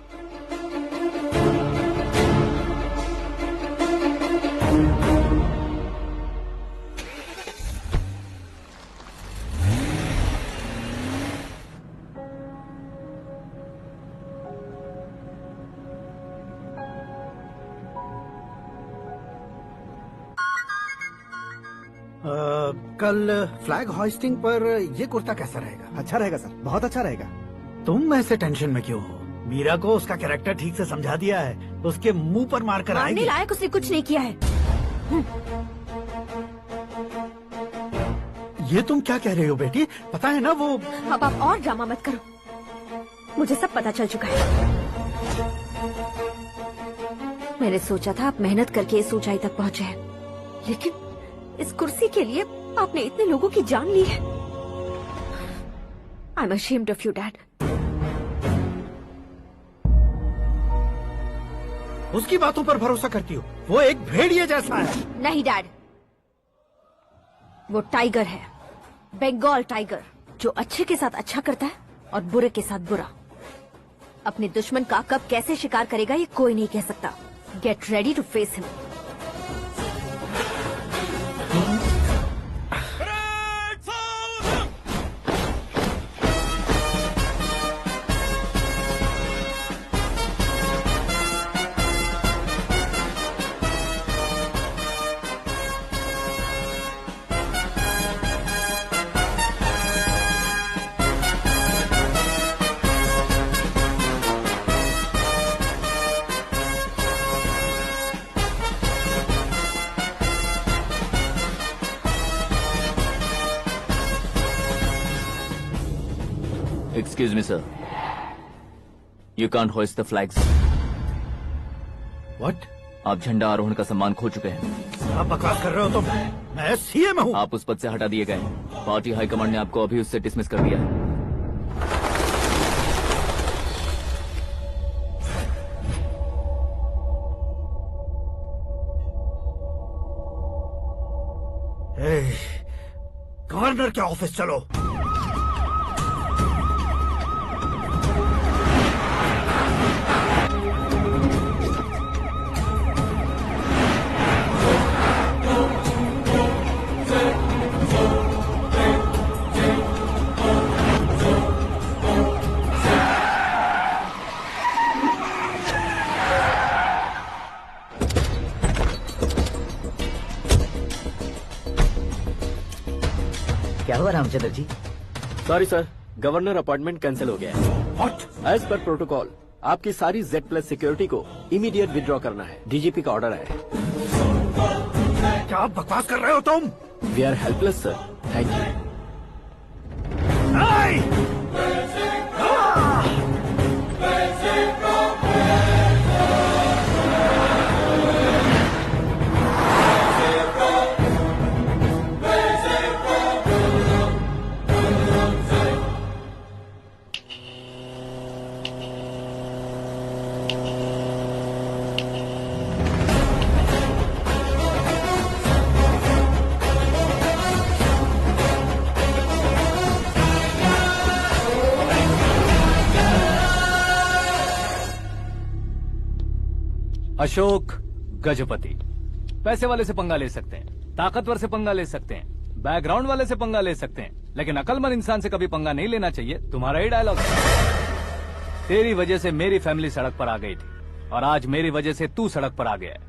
S3: कल फ्लैग होइस्टिंग पर ये कुर्ता कैसा रहेगा?
S5: अच्छा रहेगा सर, बहुत अच्छा रहेगा।
S3: तुम ऐसे टेंशन में क्यों हो? मीरा को उसका कैरेक्टर ठीक से समझा दिया है, उसके मुंह पर मार कर आएगी।
S2: लायक उसने कुछ नहीं किया है।
S3: ये तुम क्या कह रहे हो बेटी? पता है ना वो।
S2: अब आप और ड्रामा मत करो, मुझे सब पता चल चुका है। मैंने सोचा था आप मेहनत करके इस ऊंचाई तक पहुंचे हैं, लेकिन इस कुर्सी के लिए आपने इतने लोगों की जान ली है। I am ashamed of you dad.
S3: उसकी बातों पर भरोसा करती हो? वो एक भेड़िए जैसा है।
S2: नहीं डैड, वो टाइगर है, बंगाल टाइगर, जो अच्छे के साथ अच्छा करता है और बुरे के साथ बुरा। अपने दुश्मन का कब कैसे शिकार करेगा ये कोई नहीं कह सकता। Get ready to face him.
S15: Excuse me, sir. You can't hoist the flags.
S3: What?
S15: आप झंडा आरोहण का सम्मान खो चुके हैं।
S3: आप बकवास कर रहे हो तुम? मैं सीएम हूँ।
S15: आप उस पद से हटा दिए गए। पार्टी हाईकमांड ने आपको अभी उससे डिसमिस कर दिया है।
S3: गवर्नर के ऑफिस चलो।
S8: क्या हुआ Ramchandra ji?
S15: Sorry sir,
S16: governor appointment cancel हो गया है। एज पर प्रोटोकॉल आपकी सारी Z+ सिक्योरिटी को इमीडिएट विड्रॉ करना है। डीजीपी का ऑर्डर है।
S3: क्या बकवास कर रहे हो तुम?
S16: We are helpless sir. Thank you.
S7: Ashok Gajapati पैसे वाले से पंगा ले सकते हैं, ताकतवर से पंगा ले सकते हैं, बैकग्राउंड वाले से पंगा ले सकते हैं, लेकिन अकलमंद इंसान से कभी पंगा नहीं लेना चाहिए। तुम्हारा ही डायलॉग। तेरी वजह से मेरी फैमिली सड़क पर आ गई थी और आज मेरी वजह से तू सड़क पर आ गया है।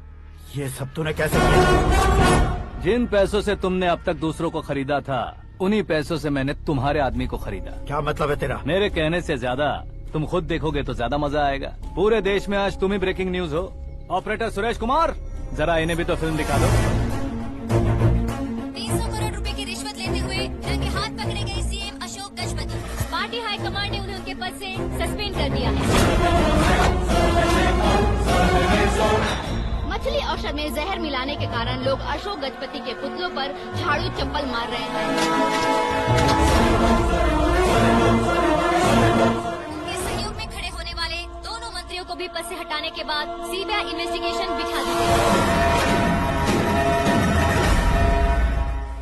S3: ये सब तूने कैसे किया?
S7: जिन पैसों से तुमने अब तक दूसरों को खरीदा था, उन्हीं पैसों से मैंने तुम्हारे आदमी को खरीदा।
S3: क्या मतलब है तेरा?
S7: मेरे कहने से ज्यादा तुम खुद देखोगे तो ज्यादा मजा आएगा। पूरे देश में आज तुम ही ब्रेकिंग न्यूज हो। ऑपरेटर सुरेश कुमार, जरा इन्हें भी तो फिल्म दिखा दो।
S17: 300 करोड़ रुपए की रिश्वत लेते हुए रंगे हाथ पकड़े गए CM Ashok Gajapati. Party high command ने उन्हें उनके पद से सस्पेंड कर दिया है। मछली औषध में जहर मिलाने के कारण लोग अशोक गजपति के पुतलों पर झाड़ू चप्पल मार रहे हैं। उनके सहयोग में खड़े होने वाले दोनों मंत्रियों को भी पद से हटाने के बाद सीबीआई इन्वेस्टिगेशन बिठा दी गई।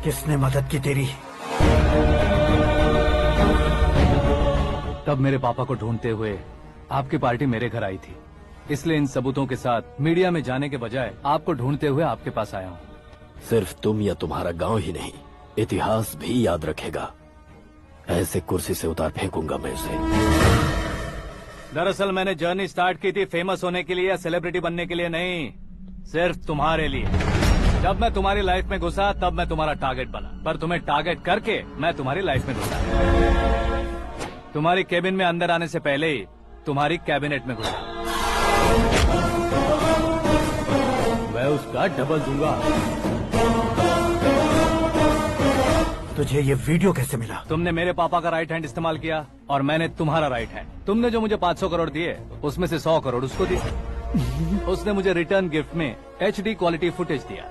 S3: किसने मदद की तेरी?
S7: तब मेरे पापा को ढूंढते हुए आपकी पार्टी मेरे घर आई थी, इसलिए इन सबूतों के साथ मीडिया में जाने के बजाय आपको ढूंढते हुए आपके पास आया हूँ।
S16: सिर्फ तुम या तुम्हारा गांव ही नहीं, इतिहास भी याद रखेगा। ऐसे कुर्सी से उतार फेंकूंगा मैं उसे।
S7: दरअसल मैंने जर्नी स्टार्ट की थी फेमस होने के लिए या सेलिब्रिटी बनने के लिए नहीं, सिर्फ तुम्हारे लिए। जब मैं तुम्हारी लाइफ में घुसा तब मैं तुम्हारा टारगेट बना, पर तुम्हें टारगेट करके मैं तुम्हारी लाइफ में घुसा। तुम्हारी केबिन में अंदर आने से पहले ही तुम्हारी कैबिनेट में घुसा। मैं उसका डबल दूंगा।
S3: तुझे ये वीडियो कैसे मिला?
S7: तुमने मेरे पापा का राइट हैंड इस्तेमाल किया और मैंने तुम्हारा राइट हैंड। तुमने जो मुझे 500 करोड़ दिए उसमें से 100 करोड़ उसको दिए। उसने मुझे रिटर्न गिफ्ट में HD क्वालिटी फुटेज दिया।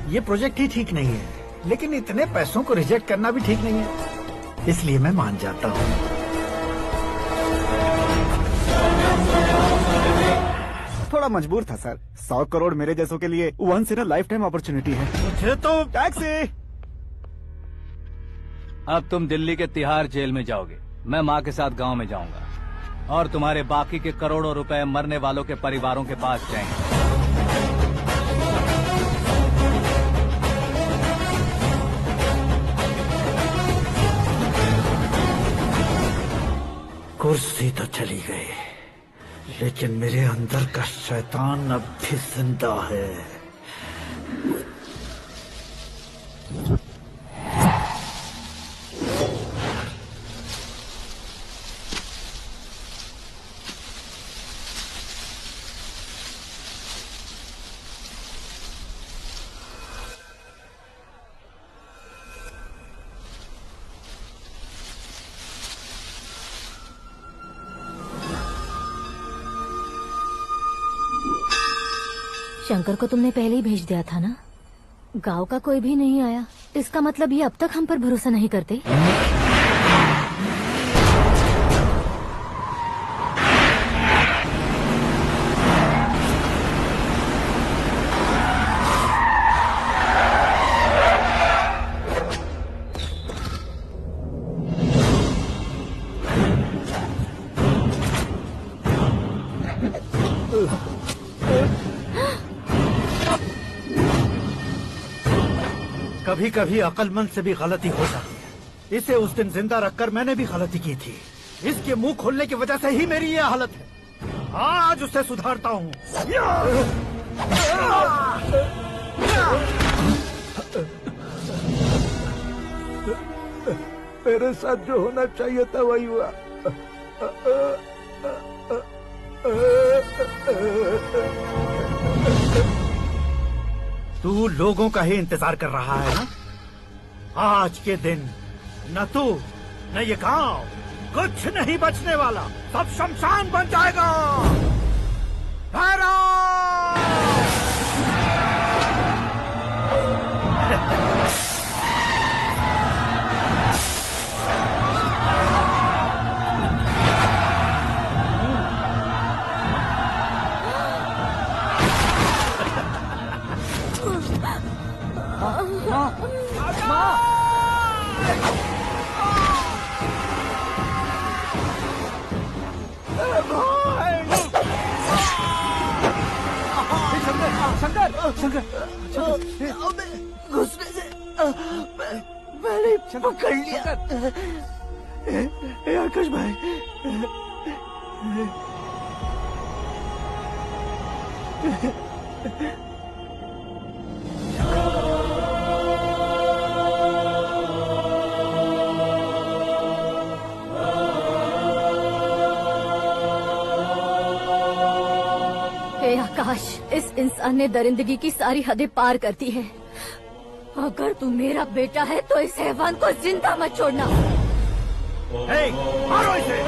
S3: ये प्रोजेक्ट ही ठीक नहीं है, लेकिन इतने पैसों को रिजेक्ट करना भी ठीक नहीं है, इसलिए मैं मान जाता हूँ।
S5: थोड़ा मजबूर था सर। 100 करोड़ मेरे जैसों के लिए once in a lifetime opportunity है।
S3: मुझे तो
S5: टैक्सी।
S7: अब तुम दिल्ली के तिहाड़ जेल में जाओगे, मैं माँ के साथ गांव में जाऊंगा और तुम्हारे बाकी के करोड़ों रुपए मरने वालों के परिवारों के पास जाएंगे।
S3: कुर्सी तो चली गई, लेकिन मेरे अंदर का शैतान अब भी जिंदा है।
S2: शंकर को तुमने पहले ही भेज दिया था ना? गांव का कोई भी नहीं आया, इसका मतलब ये अब तक हम पर भरोसा नहीं करते।
S3: कभी कभी अक्लमंद से भी गलती हो जाती है। इसे उस दिन जिंदा रखकर मैंने भी गलती की थी। इसके मुंह खोलने की वजह से ही मेरी ये हालत है। आज उसे सुधारता हूँ।
S8: मेरे साथ जो होना चाहिए था वही हुआ।
S3: तू लोगों का ही इंतजार कर रहा है ना? आज के दिन न तू न ये गांव कुछ नहीं बचने वाला, सब शमशान बन जाएगा।
S6: घुसने से मैंने पकड़ लिया। आकाश भाई,
S2: हे आकाश, इस इंसान ने दरिंदगी की सारी हदें पार कर दी है। अगर तू मेरा बेटा है तो इस हैवान को जिंदा मत छोड़ना।
S3: मारो इसे।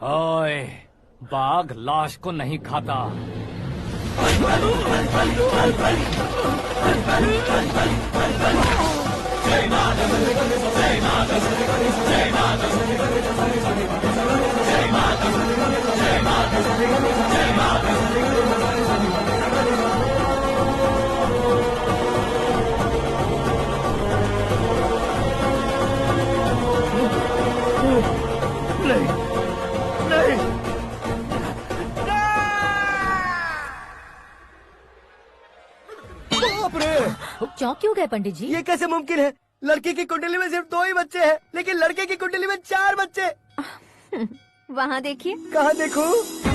S7: ओए, बाघ लाश को नहीं खाता।
S6: बाप रे!
S2: चौंक क्यों गए पंडित जी?
S6: ये कैसे मुमकिन है? लड़की की कुंडली में सिर्फ 2 ही बच्चे हैं, लेकिन लड़के की कुंडली में 4 बच्चे।
S2: वहाँ देखिए।
S6: कहाँ देखूं?